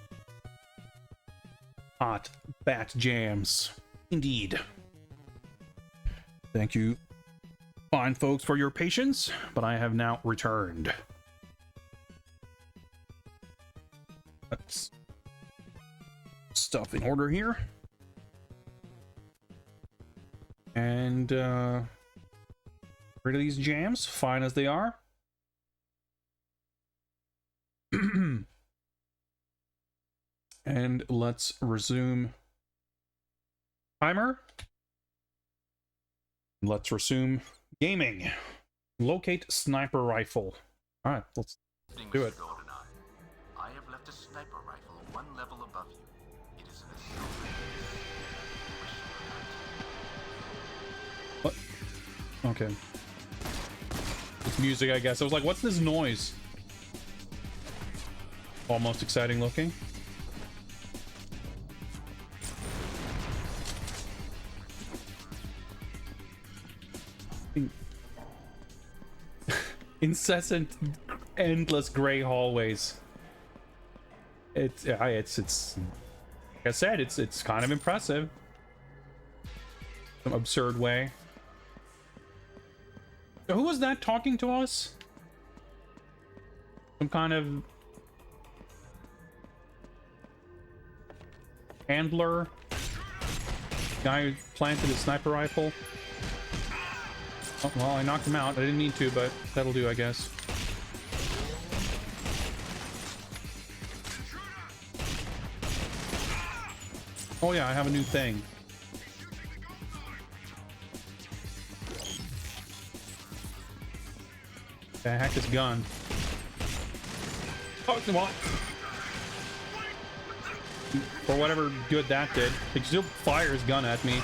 Hot bat jams. Indeed. Thank you, fine folks, for your patience, but I have now returned. Let's stuff in order here. And rid of these jams, fine as they are. And let's resume timer. Let's resume gaming. Locate sniper rifle. All right, let's do it. GoldenEye. I have left a sniper rifle one level above you. It is an assault. What? Okay. It's music, I guess. I was like, what's this noise? Almost exciting looking. Incessant, endless gray hallways. It's like I said, it's kind of impressive. Some absurd way. So who was that talking to us? Some kind of handler? Guy who planted a sniper rifle? Oh, well, I knocked him out. I didn't mean to, but that'll do, I guess. Oh yeah, I have a new thing. Okay, I hacked this gun. Oh, well. For whatever good that did. He still fires his gun at me.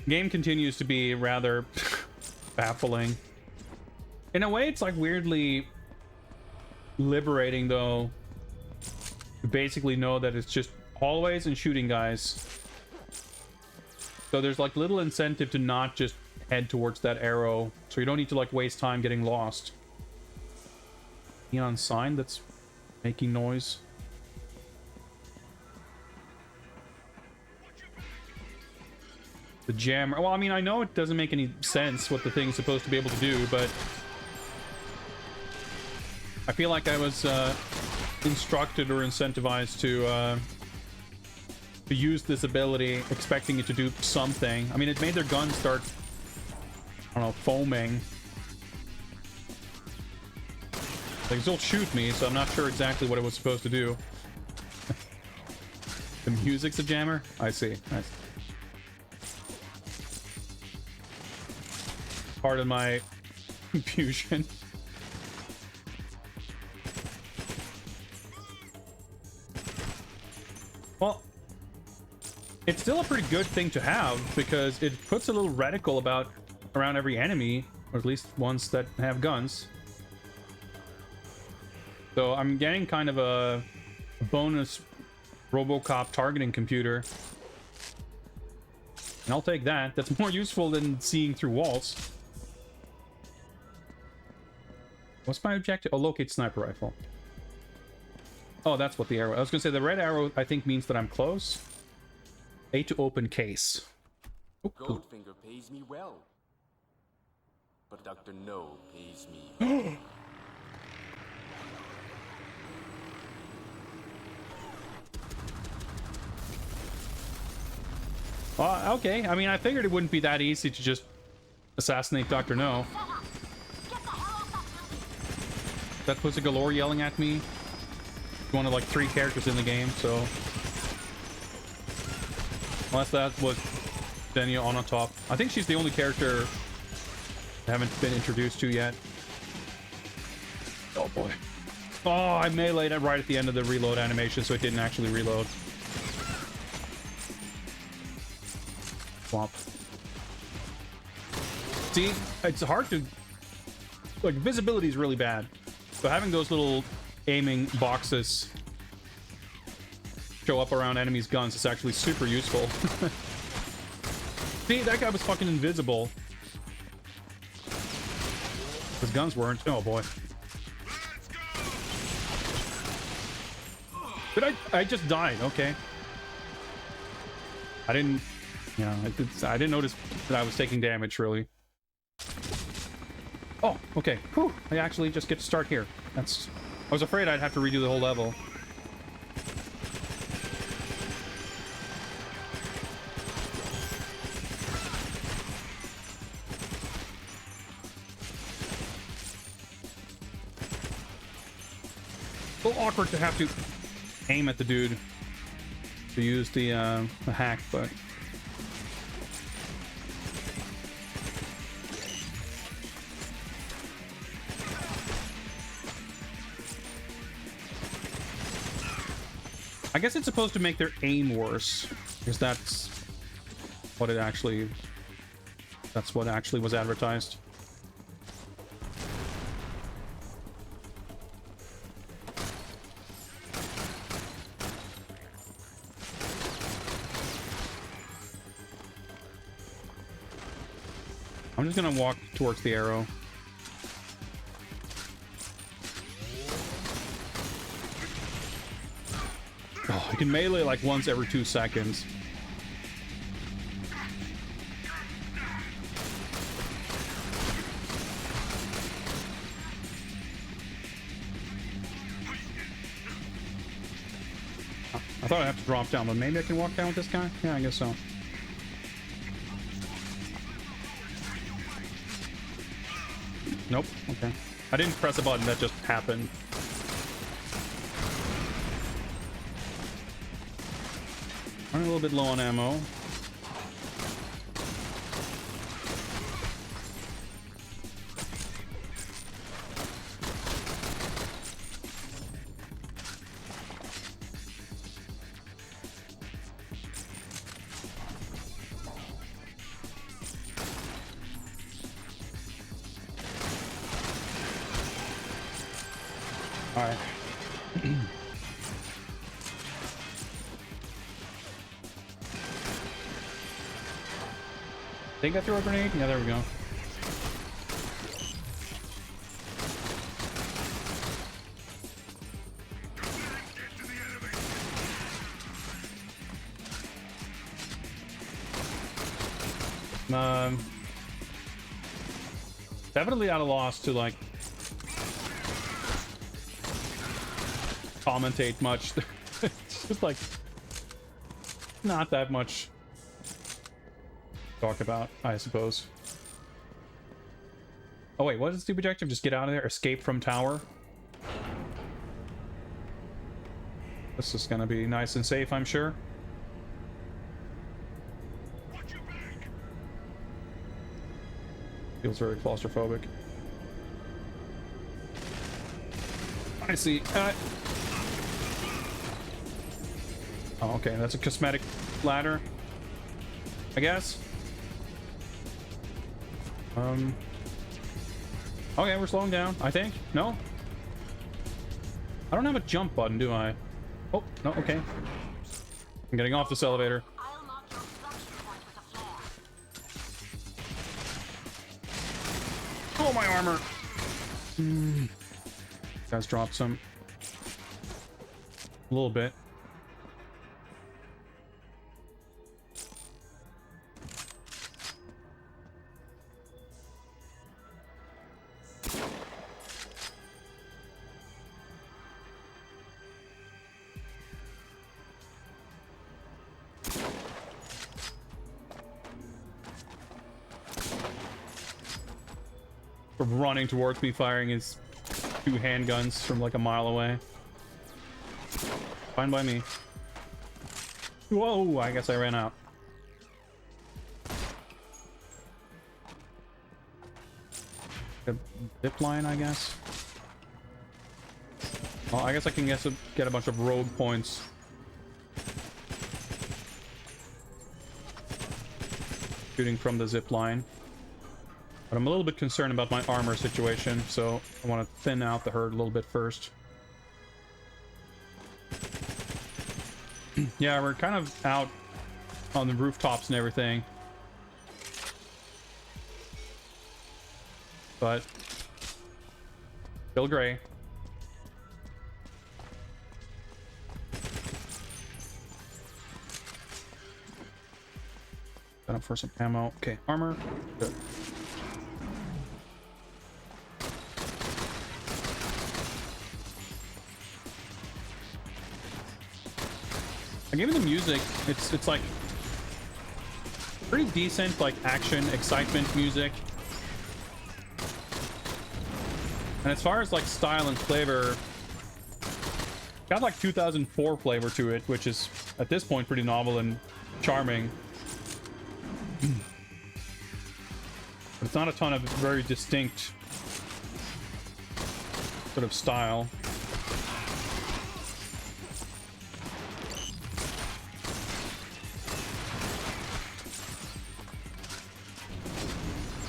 Game continues to be rather baffling. In a way, it's like weirdly liberating, though, to basically know that it's just hallways and shooting guys. So there's like little incentive to not just head towards that arrow, so you don't need to like waste time getting lost. Neon sign that's making noise. The jammer. Well, I mean, I know it doesn't make any sense what the thing's supposed to be able to do, but I feel like I was instructed or incentivized to use this ability, expecting it to do something. I mean, it made their gun start, I don't know, foaming. Like, it'll shoot me, so I'm not sure exactly what it was supposed to do. The music's a jammer? I see. Nice. Pardon my confusion. Well, it's still a pretty good thing to have because it puts a little reticle around every enemy, or at least ones that have guns. So I'm getting kind of a bonus RoboCop targeting computer. And I'll take that. That's more useful than seeing through walls. What's my objective? Oh, locate sniper rifle. Oh, that's what the arrow... I was gonna say the red arrow, I think, means that I'm close. A to open case. Oh, cool. Goldfinger pays me well. But Dr. No pays me. Okay. I mean, I figured it wouldn't be that easy to just assassinate Dr. No. That Pussy Galore yelling at me. One of like 3 characters in the game, so... Unless that was Denia on top. I think she's the only character I haven't been introduced to yet. Oh boy. Oh, I meleeed it right at the end of the reload animation, so it didn't actually reload. Swamp. See, it's hard to... Like, visibility is really bad. So having those little aiming boxes show up around enemies' guns is actually super useful. See, that guy was fucking invisible. His guns weren't. Oh boy. But I just died. Okay. I didn't, you know, I didn't notice that I was taking damage, really. Oh, okay. Whew. I actually just get to start here. That's... I was afraid I'd have to redo the whole level. A little awkward to have to aim at the dude to use the hack, but... I guess it's supposed to make their aim worse, because that's what it actually... That's what actually was advertised. I'm just gonna walk towards the arrow. Oh, I can melee like once every 2 seconds. I thought I'd have to drop down, but maybe I can walk down with this guy? Yeah, I guess so. Nope. Okay. I didn't press a button, that just happened. I'm a little bit low on ammo. All right. Think I threw a grenade? Yeah, there we go. Definitely at a loss to like commentate much. It's just like not that much to talk about, I suppose. Oh wait, what is the objective? Just get out of there, escape from tower. This is gonna be nice and safe, I'm sure. Feels very claustrophobic. I see. Oh, okay, that's a cosmetic ladder, I guess. Okay, we're slowing down, I think. No? I don't have a jump button, do I? Oh, no, okay. I'm getting off this elevator. Oh, my armor! Guys dropped some. A little bit. Running towards me, firing his 2 handguns from like a mile away. Fine by me. Whoa, I guess I ran out. A zip line, I guess. Well, I guess I can get a bunch of rogue points. Shooting from the zip line. But I'm a little bit concerned about my armor situation, so I want to thin out the herd a little bit first. Yeah, we're kind of out on the rooftops and everything. But still gray. Got up for some ammo. Okay, armor. Good. I gave it the music. It's like pretty decent, like action, excitement music. And as far as like style and flavor, got like 2004 flavor to it, which is at this point pretty novel and charming. But it's not a ton of very distinct sort of style.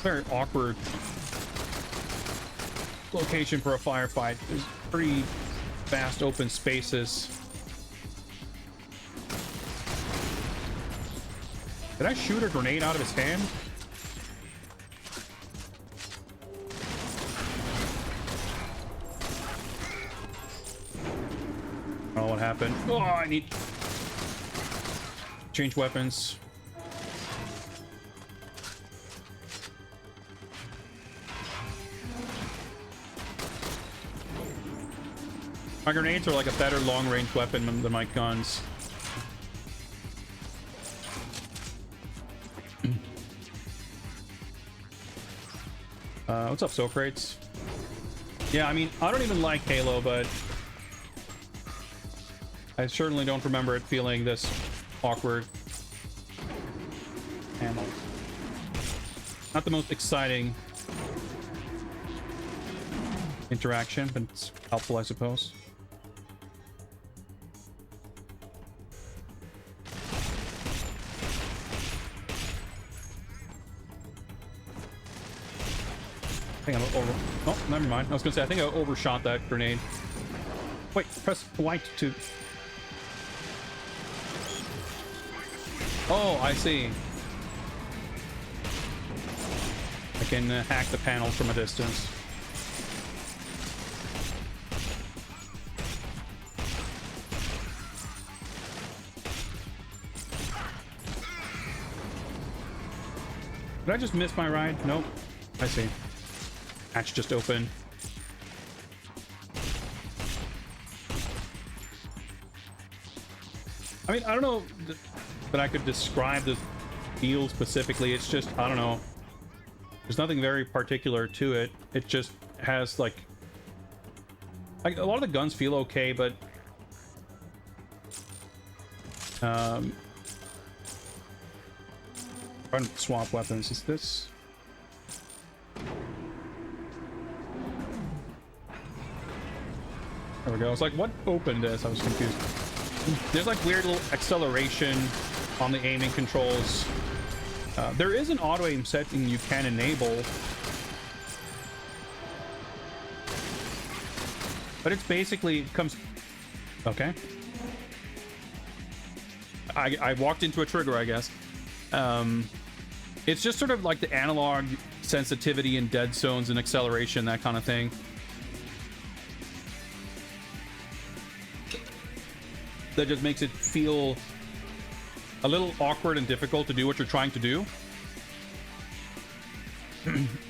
Very awkward location for a firefight. There's pretty vast open spaces. Did I shoot a grenade out of his hand? Oh, what happened? Oh, I need change weapons. My grenades are like a better long-range weapon than my guns. What's up, Socrates? Yeah, I mean, I don't even like Halo, but I certainly don't remember it feeling this awkward. Ammo. Not the most exciting interaction, but it's helpful, I suppose. I think I'm over. Oh, never mind. I was gonna say I think I overshot that grenade. Wait, press white to. Oh, I see. I can hack the panels from a distance. Did I just miss my ride? Nope. I see. Hatch just open. I mean, I don't know that I could describe the feel specifically. It's just, I don't know. There's nothing very particular to it. It just has like a lot of the guns feel okay, but trying to swap weapons. Is this? There we go. It's like, what opened this? I was confused. There's like weird little acceleration on the aiming controls. There is an auto aim setting you can enable, but it's basically it comes. Okay. I walked into a trigger, I guess. It's just sort of like the analog sensitivity in dead zones and acceleration, that kind of thing. That just makes it feel a little awkward and difficult to do what you're trying to do.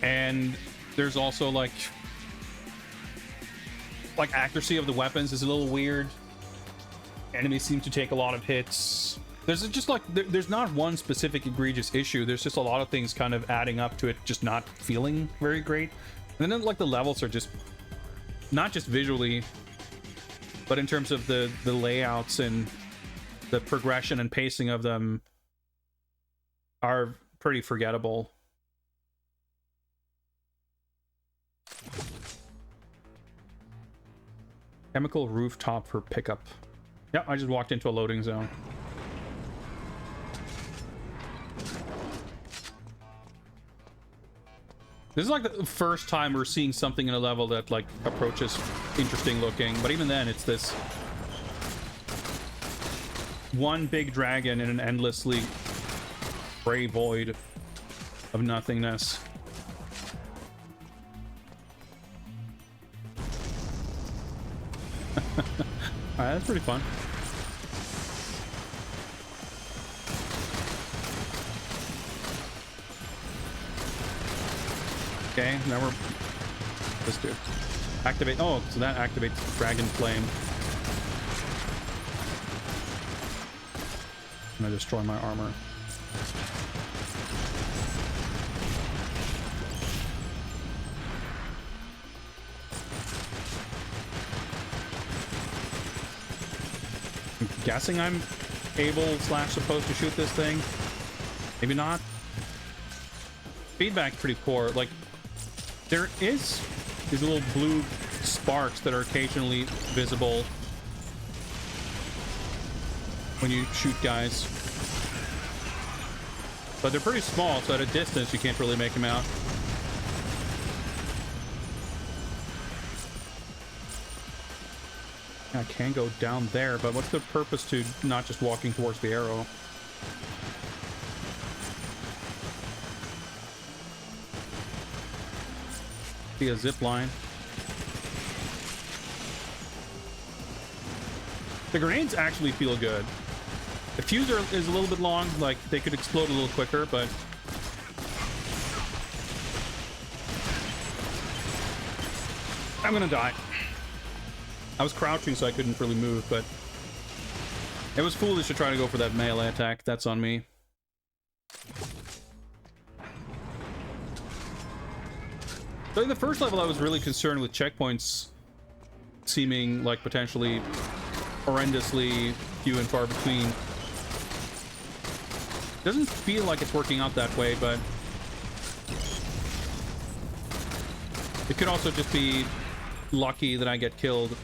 And there's also like accuracy of the weapons is a little weird. Enemies seem to take a lot of hits. There's just like there's not one specific egregious issue. There's just a lot of things kind of adding up to it just not feeling very great. And then like the levels are just not just visually, but in terms of the layouts and the progression and pacing of them are pretty forgettable. Chemical rooftop for pickup. Yeah, I just walked into a loading zone. This is like the first time we're seeing something in a level that like approaches interesting looking, but even then it's this one big dragon in an endlessly gray void of nothingness. Alright, that's pretty fun. Okay, now we're... Let's do it. Activate... Oh, so that activates Dragon Flame. I'm gonna destroy my armor. I'm guessing I'm able / supposed to shoot this thing. Maybe not. Feedback pretty poor. Like, there is these little blue sparks that are occasionally visible when you shoot guys, but they're pretty small, so at a distance you can't really make them out. I can go down there, but what's the purpose to not just walking towards the arrow? See a zip line. The grenades actually feel good. The fuse is a little bit long, like they could explode a little quicker, but I'm gonna die. I was crouching, so I couldn't really move, but it was foolish to try to go for that melee attack. That's on me. So in the first level, I was really concerned with checkpoints seeming like potentially horrendously few and far between. Doesn't feel like it's working out that way, but it could also just be lucky that I get killed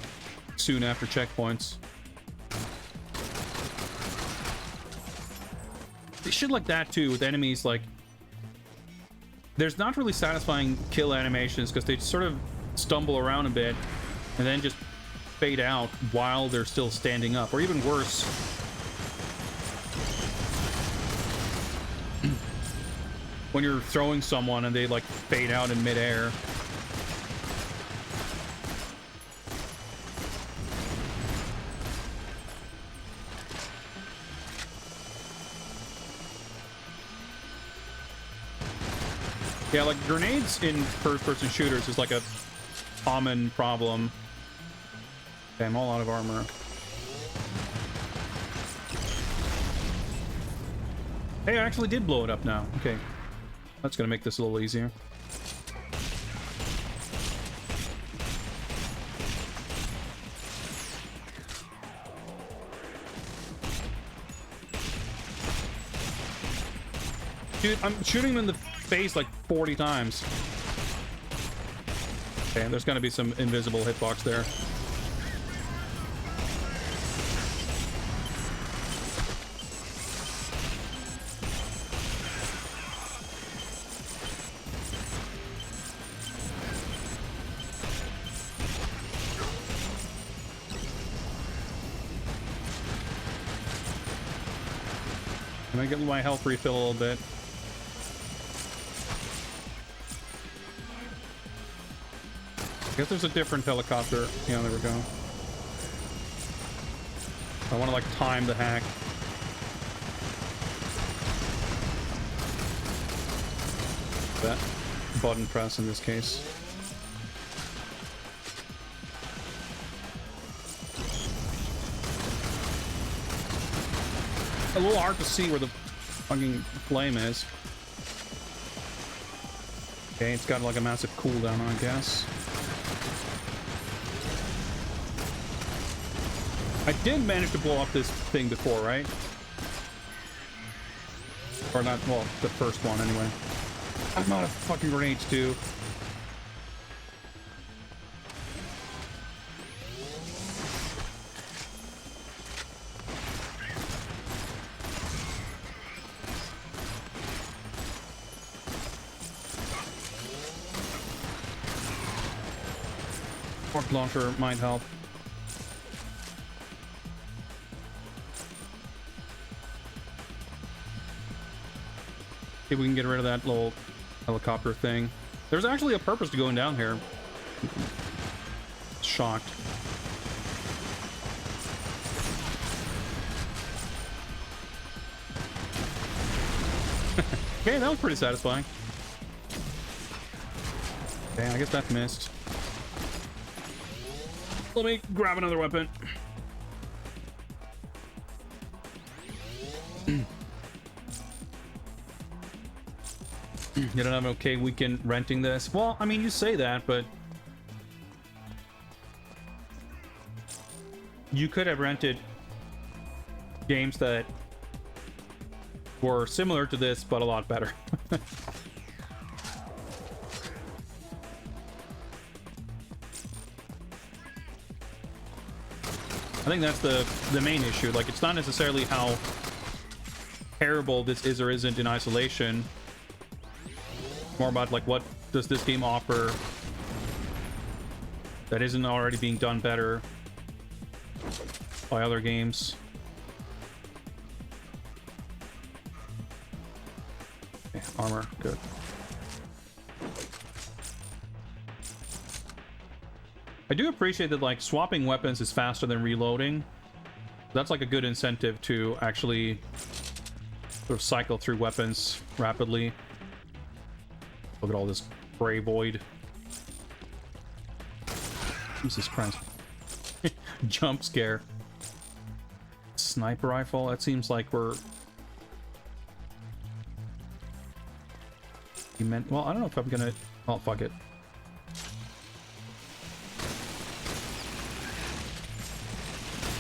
soon after checkpoints. Shit like that too, with enemies, like there's not really satisfying kill animations because they sort of stumble around a bit and then just fade out while they're still standing up, or even worse, when you're throwing someone and they like fade out in midair. Yeah, like grenades in first-person shooters is like a common problem. Okay, I'm all out of armor. Hey, I actually did blow it up now. Okay, that's gonna make this a little easier. Dude, I'm shooting him in the face like 40 times. Okay, there's gonna be some invisible hitbox there. Can I get my health refill a little bit? I guess there's a different helicopter. Yeah, there we go. I want to like time the hack. That button press in this case. A little hard to see where the fucking flame is. Okay, it's got like a massive cooldown, I guess. I did manage to blow up this thing before, right? Or not, well, the first one anyway. I'm out of fucking grenades too. Rocket launcher might help. See if we can get rid of that little helicopter thing. There's actually a purpose to going down here. Shocked. Okay, that was pretty satisfying. Okay, I guess that's missed. Let me grab another weapon. You don't have an okay weekend renting this? Well, I mean, you say that, but you could have rented games that were similar to this, but a lot better. I think that's the main issue. Like, it's not necessarily how terrible this is or isn't in isolation. More about, like, what does this game offer that isn't already being done better by other games. Okay, armor, good. I do appreciate that, like, swapping weapons is faster than reloading. That's like a good incentive to actually sort of cycle through weapons rapidly. Look at all this gray void. Jesus Christ. Jump scare. Sniper rifle, that seems like we're... You meant... Well, I don't know if I'm gonna... Oh, fuck it.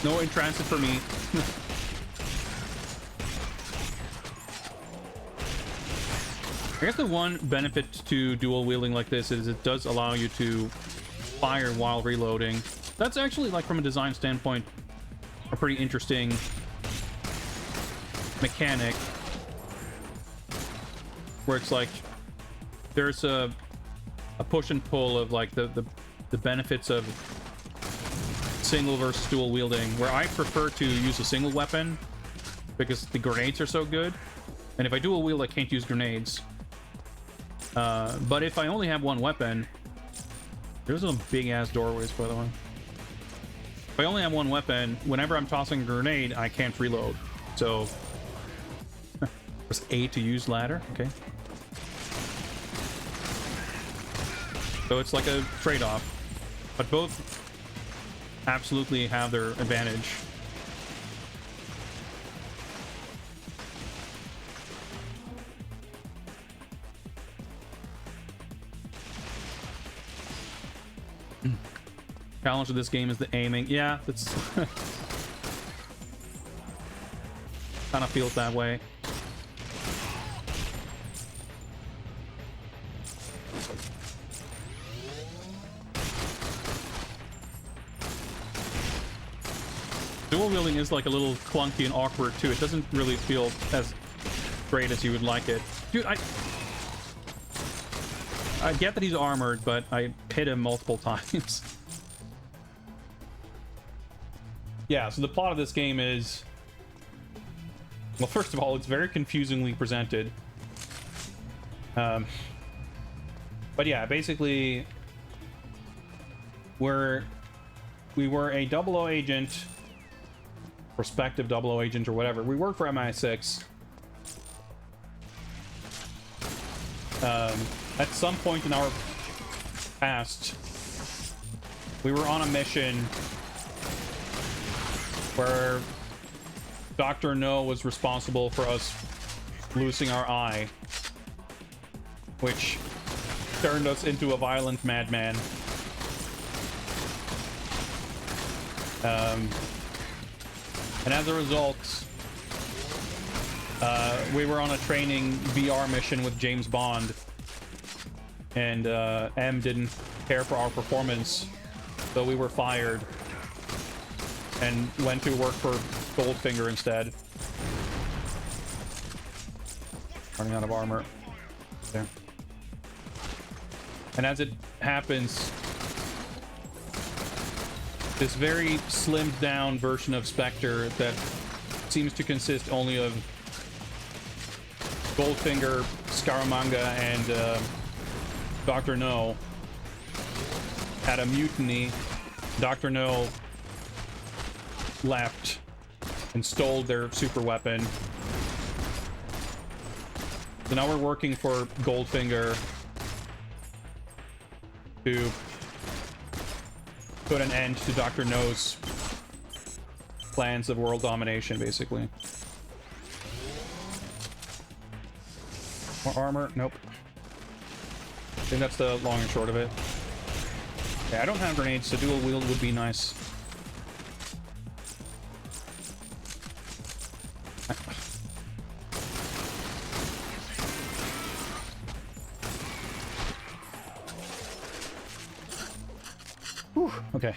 No in transit for me. I guess the one benefit to dual wielding like this is it does allow you to fire while reloading. That's actually, like, from a design standpoint, a pretty interesting mechanic. Where it's like there's a push and pull of, like, the benefits of single versus dual wielding, where I prefer to use a single weapon because the grenades are so good, and if I dual wield I can't use grenades. But if I only have one weapon, there's some big ass doorways, by the way. If I only have one weapon, whenever I'm tossing a grenade I can't reload, so there's A to use ladder. Okay, so it's like a trade-off, but both absolutely have their advantage. Challenge of this game is the aiming. Yeah, that's kind of feels that way. Dual wielding is, like, a little clunky and awkward too. It doesn't really feel as great as you would like it. Dude, I get that he's armored, but I hit him multiple times. Yeah, so the plot of this game is... Well, first of all, it's very confusingly presented. But yeah, basically... we were a 00 agent... prospective 00 agent or whatever. We work for MI6. At some point in our past, we were on a mission where Dr. No was responsible for us losing our eye, which turned us into a violent madman. And as a result, we were on a training VR mission with James Bond, and M didn't care for our performance, so we were fired and went to work for Goldfinger instead. Running out of armor. There. And as it happens, this very slimmed down version of Spectre that seems to consist only of Goldfinger, Scaramanga, and Dr. No had a mutiny. Dr. No left and stole their super weapon. So now we're working for Goldfinger to put an end to Dr. No's plans of world domination, basically. More armor? Nope. I think that's the long and short of it. Yeah, I don't have grenades, so dual wield would be nice. Whew, okay.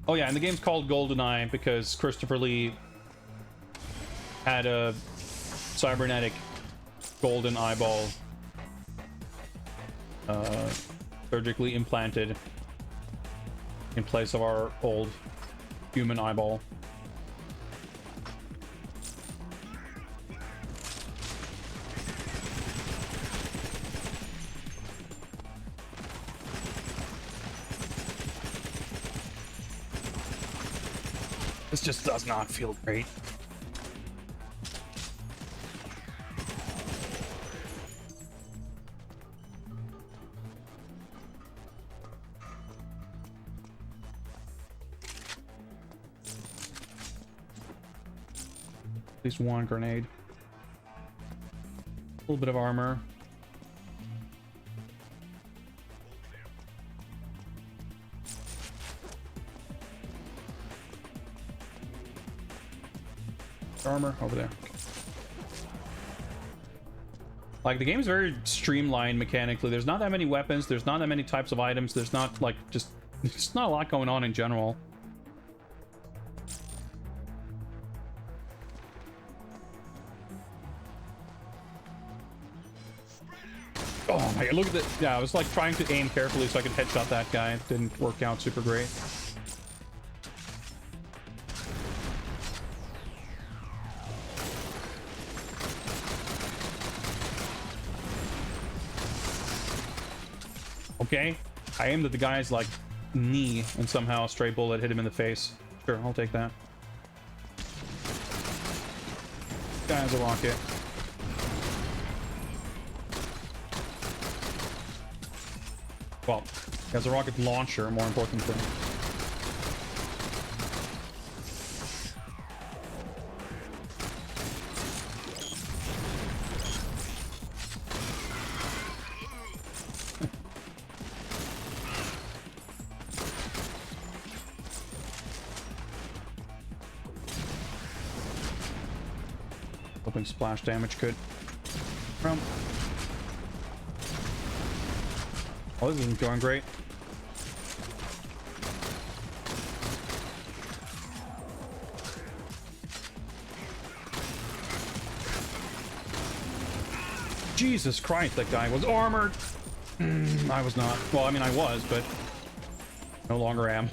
Oh yeah, and the game's called GoldenEye because Christopher Lee had a cybernetic golden eyeball surgically implanted in place of our old human eyeball. This just does not feel great. At least one grenade. A little bit of armor. Armor over there. Like, the game's very streamlined mechanically. There's not that many weapons, there's not that many types of items, there's not like there's not a lot going on in general. Oh my god, look at that. Yeah, I was like trying to aim carefully so I could headshot that guy. It didn't work out super great. Okay, I aimed at the guy's like knee and somehow a stray bullet hit him in the face. Sure, I'll take that. Guy has a rocket. Well, he has a rocket launcher, more importantly. Hoping splash damage could from. Oh, this isn't going great. Jesus Christ, that guy was armored. I was not. Well, I mean, I was, but no longer am.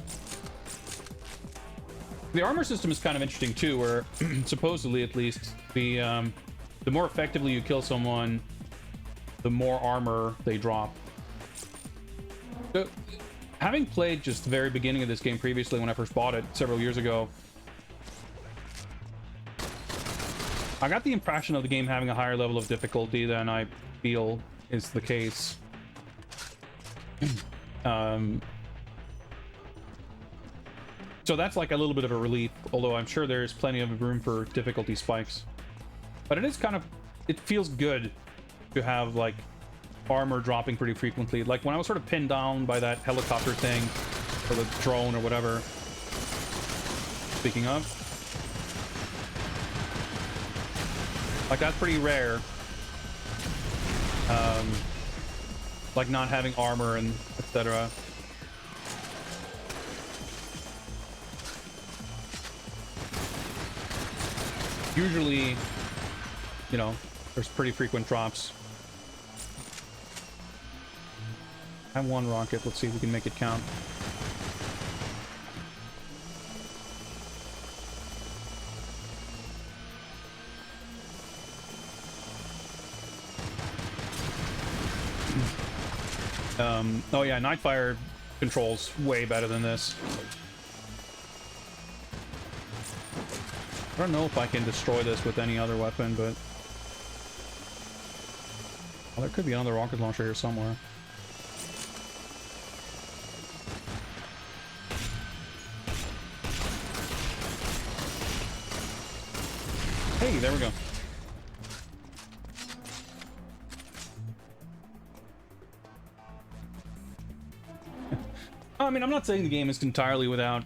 The armor system is kind of interesting too, where supposedly, at least, the more effectively you kill someone, the more armor they drop. So, having played just the very beginning of this game previously when I first bought it several years ago, I got the impression of the game having a higher level of difficulty than I feel is the case. So that's like a little bit of a relief, although I'm sure there's plenty of room for difficulty spikes. But it is kind of, it feels good to have like armor dropping pretty frequently. Like when I was sort of pinned down by that helicopter thing, or the drone or whatever. Speaking of. Like that's pretty rare. Like not having armor and etc. Usually, you know, there's pretty frequent drops. I have one rocket. Let's see if we can make it count. Oh yeah, Nightfire controls way better than this. I don't know if I can destroy this with any other weapon, but... Well, there could be another rocket launcher here somewhere. Hey, there we go. I mean, I'm not saying the game is entirely without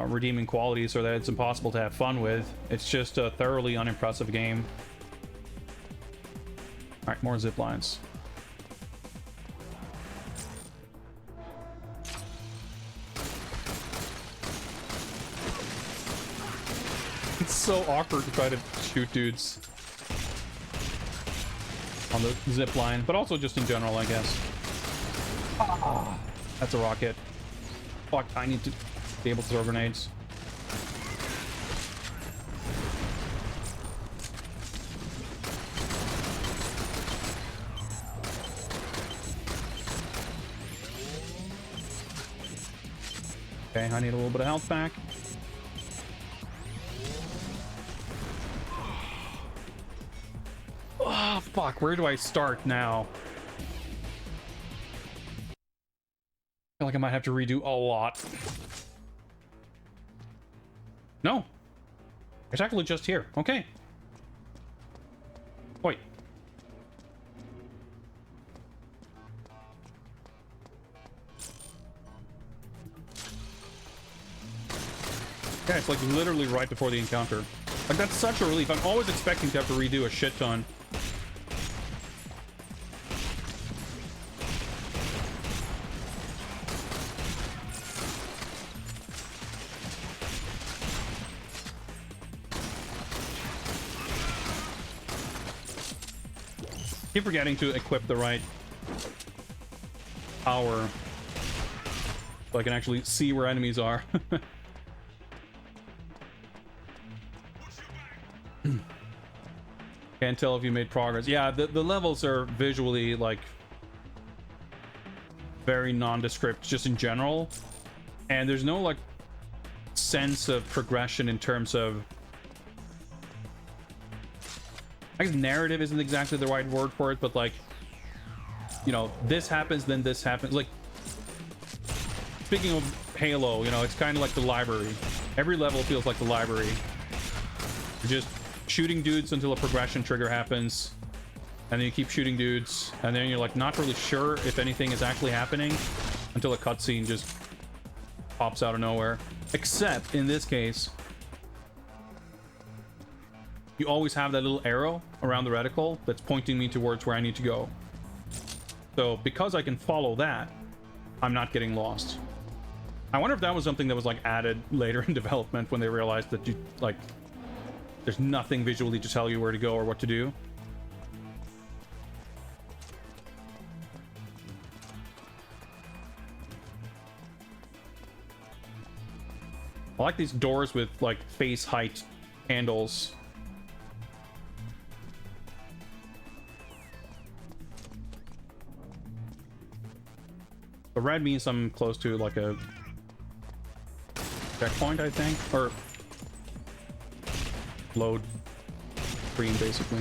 redeeming qualities or that it's impossible to have fun with. It's just a thoroughly unimpressive game. Alright, more zip lines. It's so awkward to try to shoot dudes on the zip line, but also just in general, I guess. Ah, that's a rocket. Fuck, I need to be able to throw grenades. Okay, I need a little bit of health back. Oh, fuck, where do I start now? I feel like I might have to redo a lot. No. It's actually just here. Okay. Wait. Yeah, it's like literally right before the encounter. Like, that's such a relief. I'm always expecting to have to redo a shit ton. Keep forgetting to equip the right power so I can actually see where enemies are. Can't tell if you made progress. Yeah, the levels are visually like very nondescript just in general, and there's no like sense of progression in terms of, I guess narrative isn't exactly the right word for it, but like, you know, this happens, then this happens. Like, speaking of Halo, you know, it's kind of like the library. Every level feels like the library. You're just shooting dudes until a progression trigger happens, and then you keep shooting dudes, and then you're like not really sure if anything is actually happening until a cutscene just pops out of nowhere. Except in this case, you always have that little arrow around the reticle that's pointing me towards where I need to go. So because I can follow that, I'm not getting lost. I wonder if that was something that was like added later in development when they realized that you like there's nothing visually to tell you where to go or what to do. I like these doors with like face height handles. The red means I'm close to like a checkpoint, I think, or load screen, basically.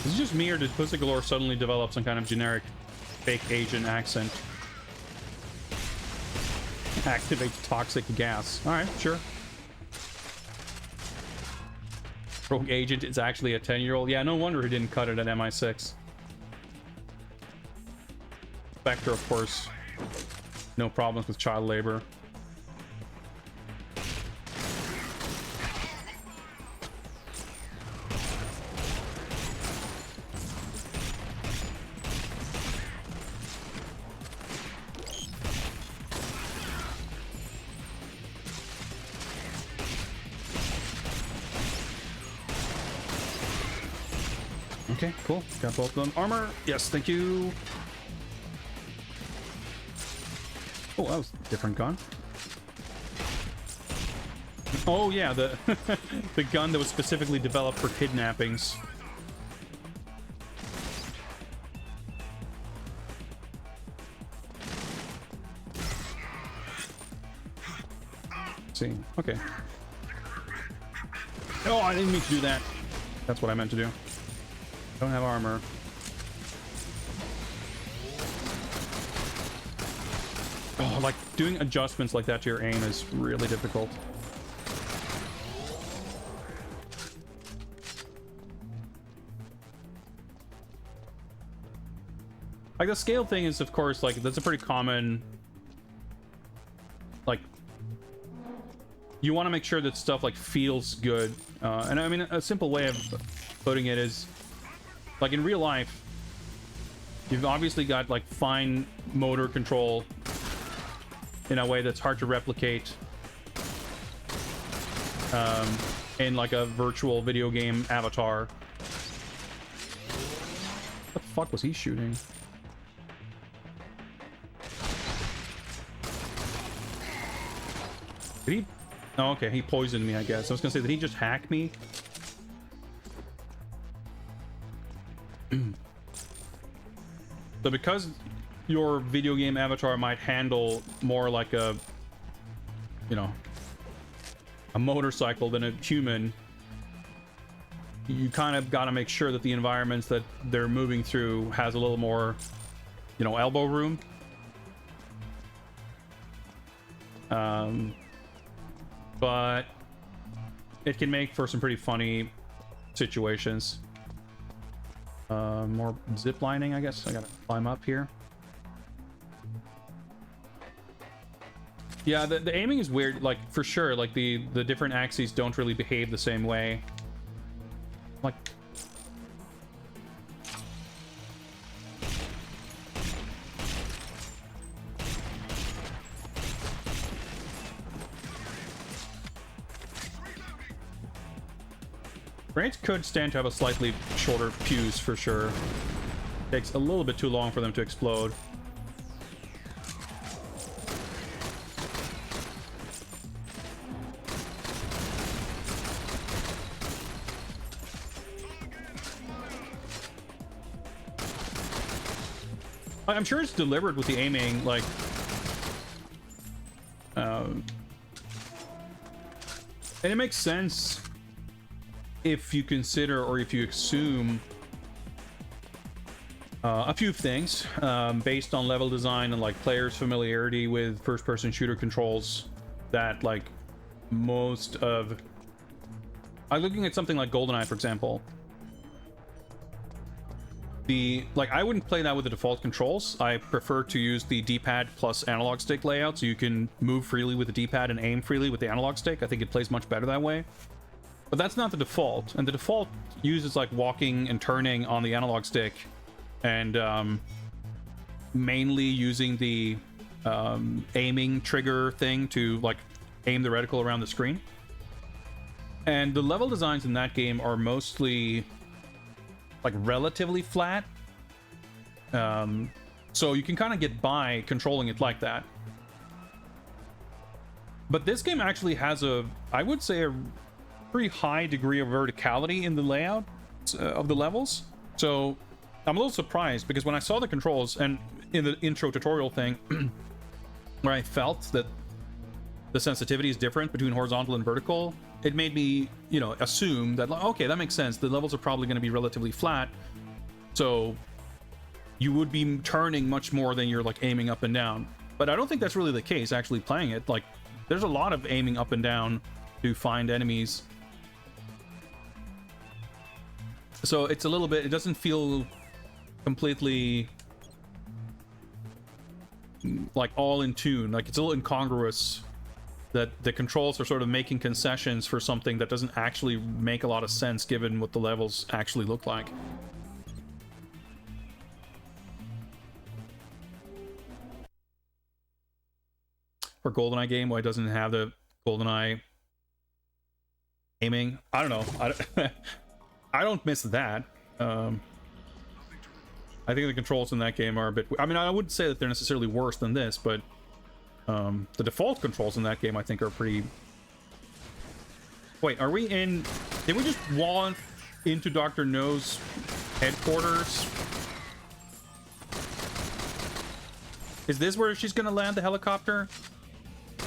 Is it just me, or did Pussy Galore suddenly develop some kind of generic fake Asian accent? Activate toxic gas. Alright, sure. Rogue Agent is actually a 10-year-old. Yeah, no wonder he didn't cut it at MI6. Spectre, of course. No problems with child labor. Okay, cool. Got both of them. Armor. Yes, thank you. Oh, that was a different gun. Oh yeah, the the gun that was specifically developed for kidnappings. Let's see, okay. Oh, I didn't mean to do that. That's what I meant to do. Don't have armor. Oh, like doing adjustments like that to your aim is really difficult. Like the scale thing is, of course, like that's a pretty common. Like, you want to make sure that stuff like feels good, and I mean a simple way of putting it is, like in real life, you've obviously got like fine motor control in a way that's hard to replicate in like a virtual video game avatar. What the fuck was he shooting? Did he? Oh, okay, he poisoned me, I guess. I was gonna say, did he just hack me? So because your video game avatar might handle more like a, you know, a motorcycle than a human, you kind of got to make sure that the environments that they're moving through has a little more, you know, elbow room. But it can make for some pretty funny situations. More zip lining, I guess. I gotta climb up here. Yeah, the aiming is weird, like, for sure. Like, the different axes don't really behave the same way. Like... Grenades could stand to have a slightly shorter fuse, for sure. Takes a little bit too long for them to explode. I'm sure it's deliberate with the aiming, like... and it makes sense if you consider, or if you assume, a few things based on level design and like players' familiarity with first-person shooter controls, that like most of... I'm looking at something like GoldenEye, for example. I wouldn't play that with the default controls. I prefer to use the D-pad plus analog stick layout, so you can move freely with the D-pad and aim freely with the analog stick. I think it plays much better that way. But that's not the default, and the default uses like walking and turning on the analog stick, and mainly using the aiming trigger thing to like aim the reticle around the screen. And the level designs in that game are mostly like relatively flat, so you can kind of get by controlling it like that. But this game actually has I would say a pretty high degree of verticality in the layout of the levels. So I'm a little surprised, because when I saw the controls and in the intro tutorial thing where I felt that the sensitivity is different between horizontal and vertical, it made me, you know, assume that, like, okay, that makes sense. The levels are probably going to be relatively flat, so you would be turning much more than you're like aiming up and down. But I don't think that's really the case actually playing it. Like, there's a lot of aiming up and down to find enemies. So it's a little bit, it doesn't feel completely like all in tune. Like, it's a little incongruous that the controls are sort of making concessions for something that doesn't actually make a lot of sense given what the levels actually look like. For GoldenEye game, why it doesn't have the GoldenEye aiming? I don't know. I don't miss that. I think the controls in that game are a bit... I mean, I wouldn't say that they're necessarily worse than this, but The default controls in that game, I think, are pretty... Wait, are we in... Did we just walk into Dr. No's headquarters? Is this where she's gonna land the helicopter?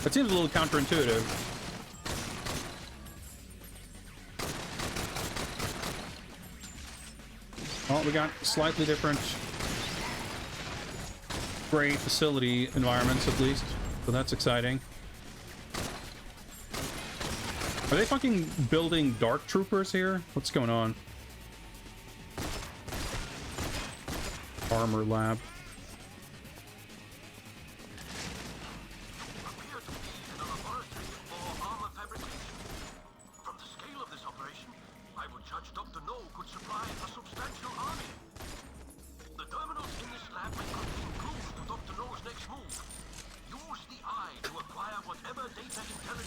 That seems a little counterintuitive. Well, we got slightly different gray facility environments, at least. So that's exciting. Are they fucking building dark troopers here? What's going on? Armor lab.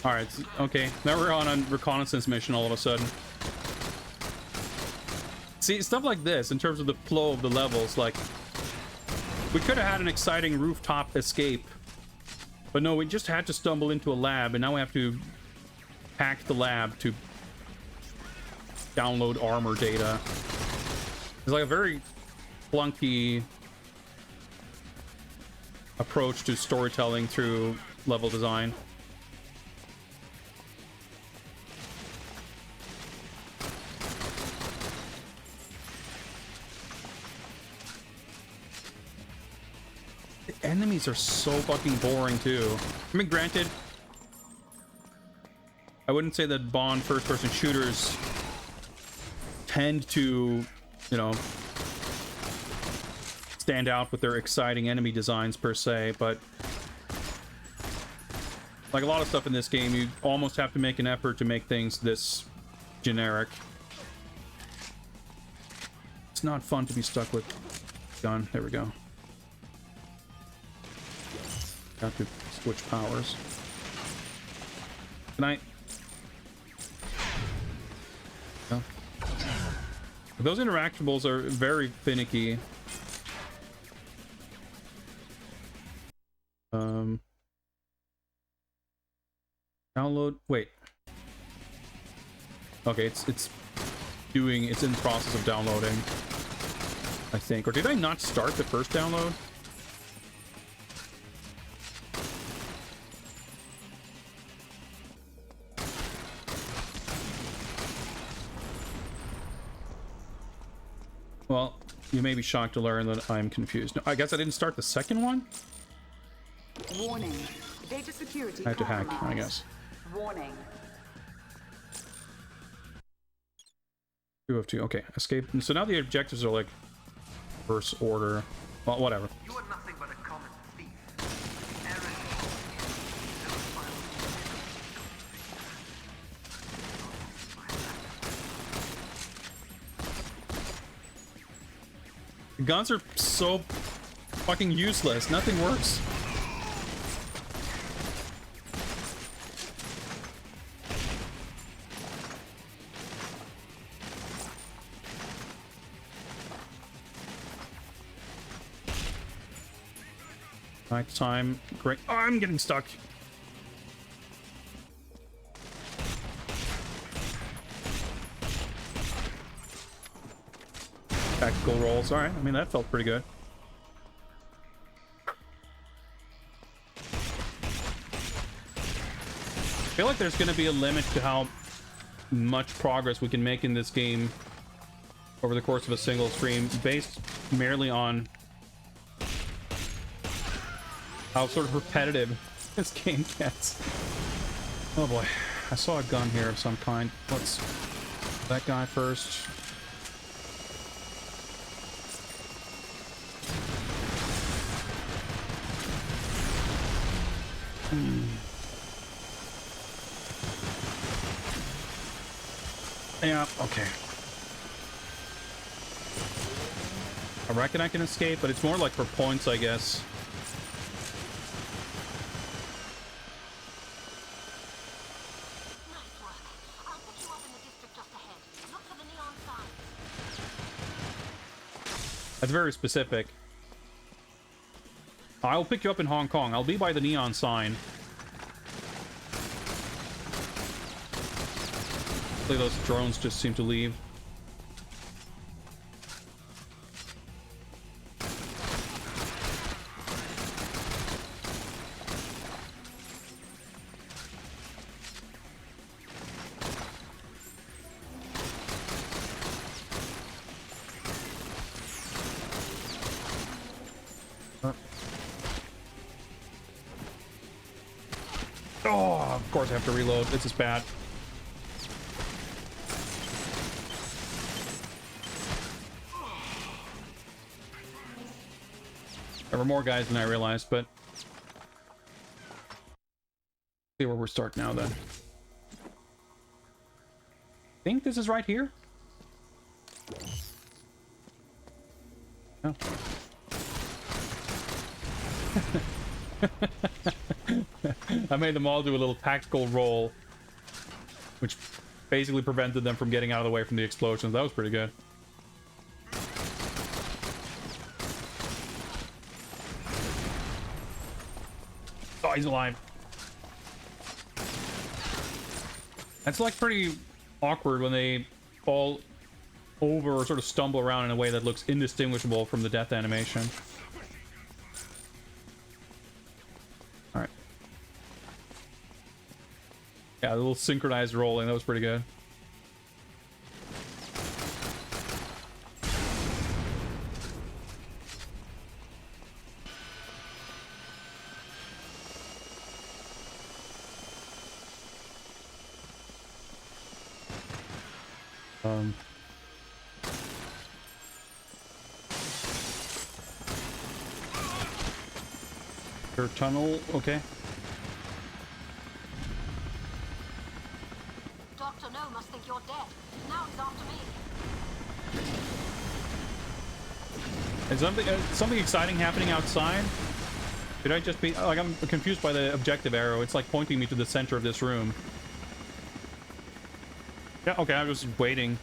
Alright, okay. Now we're on a reconnaissance mission all of a sudden. See, stuff like this, in terms of the flow of the levels, like... We could have had an exciting rooftop escape. But no, we just had to stumble into a lab, and now we have to hack the lab to download armor data. It's like a very clunky approach to storytelling through level design. Enemies are so fucking boring too. I mean, granted, I wouldn't say that Bond first-person shooters tend to, you know, stand out with their exciting enemy designs per se, but like a lot of stuff in this game, you almost have to make an effort to make things this generic. It's not fun to be stuck with gun. There we go. Have to switch powers. Can I? No. Those interactables are very finicky. Download. Wait. Okay, it's in the process of downloading, I think. Or did I not start the first download? Well, you may be shocked to learn that I'm confused. No, I guess I didn't start the second one? Warning. Data security I had to hack, I compromised. guess. Warning. 2 of 2. Okay, escape. So now the objectives are like reverse order. Well, whatever. You are nothing but a common thief. Guns are so fucking useless. Nothing works. Night time. Great. Oh, I'm getting stuck. Tactical rolls. Alright, I mean, that felt pretty good. I feel like there's going to be a limit to how much progress we can make in this game over the course of a single stream, based merely on how sort of repetitive this game gets. Oh boy, I saw a gun here of some kind. Let's that guy first. Yeah, okay. I reckon I can escape, but it's more like for points, I guess. That's very specific. I'll pick you up in Hong Kong. I'll be by the neon sign. Hopefully those drones just seem to leave. Oh, of course I have to reload. This is bad. There were more guys than I realized, but... see where we're starting now, then. I think this is right here? Oh. I made them all do a little tactical roll, which basically prevented them from getting out of the way from the explosions. That was pretty good. Oh, he's alive. That's like pretty awkward when they fall over or sort of stumble around in a way that looks indistinguishable from the death animation. Alright. Yeah, a little synchronized rolling, that was pretty good. Tunnel, okay. Dr. No must think you're dead. Now he's after me. Is something exciting happening outside? Could I just be... like, I'm confused by the objective arrow. It's like pointing me to the center of this room. Yeah, okay, I was waiting.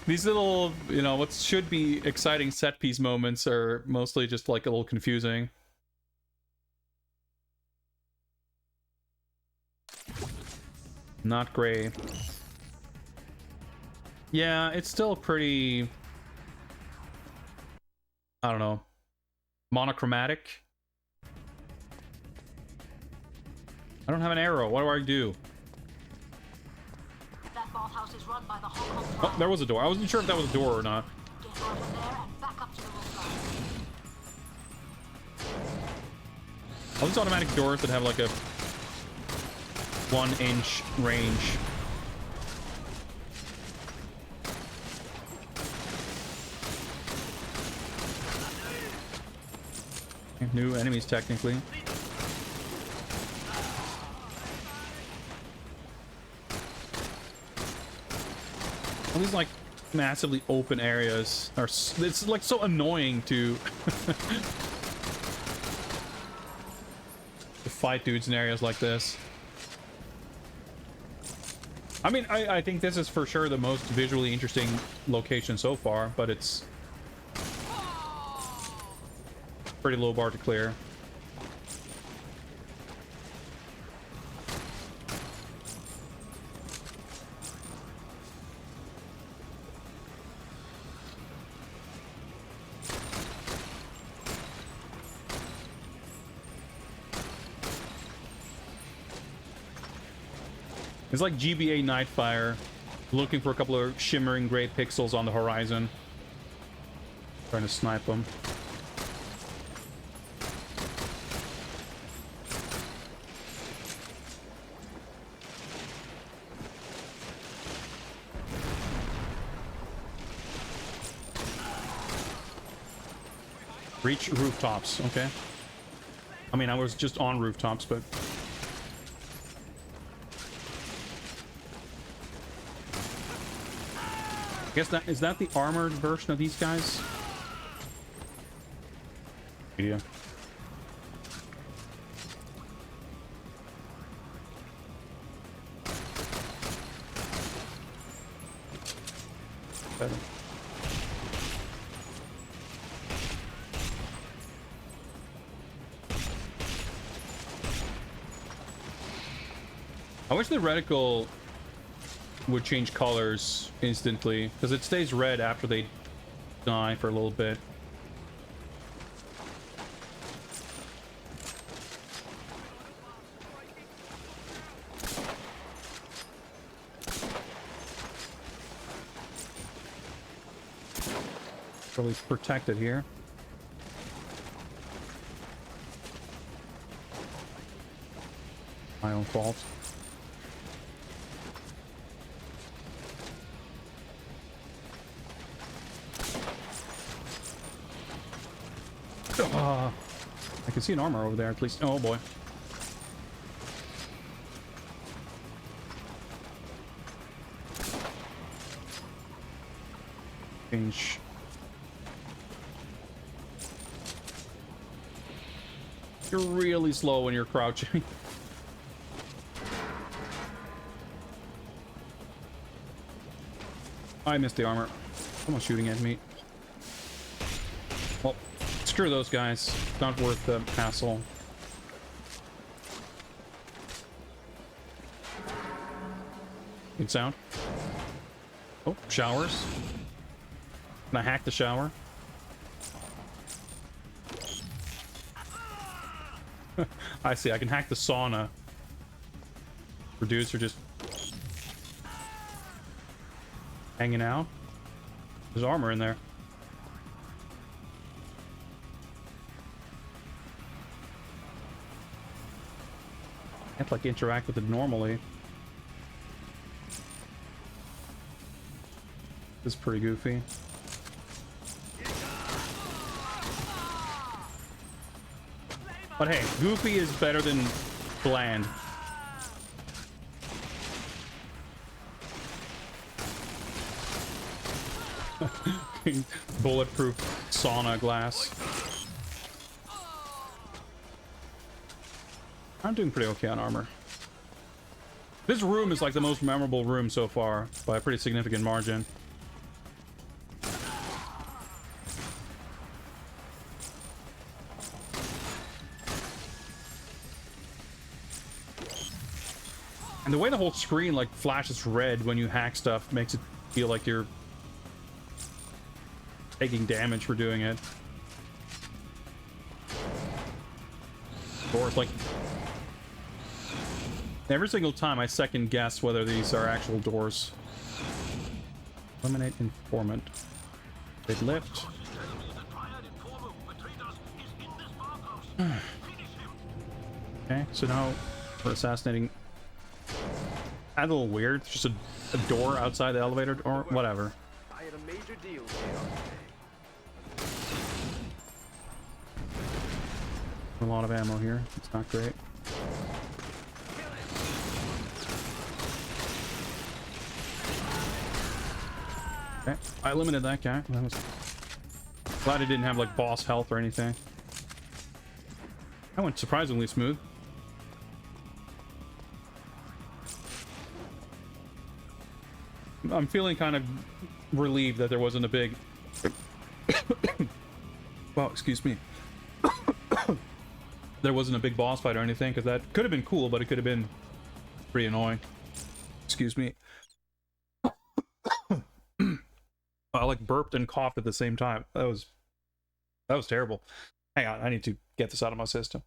These little, you know, what should be exciting set piece moments are mostly just like a little confusing. Not gray. Yeah, it's still pretty... I don't know. Monochromatic. I don't have an arrow. What do I do? That bathhouse is run by the Hong Kong Oh, there was a door. I wasn't sure if that was a door or not. Get out of there and back up to the roof. All these automatic doors that have like a 1-inch range. New enemies, technically. All these like massively open areas are... it's like so annoying to to fight dudes in areas like this. I mean, I think this is for sure the most visually interesting location so far, but it's pretty low bar to clear. It's like GBA Nightfire, looking for a couple of shimmering gray pixels on the horizon. Trying to snipe them. Reach rooftops, okay. I mean, I was just on rooftops, but... I guess that... is that the armored version of these guys? Yeah. Better. I wish the reticle would change colors instantly, because it stays red after they die for a little bit. Really protected here. My own fault. I can see an armor over there at least. Oh boy. Change. You're really slow when you're crouching. I missed the armor. Someone's shooting at me. Well, screw those guys. Not worth the hassle. Good sound. Oh, showers. Can I hack the shower? I see. I can hack the sauna. For dudes who are just hanging out. There's armor in there. I have to like interact with it normally. This is pretty goofy. But hey, goofy is better than bland. Bulletproof sauna glass. I'm doing pretty okay on armor. This room is like the most memorable room so far by a pretty significant margin. And the way the whole screen like flashes red when you hack stuff makes it feel like you're taking damage for doing it. Or it's like every single time I second guess whether these are actual doors. Eliminate informant. They'd lift. Okay, so now we're assassinating. That's a little weird. It's just a door outside the elevator or whatever. I had a major deal A lot of ammo here. It's not great. Okay, I eliminated that guy. That was glad it didn't have like boss health or anything. That went surprisingly smooth. I'm feeling kind of relieved that there wasn't a big well, excuse me. There wasn't a big boss fight or anything, because that could have been cool, but it could have been pretty annoying. Excuse me. I like burped and coughed at the same time. That was terrible. Hang on, I need to get this out of my system.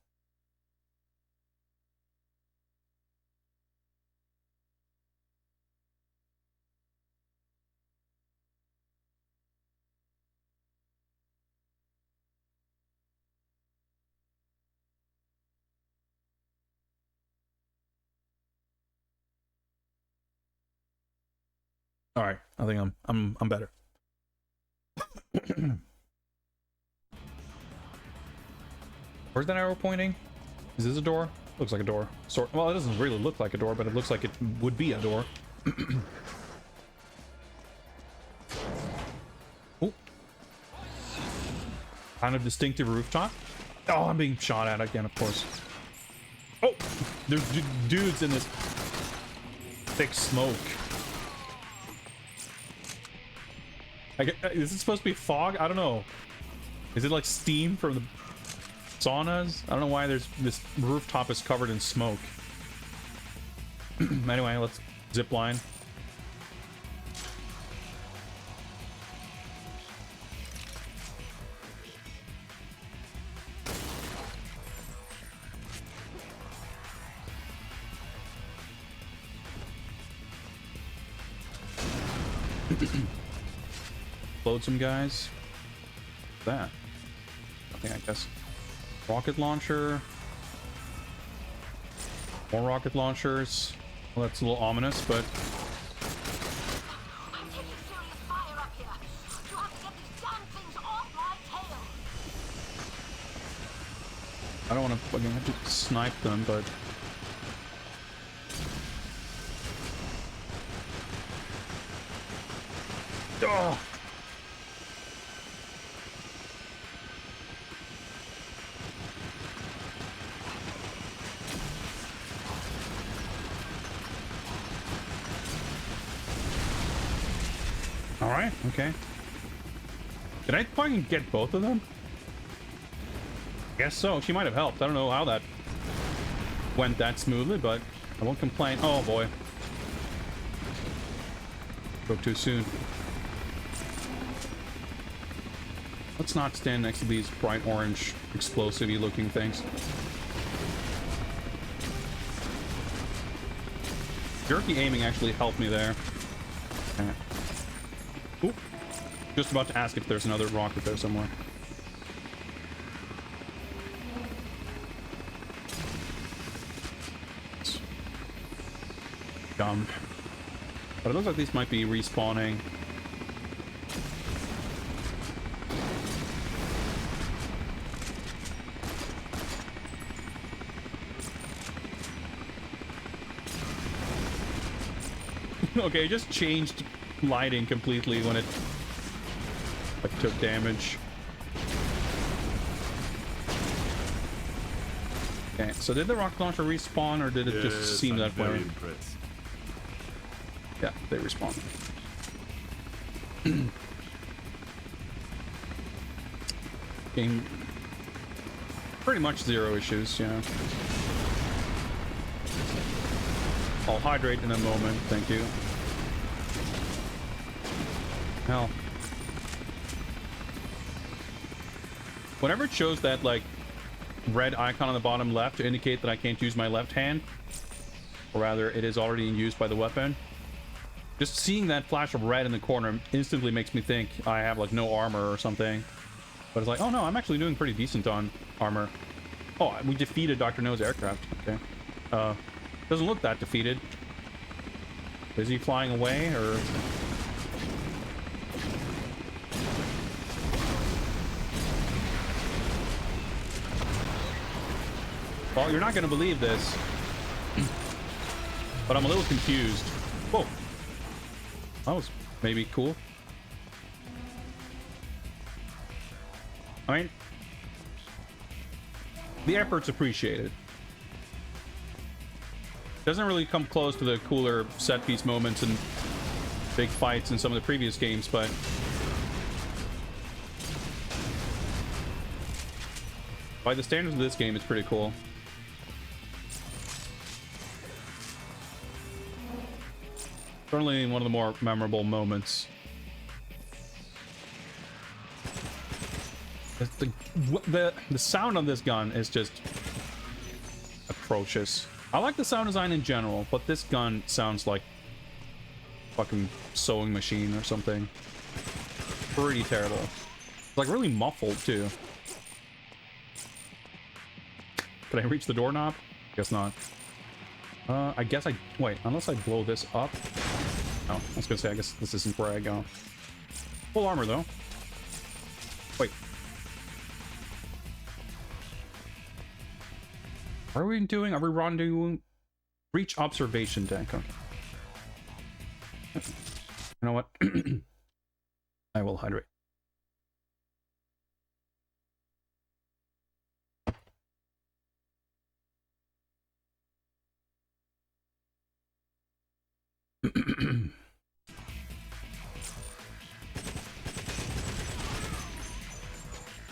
All right, I think I'm better. Where's that arrow pointing? Is this a door? Looks like a door. Well, it doesn't really look like a door, but it looks like it would be a door. Ooh. Kind of distinctive rooftop. Oh, I'm being shot at again, of course. Oh, there's dudes in this thick smoke. Is it supposed to be fog? I don't know. Is it like steam from the saunas? I don't know why there's this rooftop is covered in smoke. Anyway, let's zip line. Load some guys. What's that? Nothing, I guess. Rocket launcher. More rocket launchers. Well, that's a little ominous, but I'm taking serious fire up here. You have to get these damn things off my tail. I don't want to fucking have to snipe them, but oh. All right, okay. Did I fucking get both of them? Guess so. She might have helped. I don't know how that went that smoothly, but I won't complain. Oh boy. Broke too soon. Let's not stand next to these bright orange, explosive-y looking things. Jerky aiming actually helped me there. Okay. Oop. Just about to ask if there's another rocket there somewhere. Dumb. But it looks like these might be respawning. Okay, it just changed lighting completely when it like took damage. Okay, so did the rocket launcher respawn or did it just seem that way? Impressed. Yeah, they respawn. Game pretty much zero issues, yeah. I'll hydrate in a moment, thank you. Hell. Whenever it shows that, like, red icon on the bottom left to indicate that I can't use my left hand, or rather, it is already in use by the weapon, just seeing that flash of red in the corner instantly makes me think I have, like, no armor or something. But it's like, oh no, I'm actually doing pretty decent on armor. Oh, we defeated Dr. No's aircraft. Okay. Doesn't look that defeated. Is he flying away, or... Well, you're not going to believe this, but I'm a little confused. Whoa. That was maybe cool. I mean, the effort's appreciated. Doesn't really come close to the cooler set piece moments and big fights in some of the previous games, but by the standards of this game, it's pretty cool. Certainly one of the more memorable moments. The sound on this gun is just atrocious. I like the sound design in general, but this gun sounds like fucking sewing machine or something. Pretty terrible. It's like really muffled too. Can I reach the doorknob? Guess not. I guess I... Wait, unless I blow this up... Oh, I was gonna say, I guess this isn't where I go. Full armor, though. Wait. What are we doing? Are we rendezvousing? Reach observation deck. Okay. You know what? I will hydrate.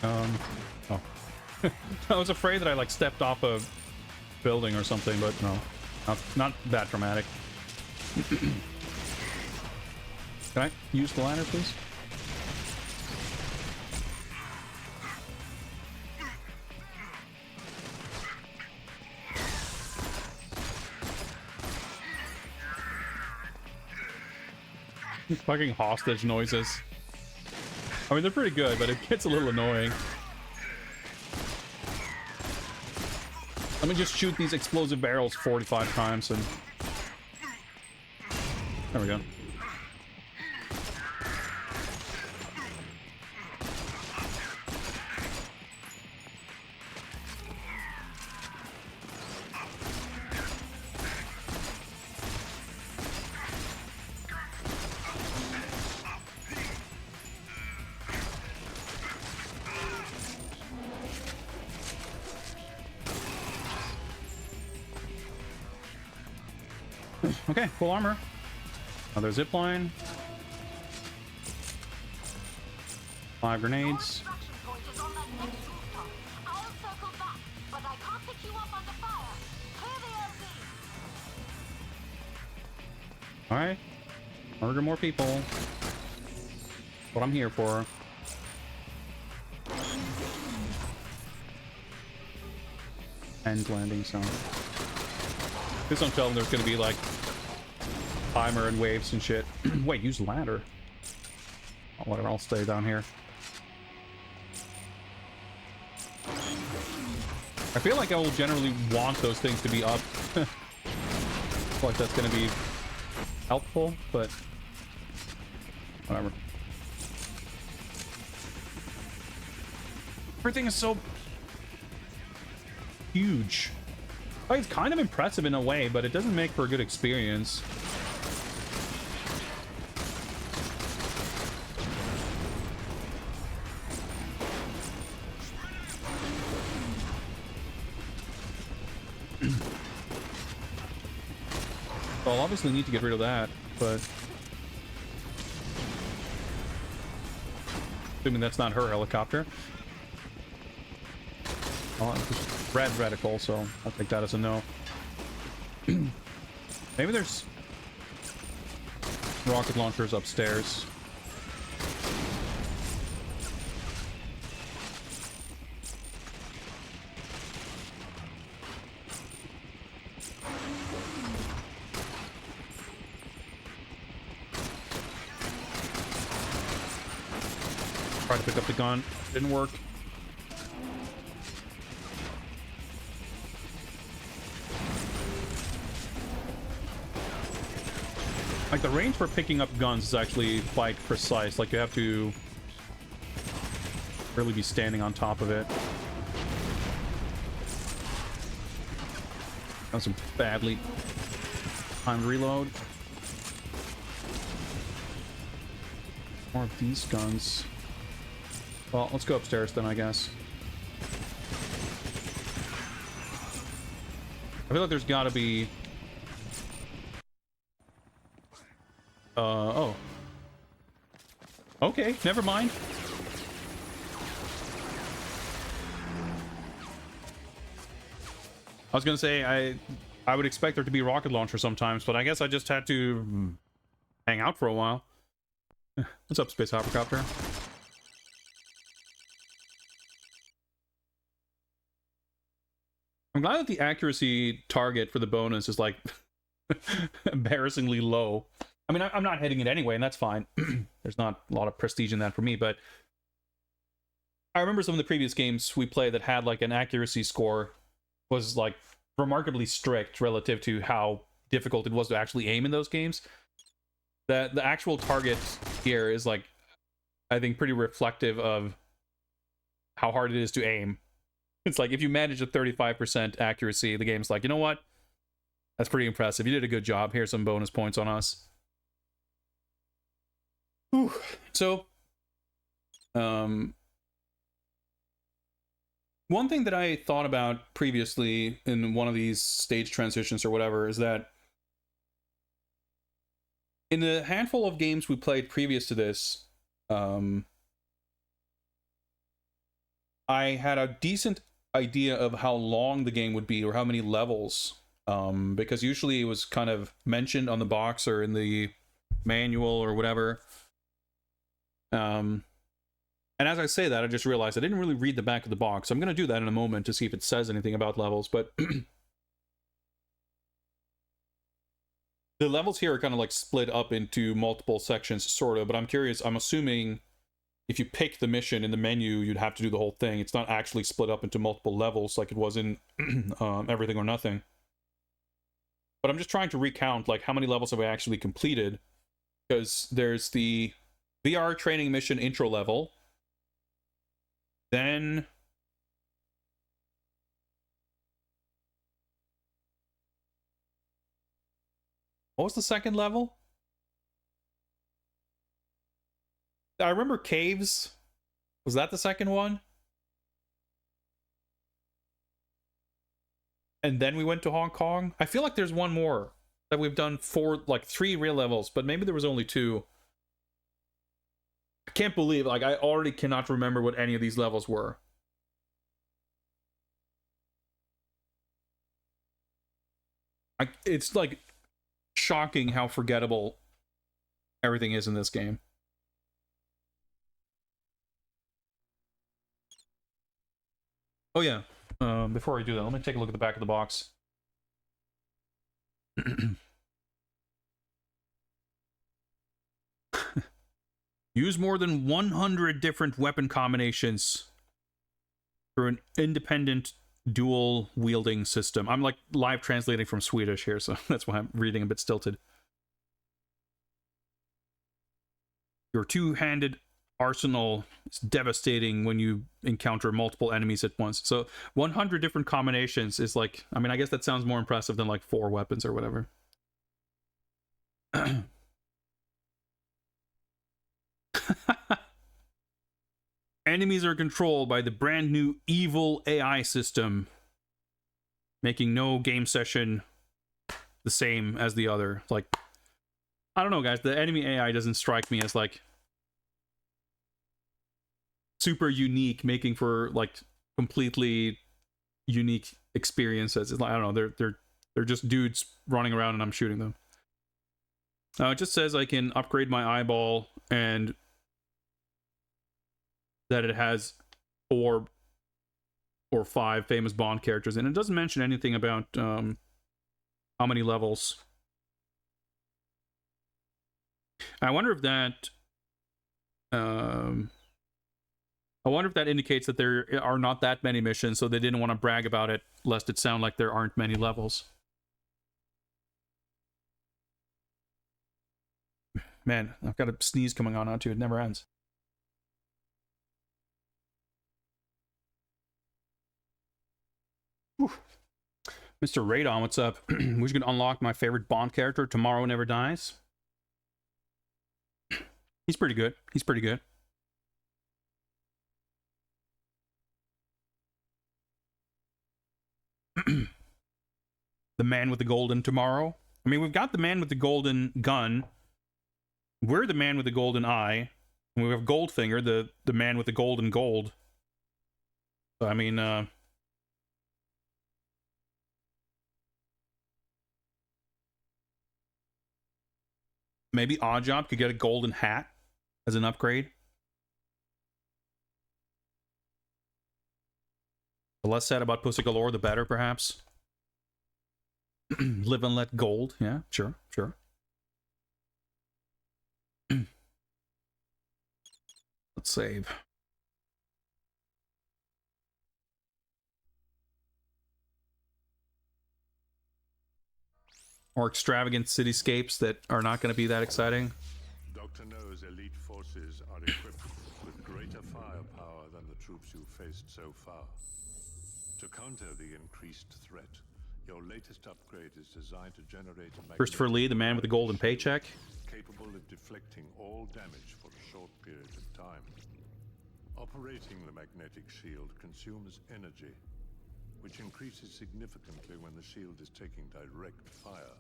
Oh. I was afraid that I like stepped off a building or something, but no. Not that dramatic. Can I use the ladder, please? Fucking hostage noises. I mean, they're pretty good, but it gets a little annoying. Let me just shoot these explosive barrels 45 times and... There we go. Okay, full armor. Another zipline. 5 grenades. Alright. Murder more people. What I'm here for. End landing zone. Please don't tell them there's gonna be like timer and waves and shit. Wait, use ladder. Oh, whatever, I'll stay down here. I feel like I will generally want those things to be up. I feel like that's gonna be helpful, but whatever. Everything is so huge. Like, it's kind of impressive in a way, but it doesn't make for a good experience. Well, I'll obviously need to get rid of that, but assuming that's not her helicopter. Oh, it's red reticle, so I'll take that as a no. Maybe there's rocket launchers upstairs. Try to pick up the gun. Didn't work. Like, the range for picking up guns is actually quite precise. Like, you have to really be standing on top of it. That was a badly timed reload. More of these guns. Well, let's go upstairs then, I guess. I feel like there's gotta be... oh. Okay, never mind. I was gonna say, I would expect there to be rocket launcher sometimes, but I guess I just had to hang out for a while. What's up, Space Hoppercopter? I'm glad that the accuracy target for the bonus is like embarrassingly low. I mean, I'm not hitting it anyway, and that's fine. There's not a lot of prestige in that for me, but I remember some of the previous games we played that had like an accuracy score was like remarkably strict relative to how difficult it was to actually aim in those games. That the actual target here is like, I think, pretty reflective of how hard it is to aim. It's like, if you manage a 35% accuracy, the game's like, you know what? That's pretty impressive. You did a good job. Here's some bonus points on us. Whew. So, one thing that I thought about previously in one of these stage transitions or whatever is that in the handful of games we played previous to this, I had a decent idea of how long the game would be or how many levels because usually it was kind of mentioned on the box or in the manual or whatever. And as I say that, I just realized I didn't really read the back of the box. I'm going to do that in a moment to see if it says anything about levels, but the levels here are kind of like split up into multiple sections, sort of, but I'm curious, I'm assuming if you pick the mission in the menu, you'd have to do the whole thing. It's not actually split up into multiple levels like it was in Everything or Nothing. But I'm just trying to recount, like, how many levels have I actually completed? Because there's the VR training mission intro level. Then what was the second level? I remember caves. Was that the second one? And then we went to Hong Kong. I feel like there's one more that we've done like 3 real levels, but maybe there was only 2. I can't believe, like, I already cannot remember what any of these levels were. It's like shocking how forgettable everything is in this game. Oh yeah, before I do that, let me take a look at the back of the box. Use more than 100 different weapon combinations through an independent dual wielding system. I'm like live translating from Swedish here, so that's why I'm reading a bit stilted. Your two-handed arsenal is devastating when you encounter multiple enemies at once. So 100 different combinations is like, I mean, I guess that sounds more impressive than like 4 weapons or whatever. Enemies are controlled by the brand new evil AI system, making no game session the same as the other. Like, I don't know, guys. The enemy AI doesn't strike me as like super unique, making for like completely unique experiences. It's like, I don't know, they're just dudes running around and I'm shooting them. It just says I can upgrade my eyeball and that it has 4 or 5 famous Bond characters, and it doesn't mention anything about how many levels. I wonder if that indicates that there are not that many missions, so they didn't want to brag about it, lest it sound like there aren't many levels. Man, I've got a sneeze coming on now too. It never ends. Whew. Mr. Radon, what's up? We're just gonna unlock my favorite Bond character, Tomorrow Never Dies. He's pretty good. He's pretty good. The man with the golden tomorrow. I mean, we've got the man with the golden gun. We're the man with the golden eye. And we have Goldfinger, the man with the golden gold. So, I mean, maybe Oddjob could get a golden hat as an upgrade. The less said about Pussy Galore, the better, perhaps. Live and let gold. Yeah, sure, sure. Let's save. Or extravagant cityscapes that are not going to be that exciting. Dr. No's elite forces are equipped with greater firepower than the troops you faced so far. To counter the increased threat, your latest upgrade is designed to generate a Christopher Lee, the man with the golden paycheck. Capable of deflecting all damage for a short period of time. Operating the magnetic shield consumes energy, which increases significantly when the shield is taking direct fire.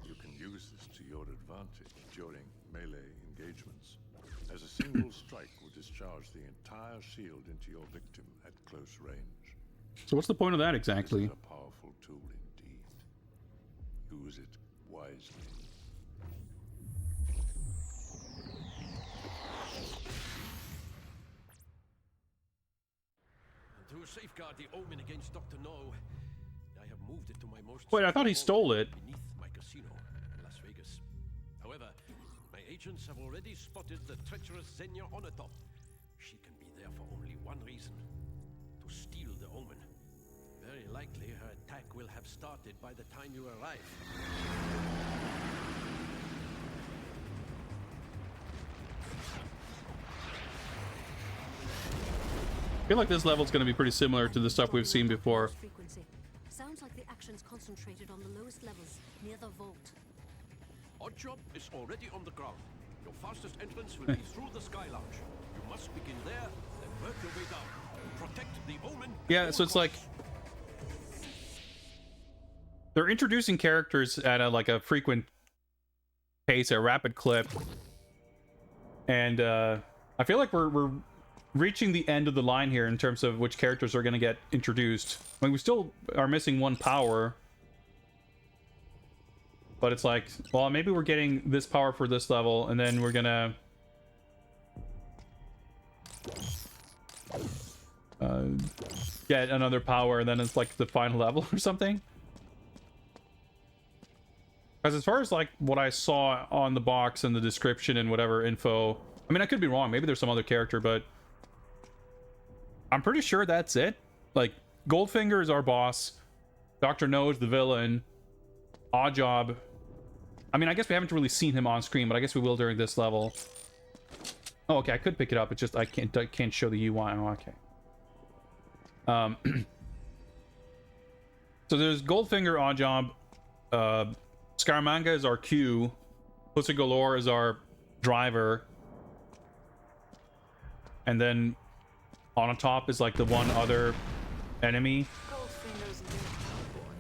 You can use this to your advantage during melee engagements, as a single strike will discharge the entire shield into your victim at close range. So what's the point of that exactly? This is a powerful tool indeed. use it wisely. To safeguard the omen against Dr. No, I have moved it to my most... Wait, I thought he stole it. ...beneath my casino in Las Vegas. However, my agents have already spotted the treacherous Xenia on top. She can be there for only one reason. To steal the omen. Very likely her attack will have started by the time you arrive. I feel like this level's going to be pretty similar to the stuff we've seen before. Frequency. Sounds like the action's concentrated on the lowest levels, near the vault. Oddjob is already on the ground. Your fastest entrance will be through the Sky Lounge. You must begin there and work your way down. Protect the omen. Yeah, so it's like they're introducing characters at a frequent pace, a rapid clip, and I feel like we're reaching the end of the line here in terms of which characters are going to get introduced. I mean, we still are missing one power, but it's like, well, maybe we're getting this power for this level, and then we're gonna get another power, and then it's like the final level or something. Because as far as like what I saw on the box and the description and whatever info, I mean, I could be wrong. Maybe there's some other character, but I'm pretty sure that's it. Like, Goldfinger is our boss. Dr. No is the villain. Oddjob. I mean, I guess we haven't really seen him on screen, but I guess we will during this level. Oh, okay, I could pick it up. It's just I can't show the UI. Oh, okay. So there's Goldfinger, Oddjob. Scaramanga is our Q. Pussy Galore is our driver. And then on top is like the one other enemy. Goldfinger's new cowboy.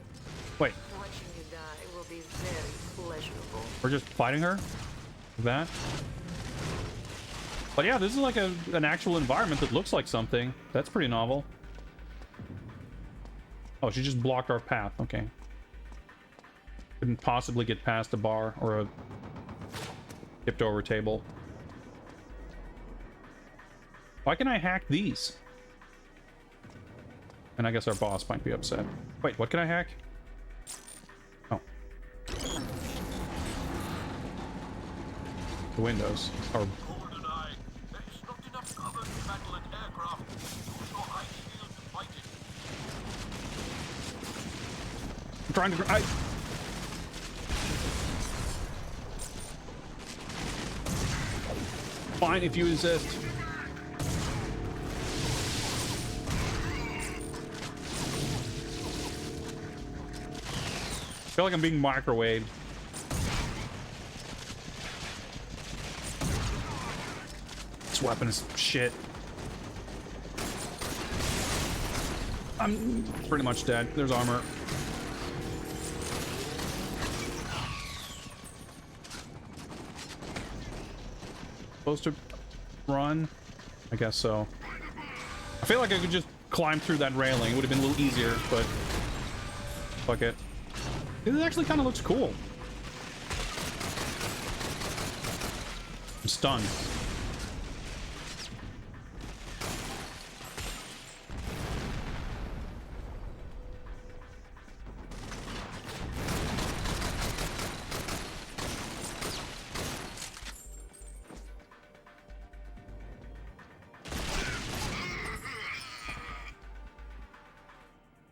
Wait. Watching you die will be very pleasurable. We're just fighting her? Like that? But yeah, this is like an actual environment that looks like something. That's pretty novel. Oh, she just blocked our path. Okay. Couldn't possibly get past a bar or a tipped over table. Why can I hack these? And I guess our boss might be upset. Wait, what can I hack? Oh. The windows. Or... GoldenEye, there is not enough cover to battle an aircraft. Use your high shield to fight it. I'm trying to... Fine if you insist. I feel like I'm being microwaved. This weapon is shit. I'm pretty much dead. There's armor. Supposed to run? I guess so. I feel like I could just climb through that railing. It would have been a little easier, but fuck it. This actually kind of looks cool. I'm stunned.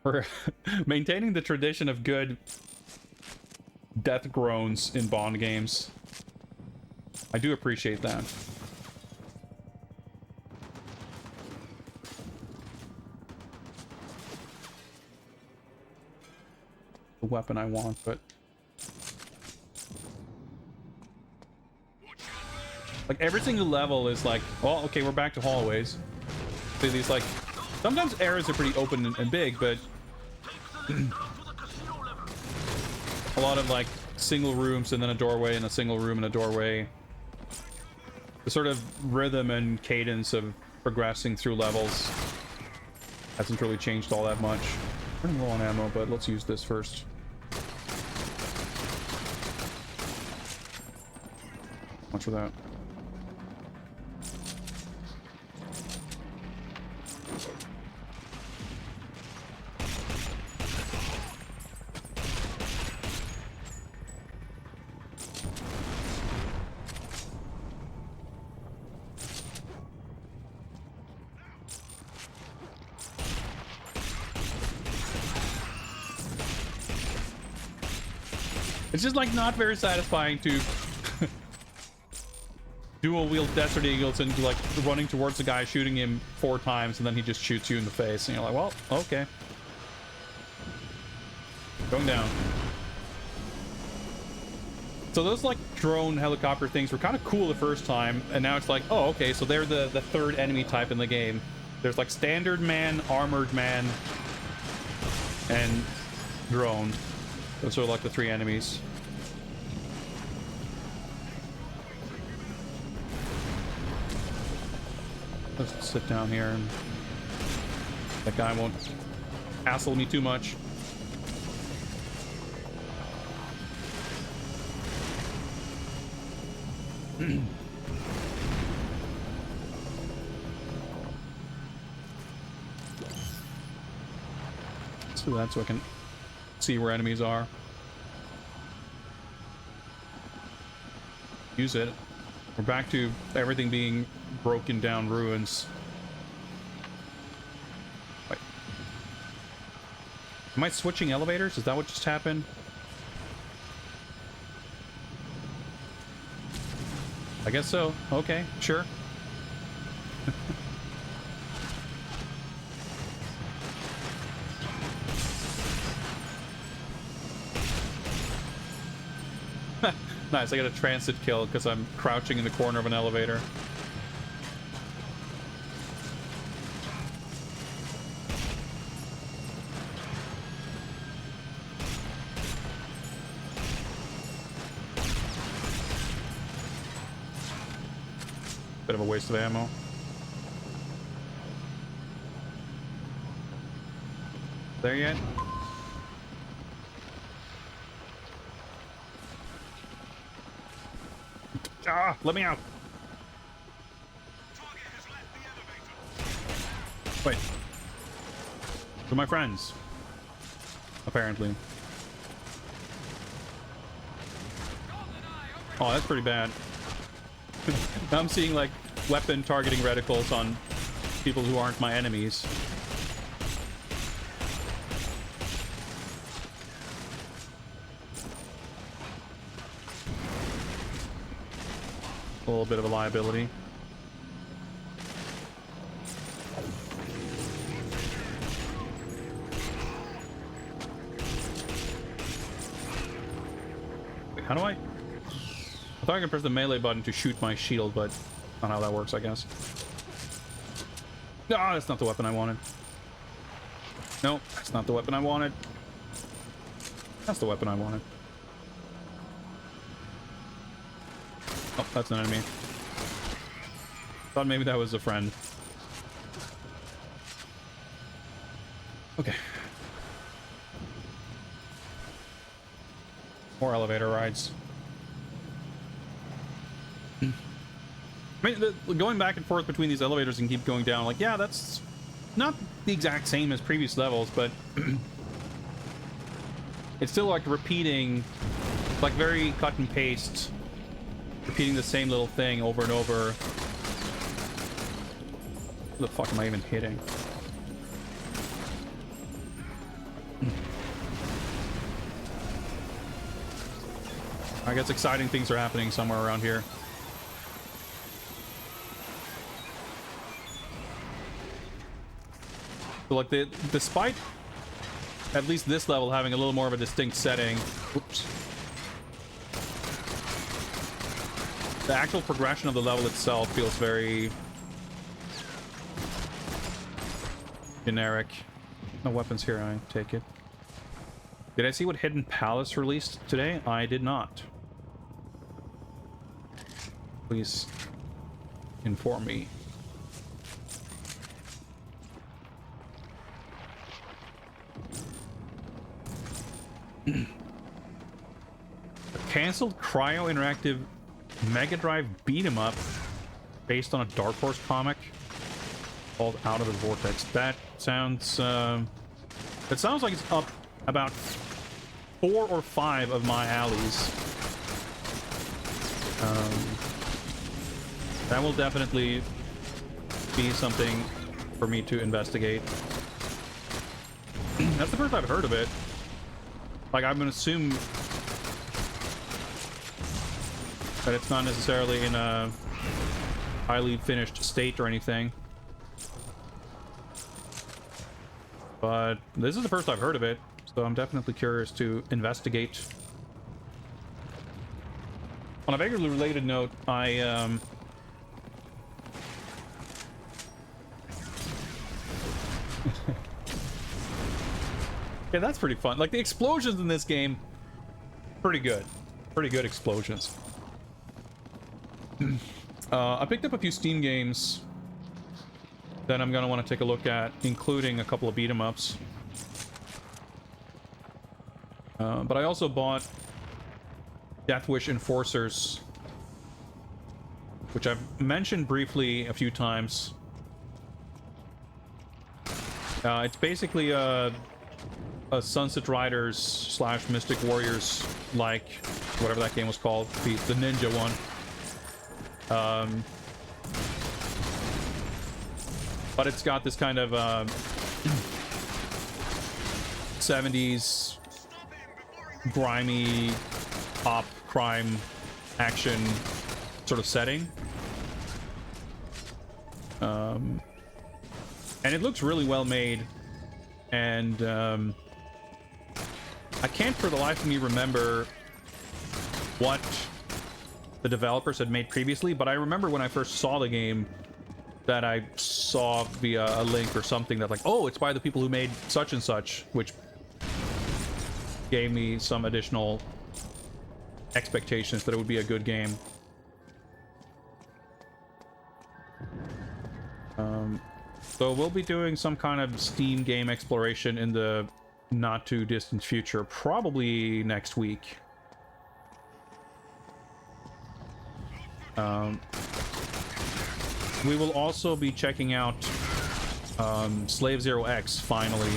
For maintaining the tradition of good death groans in Bond games. I do appreciate that. The weapon I want, but like every single level is like, well, okay, we're back to hallways. See these like sometimes areas are pretty open and big, but a lot of like single rooms and then a doorway and a single room and a doorway. The sort of rhythm and cadence of progressing through levels hasn't really changed all that much. I'm low on ammo, but let's use this first. Much for that. It's just like not very satisfying to dual wield Desert Eagles and like running towards the guy, shooting him 4 times, and then he just shoots you in the face, and you're like, well, okay. Going down. So those like drone helicopter things were kind of cool the first time, and now it's like, oh, okay, so they're the third enemy type in the game. There's like standard man, armored man, and drone. Those are like the 3 enemies. Let's sit down here and that guy won't hassle me too much. So that's so I can see where enemies are. Use it. We're back to everything being broken down ruins. Wait. Am I switching elevators? Is that what just happened? I guess so. Okay, sure. Nice, I got a transit kill because I'm crouching in the corner of an elevator. Bit of a waste of ammo. There yet? Ah, let me out. Wait. They're my friends. Apparently. Oh, that's pretty bad. Now I'm seeing like weapon targeting reticles on people who aren't my enemies. A little bit of a liability. Wait, how do I thought I could press the melee button to shoot my shield, but not how that works, I guess. No, that's not the weapon I wanted. No, that's not the weapon I wanted. That's the weapon I wanted. Oh, that's an enemy. Thought maybe that was a friend. Okay. More elevator rides. I mean, going back and forth between these elevators and keep going down, like, yeah, that's not the exact same as previous levels, but it's still like repeating, like very cut and paste, repeating the same little thing over and over. What the fuck am I even hitting? I guess exciting things are happening somewhere around here. So like despite at least this level having a little more of a distinct setting, whoops, the actual progression of the level itself feels very generic. No weapons here, I take it. Did I see what Hidden Palace released today? I did not. Please inform me. Cancelled Cryo Interactive Mega Drive beat 'em up based on a Dark Horse comic called Out of the Vortex. That sounds it sounds like it's up about 4 or 5 of my alleys. That will definitely be something for me to investigate. That's the first I've heard of it. Like, I'm gonna assume that it's not necessarily in a highly finished state or anything. But this is the first I've heard of it, so I'm definitely curious to investigate. On a vaguely related note, yeah, that's pretty fun. Like, the explosions in this game, pretty good. Pretty good explosions. I picked up a few Steam games that I'm gonna want to take a look at, including a couple of beat-em-ups. But I also bought Deathwish Enforcers, which I've mentioned briefly a few times. It's basically a Sunset Riders / Mystic Warriors, like whatever that game was called, the ninja one. But it's got this kind of 70s grimy pop crime action sort of setting. And it looks really well made. And I can't for the life of me remember what the developers had made previously, but I remember when I first saw the game that I saw via a link or something that, like, oh, it's by the people who made such and such, which gave me some additional expectations that it would be a good game. So we'll be doing some kind of Steam game exploration in the not too distant future, probably next week. We will also be checking out Slave Zero X finally.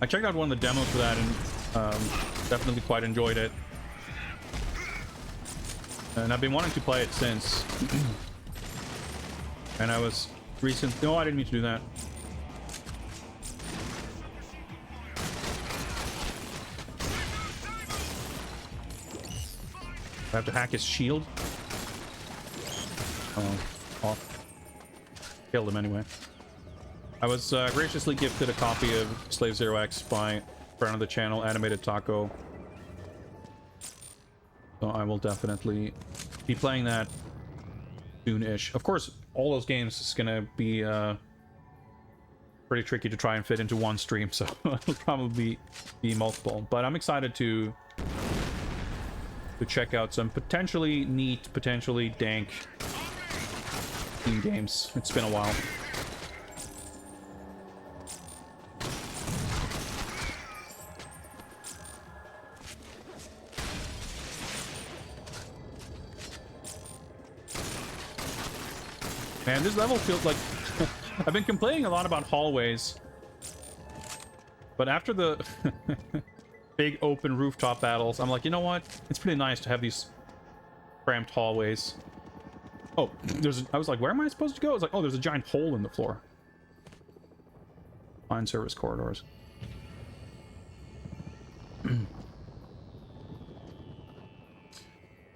I checked out one of the demos for that and definitely quite enjoyed it. And I've been wanting to play it since. And I was no, I didn't mean to do that. I have to hack his shield. Oh, off. Killed him anyway. I was graciously gifted a copy of Slave Zero X by a friend of the channel, Animated Taco. So I will definitely be playing that soon-ish. Of course, all those games is gonna be pretty tricky to try and fit into one stream, so it'll probably be multiple. But I'm excited to check out some potentially neat, potentially dank Steam games. It's been a while. Man, this level feels like... I've been complaining a lot about hallways, but after the big open rooftop battles, I'm like, you know what? It's pretty nice to have these cramped hallways. Oh, I was like, where am I supposed to go? I was like, oh, there's a giant hole in the floor. Fine service corridors.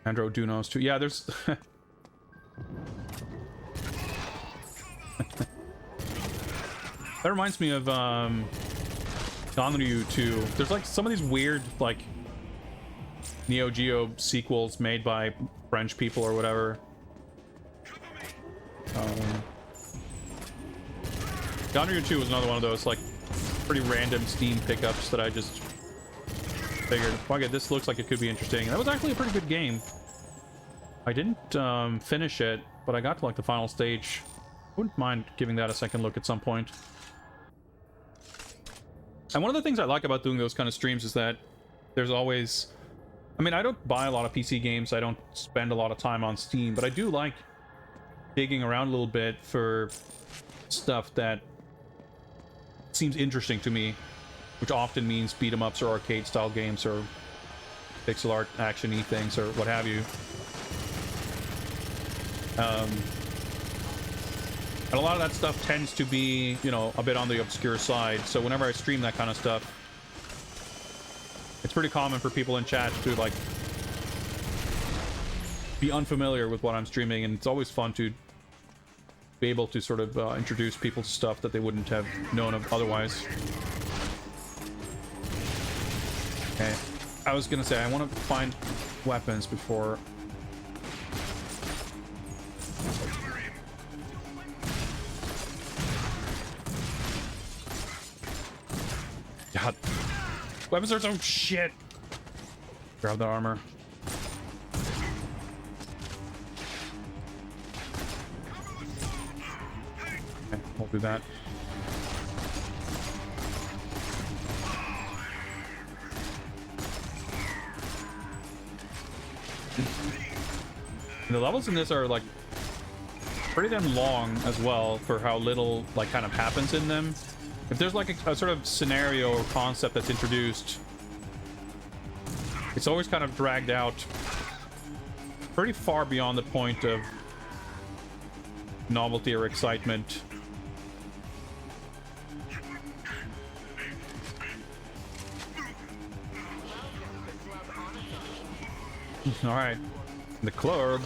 Andro Dunos too. Yeah, there's... That reminds me of Ganryu 2. There's like some of these weird like Neo Geo sequels made by French people or whatever. Ganryu 2 was another one of those like pretty random Steam pickups that I just figured, fuck it, this looks like it could be interesting. That was actually a pretty good game. I didn't finish it, but I got to like the final stage. Wouldn't mind giving that a second look at some point. And one of the things I like about doing those kind of streams is that there's always I mean, I don't buy a lot of PC games. I don't spend a lot of time on Steam, but I do like digging around a little bit for stuff that seems interesting to me, which often means beat 'em ups or arcade style games or pixel art action-y things or what have you. And a lot of that stuff tends to be, you know, a bit on the obscure side. So whenever I stream that kind of stuff, it's pretty common for people in chat to, like, be unfamiliar with what I'm streaming. And it's always fun to be able to sort of introduce people to stuff that they wouldn't have known of otherwise. Okay. I was gonna say, I want to find weapons before... God. Weapons are so shit. Grab the armor. Okay, we'll do that. The levels in this are, like, pretty damn long as well for how little, like, kind of happens in them. If there's, like, a sort of scenario or concept that's introduced, it's always kind of dragged out pretty far beyond the point of novelty or excitement. All right. The club.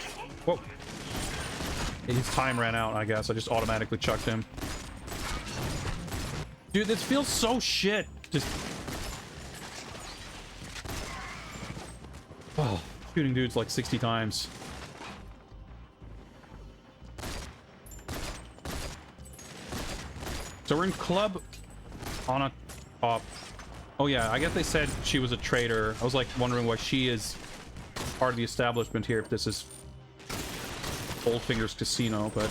Whoa. His time ran out, I guess. I just automatically chucked him. Dude, this feels so shit. Just... oh, shooting dudes like 60 times. So we're in Club on a top. Oh yeah, I guess they said she was a traitor. I was like wondering why she is part of the establishment here, if this is Goldfinger's casino, but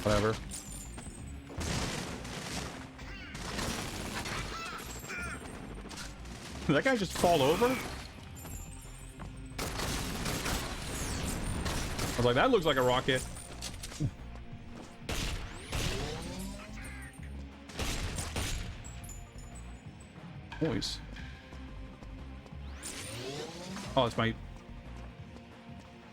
whatever. Did that guy just fall over? I was like, that looks like a rocket. Boys. Oh, it's my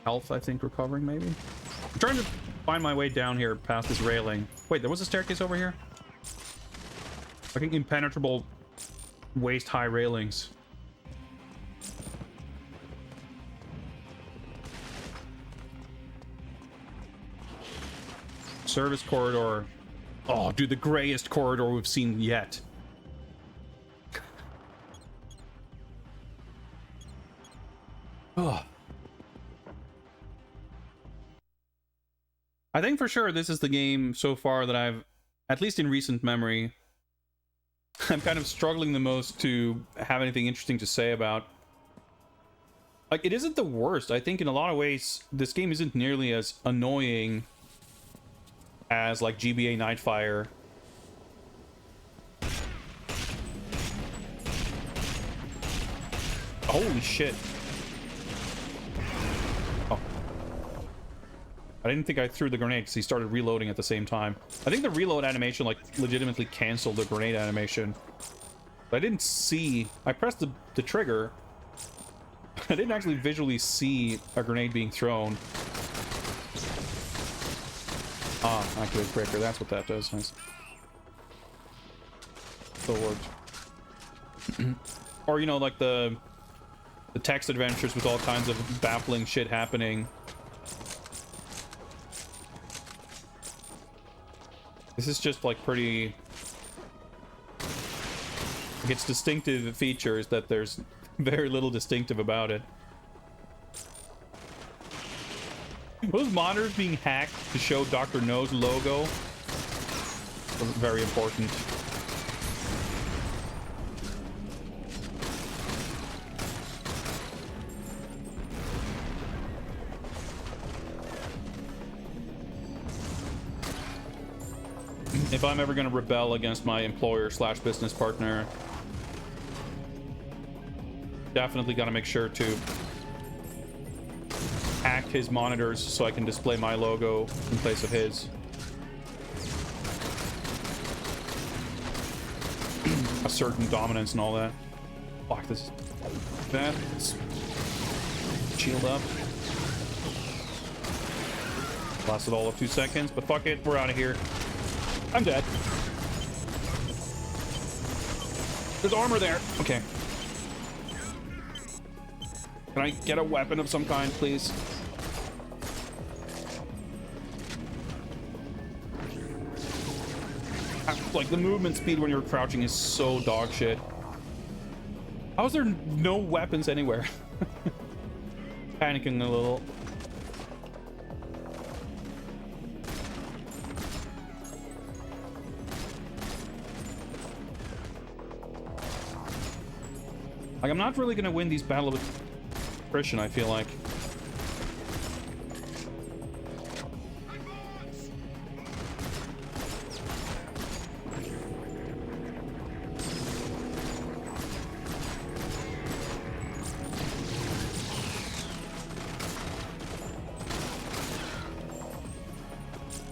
health, I think, recovering, maybe? I'm trying to find my way down here past this railing. Wait, there was a staircase over here? Fucking impenetrable waist-high railings. Service corridor. Oh, dude, the grayest corridor we've seen yet. Oh. I think for sure this is the game so far that I've, at least in recent memory, I'm kind of struggling the most to have anything interesting to say about. Like, it isn't the worst. I think in a lot of ways, this game isn't nearly as annoying as, like, GBA Nightfire. Holy shit. Oh. I didn't think I threw the grenade because he started reloading at the same time. I think the reload animation, like, legitimately canceled the grenade animation. But I didn't see... I pressed the trigger. I didn't actually visually see a grenade being thrown. Ah, activate breaker. That's what that does. Nice. Still worked. Or, you know, like the text adventures with all kinds of baffling shit happening. This is just, like, pretty... Like, it's distinctive features that there's very little distinctive about it. Those monitors being hacked to show Dr. No's logo was very important. If I'm ever going to rebel against my employer slash business partner, definitely gotta make sure to hack his monitors so I can display my logo in place of his. A certain dominance and all that. Fuck, this is bad. Let's shield up. Lasted all of 2 seconds, but fuck it, we're out of here. I'm dead. There's armor there. Okay. Can I get a weapon of some kind, please? Like, the movement speed when you're crouching is so dog shit. How is there no weapons anywhere? Panicking a little. Like, I'm not really gonna win these battles with attrition, I feel like.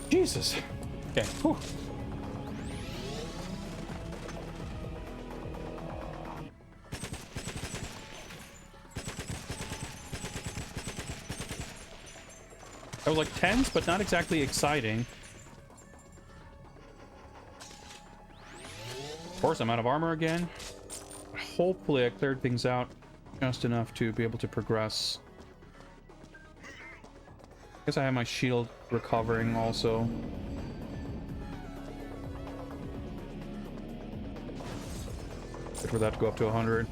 Jesus. Okay. Whew. That was like tense, but not exactly exciting. Of course, I'm out of armor again. Hopefully, I cleared things out just enough to be able to progress. I guess I have my shield recovering also. Wait for that to go up to 100.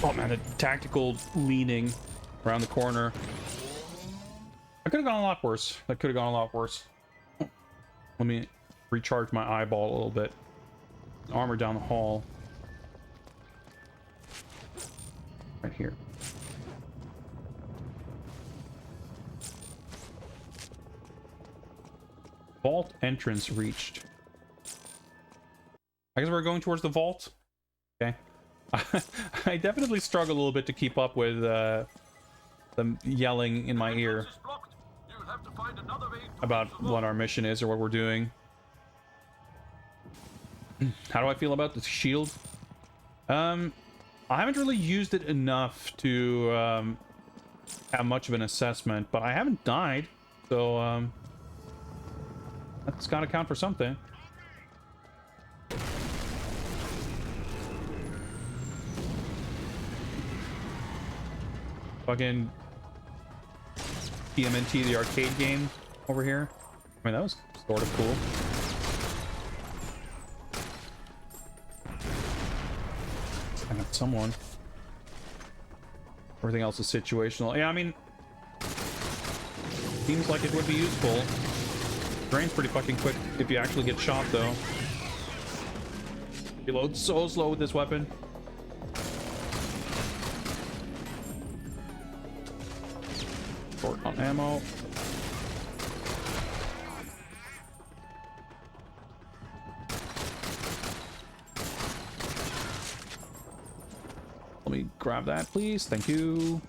Oh man, the tactical leaning around the corner. That could have gone a lot worse. That could have gone a lot worse. Let me recharge my eyeball a little bit. Armor down the hall. Right here. Vault entrance reached. I guess we're going towards the vault. Okay. I definitely struggle a little bit to keep up with them yelling in my ear about what our mission is or what we're doing. How do I feel about the shield? I haven't really used it enough to have much of an assessment, but I haven't died, so that's gotta count for something. Fucking TMNT, the arcade game over here. I mean, that was sort of cool. I got someone. Everything else is situational. Yeah, I mean, seems like it would be useful. Drains pretty fucking quick if you actually get shot, though. Reload so slow with this weapon. Short on ammo. Let me grab that, please. Thank you.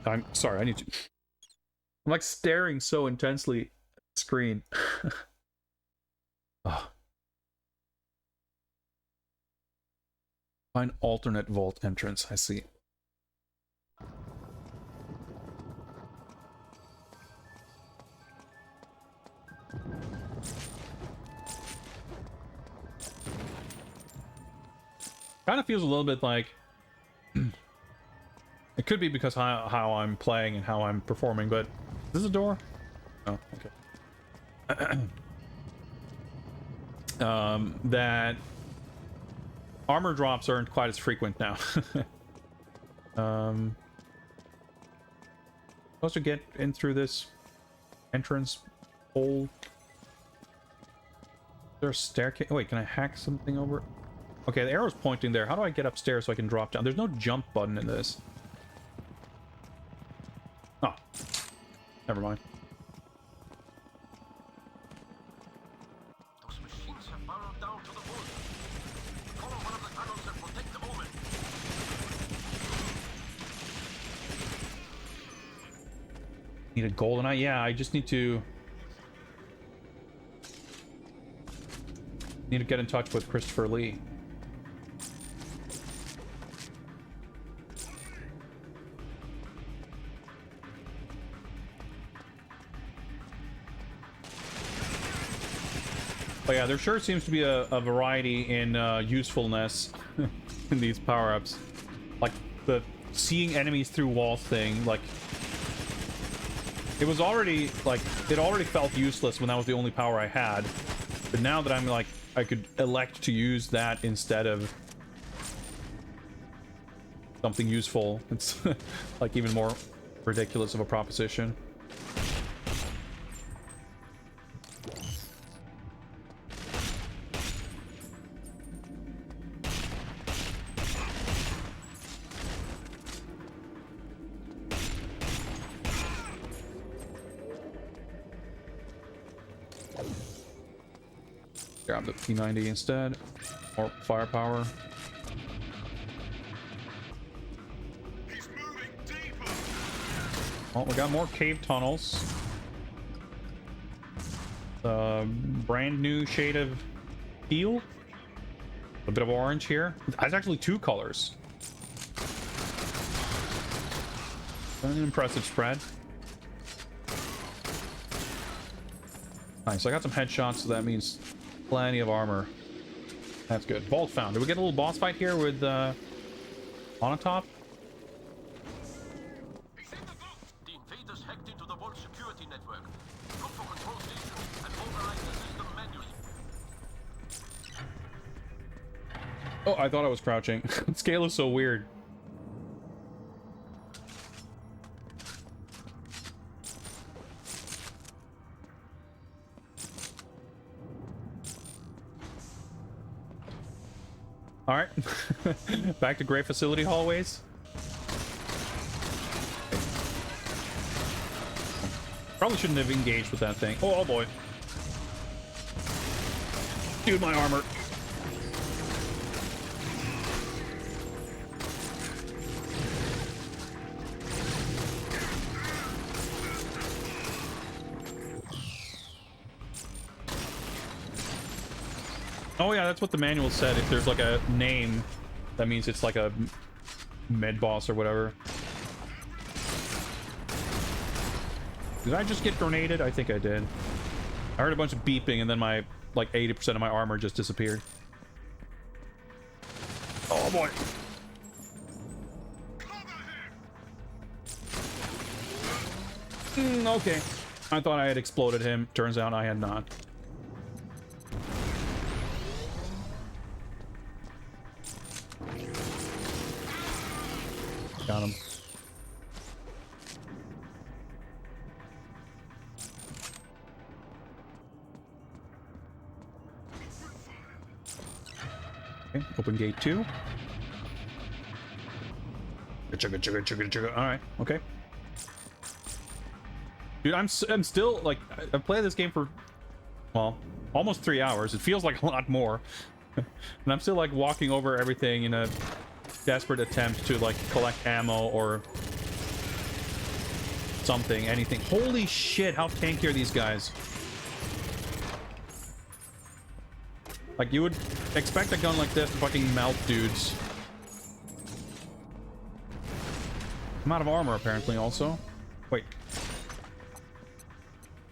I'm sorry, I need to... I'm like staring so intensely at the screen. Oh. Find alternate vault entrance, I see. Kind of feels a little bit like... It could be because how I'm playing and how I'm performing, but... Is this a door? Oh, okay. That... armor drops aren't quite as frequent now. Supposed to get in through this entrance hole. Is there a staircase? Wait, can I hack something over? Okay, the arrow's pointing there. How do I get upstairs so I can drop down? There's no jump button in this. Oh, never mind. Those machines have burrowed down to the vault. Follow one of the tunnels and protect the omen. Need a GoldenEye? Yeah, I just need to get in touch with Christopher Lee. But yeah, there sure seems to be a variety in usefulness in these power-ups. Like the seeing enemies through walls thing, like it was already like it already felt useless when that was the only power I had. But now that I'm like I could elect to use that instead of something useful, it's like even more ridiculous of a proposition. Grab the P90 instead. More firepower. Oh, we got more cave tunnels. Brand new shade of teal. A bit of orange here. That's actually two colors. An impressive spread. Nice, I got some headshots, so that means plenty of armor. That's good. Vault found. Did we get a little boss fight here with Onatop? The invaders hacked into the vault security network. Look for control stations and override the system manually. Oh, I thought I was crouching. Scale is so weird. All right, back to gray facility hallways. Probably shouldn't have engaged with that thing. Oh boy. Dude, my armor. Oh yeah, that's what the manual said. If there's like a name, that means it's like a med boss or whatever. Did I just get grenaded? I think I did. I heard a bunch of beeping and then my like 80% of my armor just disappeared. Oh boy. Okay. I thought I had exploded him. Turns out I had not. Got him. Okay, open gate 2. All right, okay. Dude, I'm still like I've played this game for well almost 3 hours. It feels like a lot more, and I'm still like walking over everything in a desperate attempt to like collect ammo or something, anything. Holy shit, how tanky are these guys? Like you would expect a gun like this to fucking melt dudes. I'm out of armor apparently also. Wait.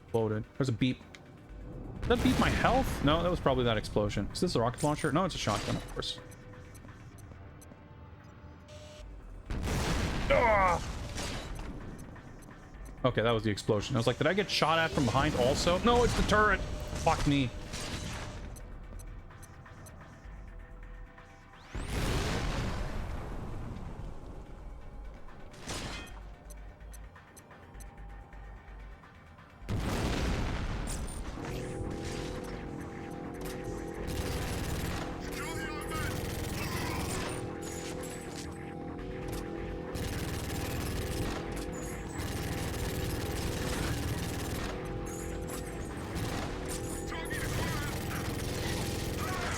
Exploded. There's a beep. Did that beep my health? No, that was probably that explosion. Is this a rocket launcher? No, it's a shotgun, of course. Okay, that was the explosion. I was like, did I get shot at from behind also? No, it's the turret. Fuck me.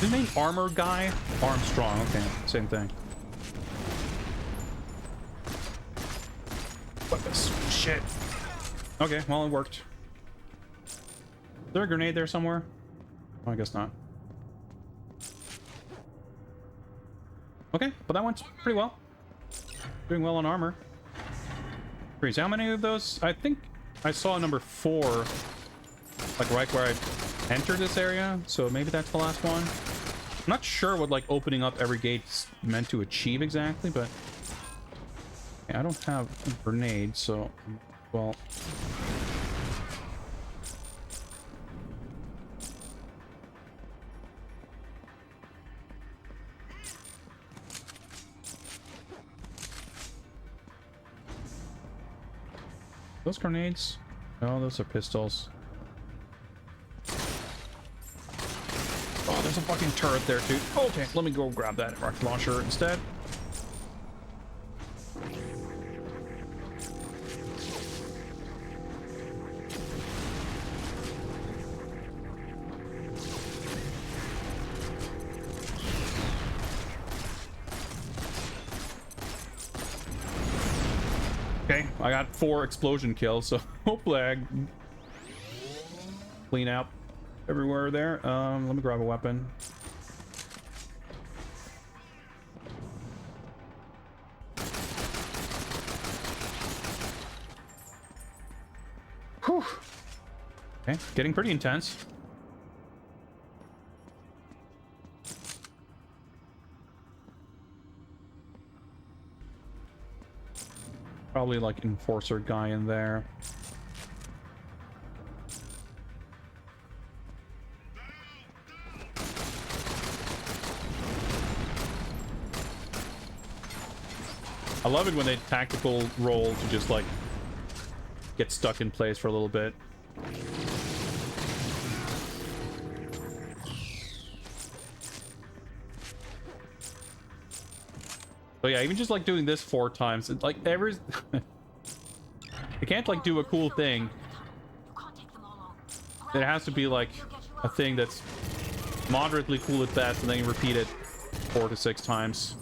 His name Armor Guy? Armstrong, okay, same thing. What this shit? Okay, well, it worked. Is there a grenade there somewhere? Oh, I guess not. Okay, but that went pretty well. Doing well on armor. Freeze, how many of those? I think I saw number 4, like right where I entered this area, so maybe that's the last one. I'm not sure what like opening up every gate's meant to achieve exactly, but yeah, I don't have a grenade, so well. Those grenades? No, those are pistols. Oh, there's a fucking turret there, too. Okay, let me go grab that rocket launcher instead. Okay, I got 4 explosion kills, so hopefully I clean out everywhere there. Let me grab a weapon. Whew. Okay, getting pretty intense. Probably like enforcer guy in there. I love it when they tactical roll to just like get stuck in place for a little bit. So yeah, even just like doing this 4 times, it's like every I can't like do a cool thing. It has to be like a thing that's moderately cool at best, and then you repeat it 4 to 6 times.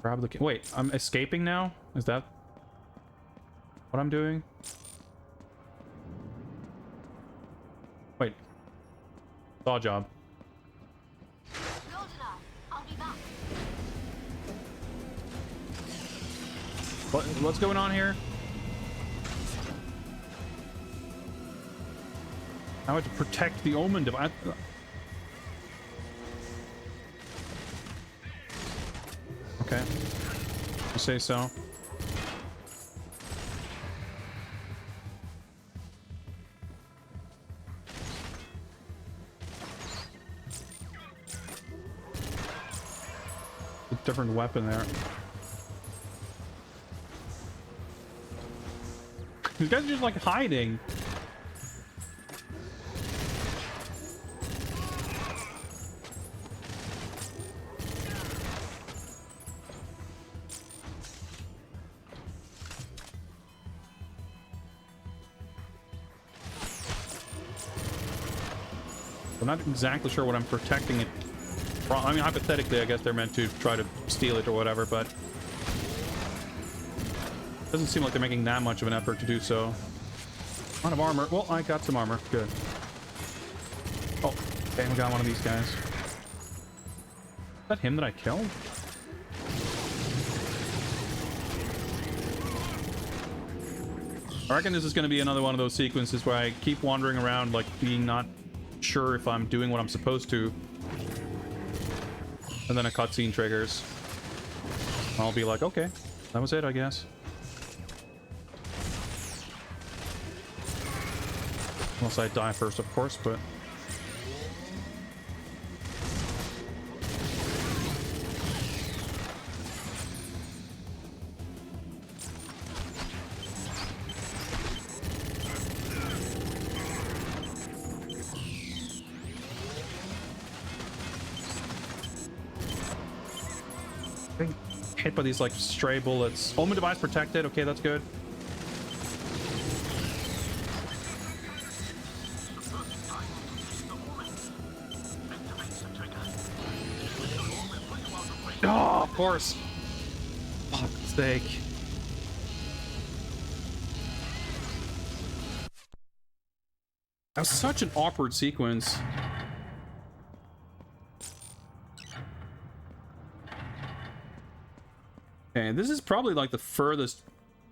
Grab the wait, I'm escaping now? Is that what I'm doing? Wait. Saw job. What's going on here? I have to protect the Omen device. Okay. You say so. A different weapon there. These guys are just like hiding. I'm not exactly sure what I'm protecting it from. I mean, hypothetically, I guess they're meant to try to steal it or whatever, but doesn't seem like they're making that much of an effort to do so. Out of armor. Well, I got some armor. Good. Oh, okay, we got one of these guys. Is that him that I killed? I reckon this is going to be another one of those sequences where I keep wandering around, like, being not sure if I'm doing what I'm supposed to. And then a cutscene triggers. I'll be like, okay, that was it, I guess. Unless I die first, of course, but... hit by these like stray bullets. Omen device protected. Okay, that's good. Oh, of course. Fuck's sake. That was such an awkward sequence. Okay, this is probably like the furthest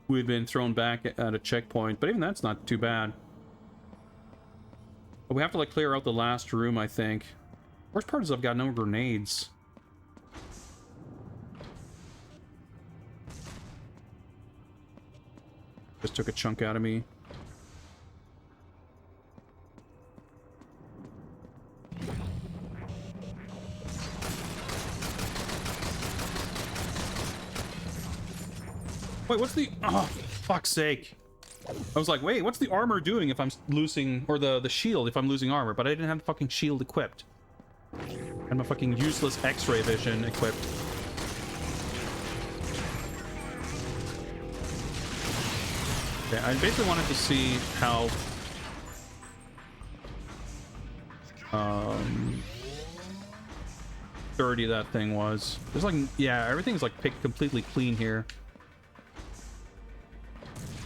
we've been thrown back at a checkpoint, but even that's not too bad. But we have to like clear out the last room, I think. Worst part is I've got no grenades. Just took a chunk out of me. Wait, what's the... Oh, fuck's sake. I was like, wait, what's the armor doing if I'm losing... Or the shield if I'm losing armor, but I didn't have the fucking shield equipped. And my fucking useless X-ray vision equipped. Okay, I basically wanted to see how... dirty that thing was. There's like... Yeah, everything's like picked completely clean here.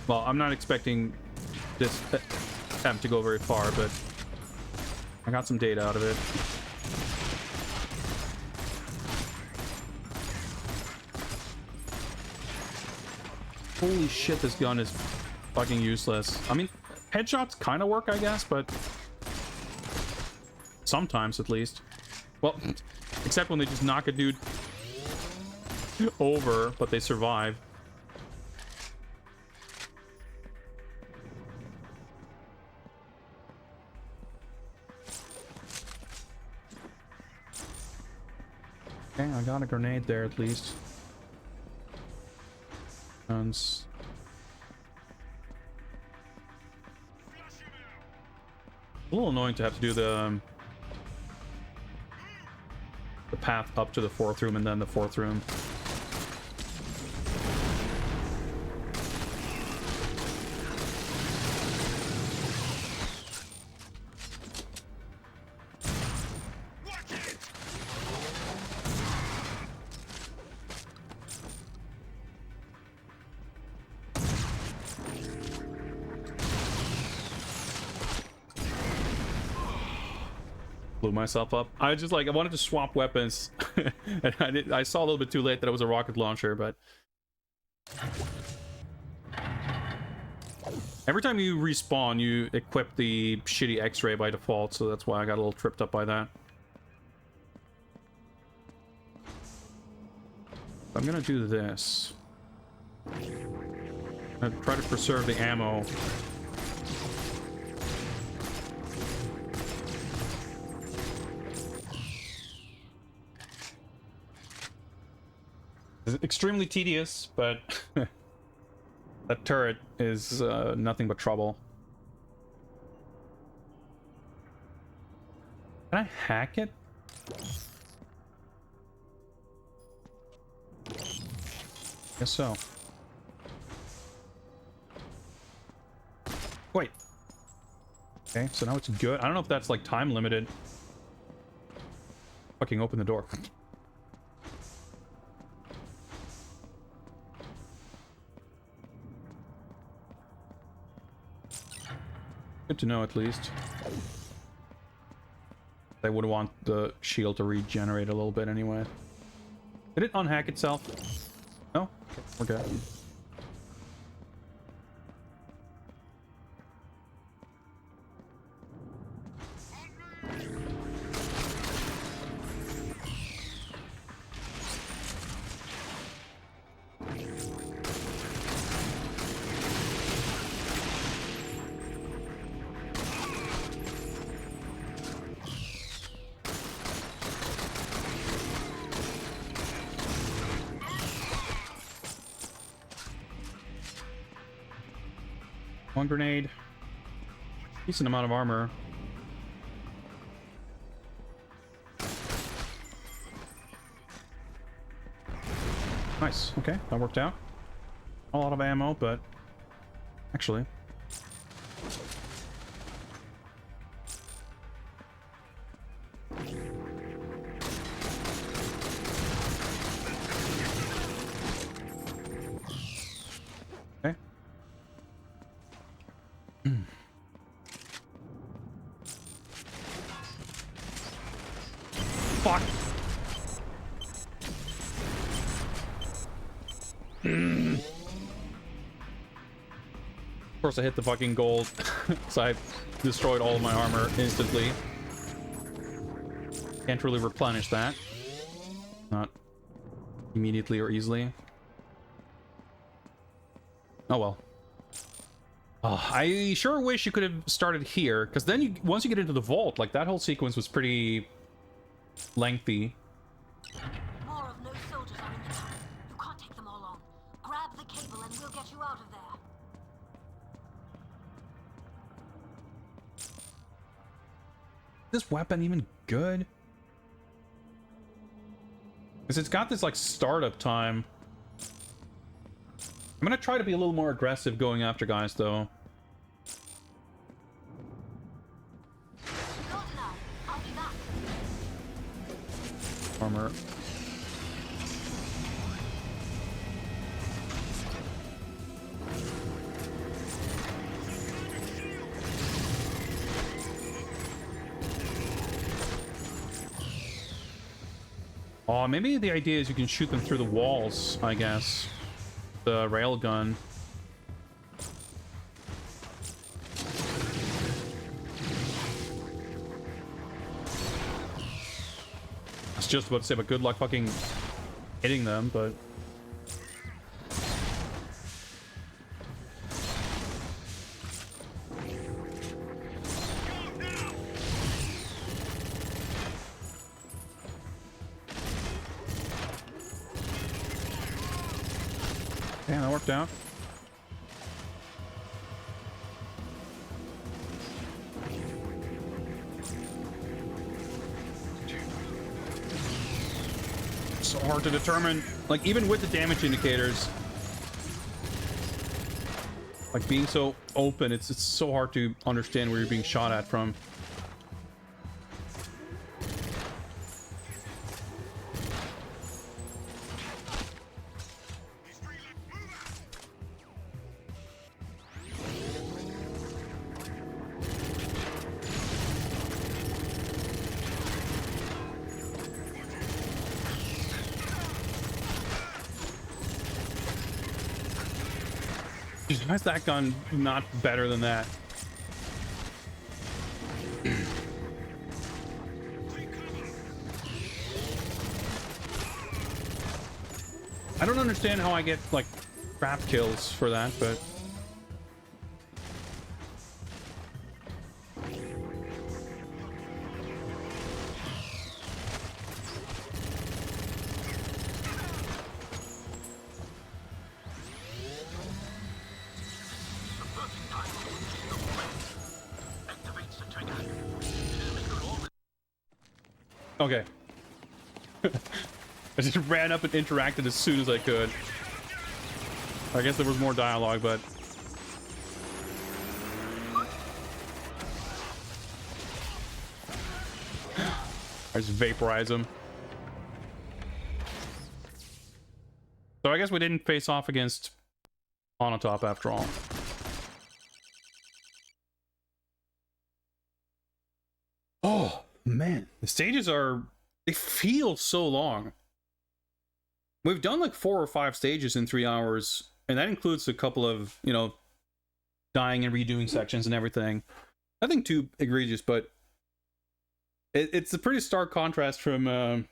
Well, I'm not expecting this attempt to go very far, but I got some data out of it. Holy shit, this gun is fucking useless. I mean, headshots kind of work, I guess, but sometimes at least. Well, except when they just knock a dude over, but they survive. Okay, I got a grenade there at least. Guns. A little annoying to have to do the path up to the fourth room and then the fourth room. Blew myself up. I just like I wanted to swap weapons and I saw a little bit too late that it was a rocket launcher, but every time you respawn you equip the shitty X-ray by default, so that's why I got a little tripped up by that. I'm gonna do this. I'm gonna try to preserve the ammo. It's extremely tedious, but that turret is nothing but trouble. Can I hack it? Guess so. Wait. Okay, so now it's good. I don't know if that's like time limited. Fucking open the door. Good to know, at least. I would want the shield to regenerate a little bit anyway. Did it unhack itself? No? Okay, we're good. One grenade. Decent amount of armor. Nice. Okay, that worked out. A lot of ammo, but actually. Fuck. Of course I hit the fucking gold, so I destroyed all of my armor instantly. Can't really replenish that. Not immediately or easily. Oh well. Oh, I sure wish you could have started here, because then you, once you get into the vault, like that whole sequence was pretty lengthy. More of no soldiers are in the tunnel. You can't take them all on. Grab the cable and we'll get you out of there. Is this weapon even good? Because it's got this like startup time. I'm gonna try to be a little more aggressive going after guys though. GoldenEye, I'll be back. Armor. Oh, maybe the idea is you can shoot them through the walls, I guess. The railgun. I was just about to say, but good luck fucking hitting them, but... Damn, that worked out. So hard to determine, like even with the damage indicators, like being so open, it's so hard to understand where you're being shot at from. Why is that gun not better than that? I don't understand how I get like trap kills for that, but okay. I just ran up and interacted as soon as I could. I guess there was more dialogue, but... I just vaporize him. So I guess we didn't face off against Onatop after all. Oh, man. The stages are... They feel so long. We've done like 4 or 5 stages in 3 hours, and that includes a couple of, you know, dying and redoing sections and everything. Nothing too egregious, but it's a pretty stark contrast from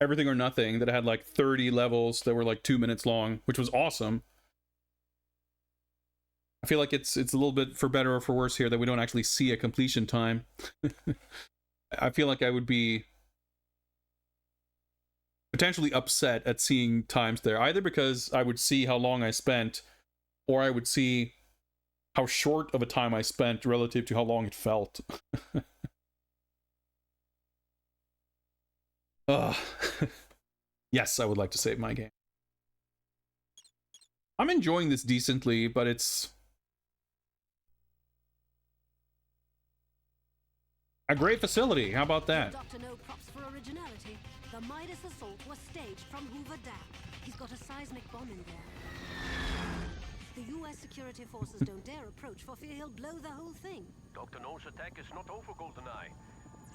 Everything or Nothing that had like 30 levels that were like 2 minutes long, which was awesome. I feel like it's a little bit for better or for worse here that we don't actually see a completion time. I feel like I would be potentially upset at seeing times there, either because I would see how long I spent, or I would see how short of a time I spent relative to how long it felt. Yes, I would like to save my game. I'm enjoying this decently, but it's a great facility. How about that? Dr. No props for originality. The Midas assault was staged from Hoover Dam. He's got a seismic bomb in there. The U.S. security forces don't dare approach for fear he'll blow the whole thing. Dr. No's attack is not over, GoldenEye.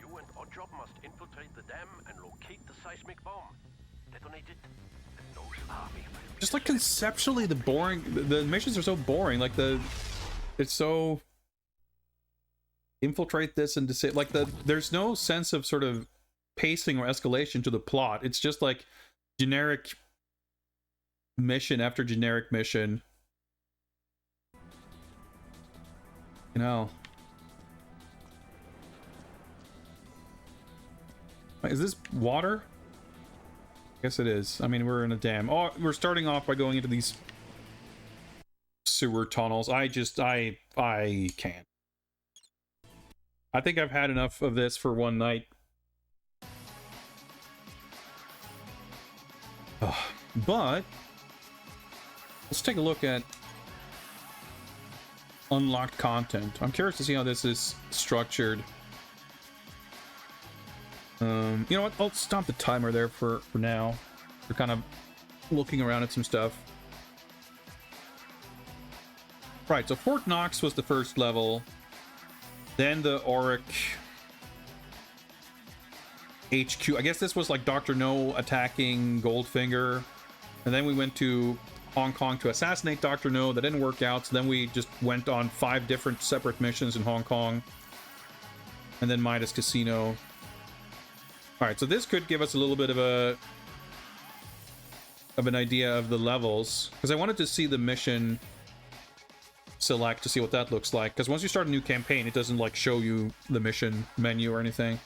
You and Oddjob must infiltrate the dam and locate the seismic bomb. Detonate it, and No's army will... Just like conceptually, the missions are so boring. Like it's so infiltrate this and to like there's no sense of sort of pacing or escalation to the plot. It's just like generic mission after generic mission. You know. Is this water? I guess it is. I mean, we're in a dam. Oh, we're starting off by going into these sewer tunnels. I can't. I think I've had enough of this for one night. But let's take a look at unlocked content. I'm curious to see how this is structured. You know what? I'll stop the timer there for now. We're kind of looking around at some stuff. Right, so Fort Knox was the first level. Then the Auric HQ. I guess this was like Dr. No attacking Goldfinger. And then we went to Hong Kong to assassinate Dr. No. That didn't work out. So then we just went on 5 different separate missions in Hong Kong. And then Midas Casino. Alright, so this could give us a little bit of an idea of the levels. Because I wanted to see the mission select to see what that looks like. Because once you start a new campaign, it doesn't like show you the mission menu or anything.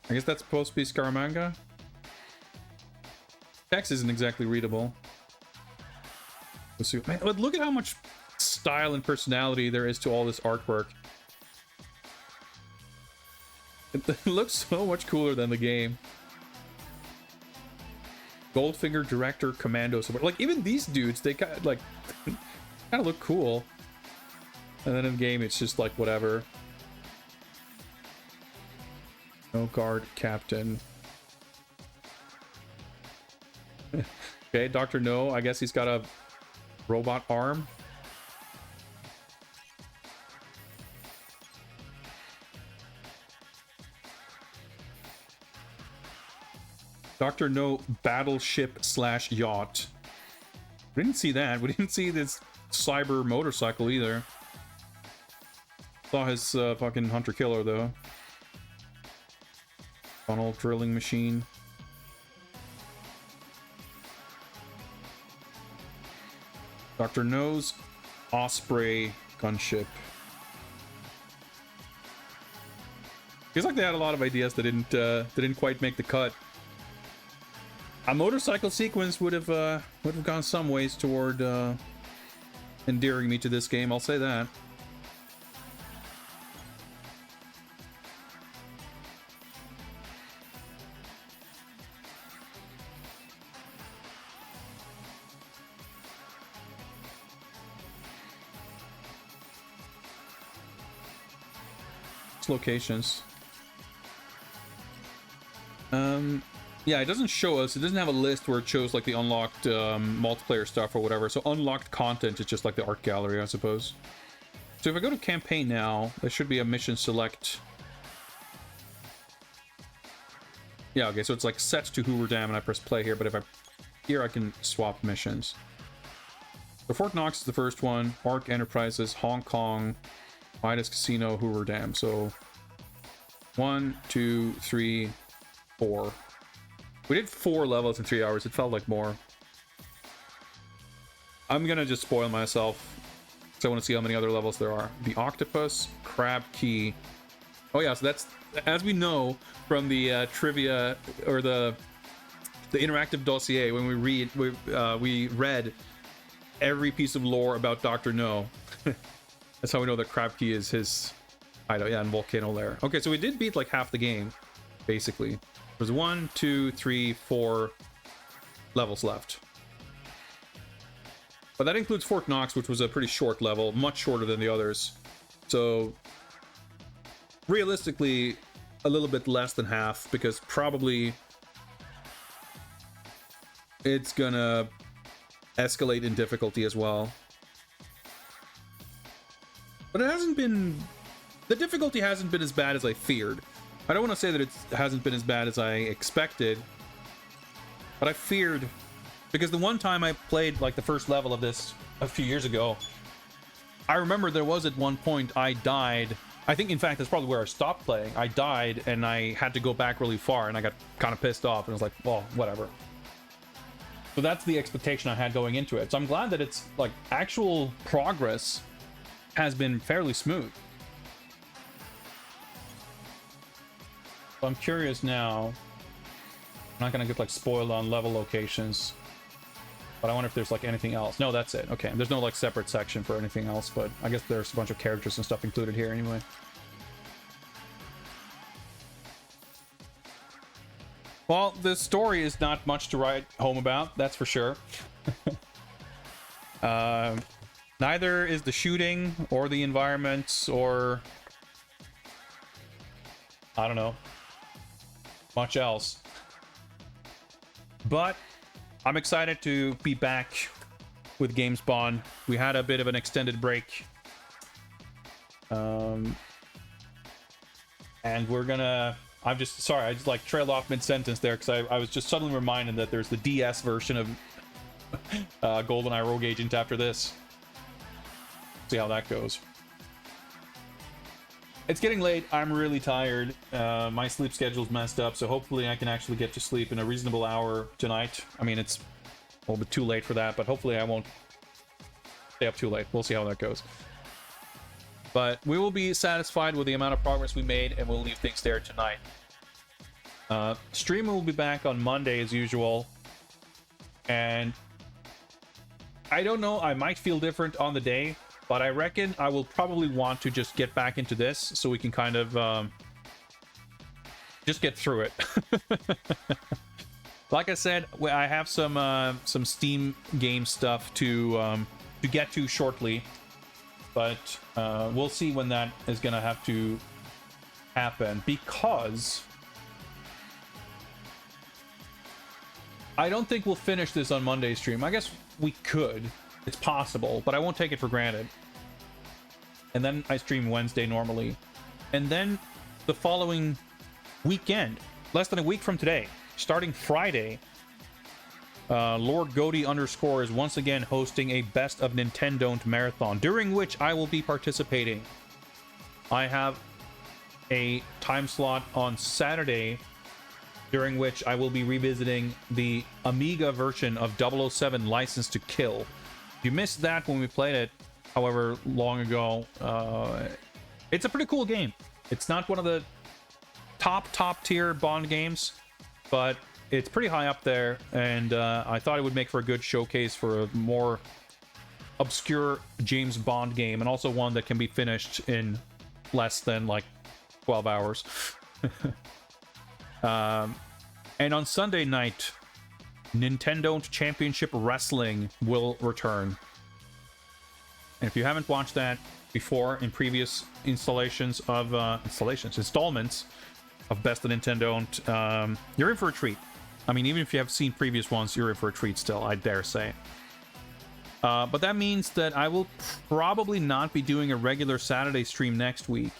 I guess that's supposed to be Scaramanga. Text isn't exactly readable. Let's see. Man, look at how much style and personality there is to all this artwork. It looks so much cooler than the game. Goldfinger, director, commando support. Like even these dudes, they kind of like kind of look cool. And then in game, it's just like whatever. No guard captain. Okay, Dr. No. I guess he's got a robot arm. Dr. No battleship / yacht. We didn't see that. We didn't see this cyber motorcycle either. Saw his fucking hunter-killer though. Tunnel drilling machine. Dr. No's Osprey gunship. Feels like they had a lot of ideas that didn't quite make the cut. A motorcycle sequence would have gone some ways toward endearing me to this game. I'll say that. Locations. Yeah, it doesn't show us. It doesn't have a list where it shows like the unlocked multiplayer stuff or whatever. So unlocked content is just like the art gallery, I suppose. So if I go to campaign now, there should be a mission select. Yeah, okay, so it's like set to Hoover Dam and I press play here, but if I here I can swap missions. So Fort Knox is the first one, Arc Enterprises, Hong Kong, Midas Casino, Hoover Dam. So 1, 2, 3, 4. We did 4 levels in 3 hours. It felt like more. I'm gonna just spoil myself, because I want to see how many other levels there are. The Octopus, Crab Key. Oh yeah, so that's, as we know from the trivia or the interactive dossier, when we read every piece of lore about Dr. No. That's how we know that Crab Key is his hideout. Yeah, and Volcano Lair. Okay, so we did beat like half the game, basically. There's 1, 2, 3, 4 levels left. But that includes Fort Knox, which was a pretty short level, much shorter than the others. So, realistically, a little bit less than half, because probably it's gonna escalate in difficulty as well. But it hasn't been... The difficulty hasn't been as bad as I feared. I don't want to say that it hasn't been as bad as I expected, but I feared... Because the one time I played, like, the first level of this a few years ago, I remember there was at one point I died. I think, in fact, that's probably where I stopped playing. I died, and I had to go back really far, and I got kind of pissed off, and I was like, well, whatever. So that's the expectation I had going into it. So I'm glad that it's, like, actual progress has been fairly smooth. So I'm curious now. I'm not gonna get, like, spoiled on level locations. But I wonder if there's, like, anything else. No, that's it. Okay, there's no, like, separate section for anything else, but I guess there's a bunch of characters and stuff included here anyway. Well, this story is not much to write home about, that's for sure. Neither is the shooting, or the environments, or... I don't know. Much else. But I'm excited to be back with GameSpawn. We had a bit of an extended break. And we're gonna... I'm just... Sorry, I just, like, trailed off mid-sentence there, because I was just suddenly reminded that there's the DS version of GoldenEye Rogue Agent after this. See how that goes. It's getting late. I'm really tired. My sleep schedule's messed up, so hopefully I can actually get to sleep in a reasonable hour tonight. I mean, it's a little bit too late for that, but hopefully I won't stay up too late. We'll see how that goes. But we will be satisfied with the amount of progress we made, and we'll leave things there tonight. Stream will be back on Monday as usual. And I don't know, I might feel different on the day, but I reckon I will probably want to just get back into this so we can kind of just get through it. Like I said, I have some Steam game stuff to get to shortly, but we'll see when that is gonna have to happen, because I don't think we'll finish this on Monday's stream. I guess we could. It's possible, but I won't take it for granted. And then I stream Wednesday normally. And then the following weekend, less than a week from today, starting Friday, Lord Goaty _ is once again hosting a Best of Nintendo marathon, during which I will be participating. I have a time slot on Saturday, during which I will be revisiting the Amiga version of 007 License to Kill. If you missed that when we played it, however long ago, it's a pretty cool game. It's not one of the top tier Bond games, but it's pretty high up there, and I thought it would make for a good showcase for a more obscure James Bond game, and also one that can be finished in less than like 12 hours. And on Sunday night, Nintendo Championship Wrestling will return. And if you haven't watched that before in previous installments of Best of Nintendo, you're in for a treat. I mean, even if you have seen previous ones, you're in for a treat still, I dare say. But that means that I will probably not be doing a regular Saturday stream next week.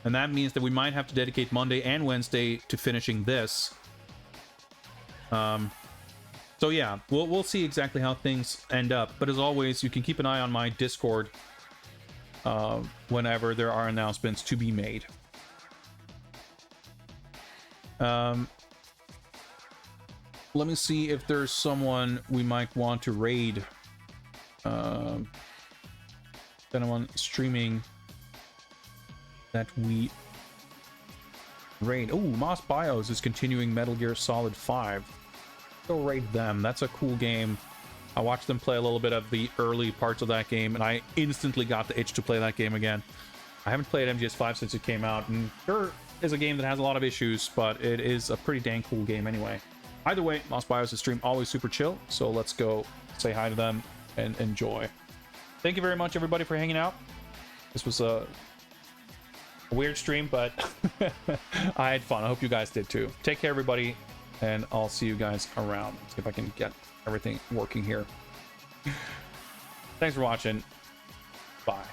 And that means that we might have to dedicate Monday and Wednesday to finishing this. So yeah, we'll see exactly how things end up. But as always, you can keep an eye on my Discord whenever there are announcements to be made. Let me see if there's someone we might want to raid. Anyone streaming that we raid. Oh, Moss Bios is continuing Metal Gear Solid 5. Go raid them. That's a cool game. I watched them play a little bit of the early parts of that game, and I instantly got the itch to play that game again. I haven't played MGS5 since it came out, and sure is a game that has a lot of issues, but it is a pretty dang cool game anyway. Either way, Moss Bios' stream always super chill, so let's go say hi to them and enjoy. Thank you very much, everybody, for hanging out. This was a weird stream, but I had fun. I hope you guys did too. Take care, everybody. and I'll see you guys around. See if I can get everything working here. Thanks for watching. Bye.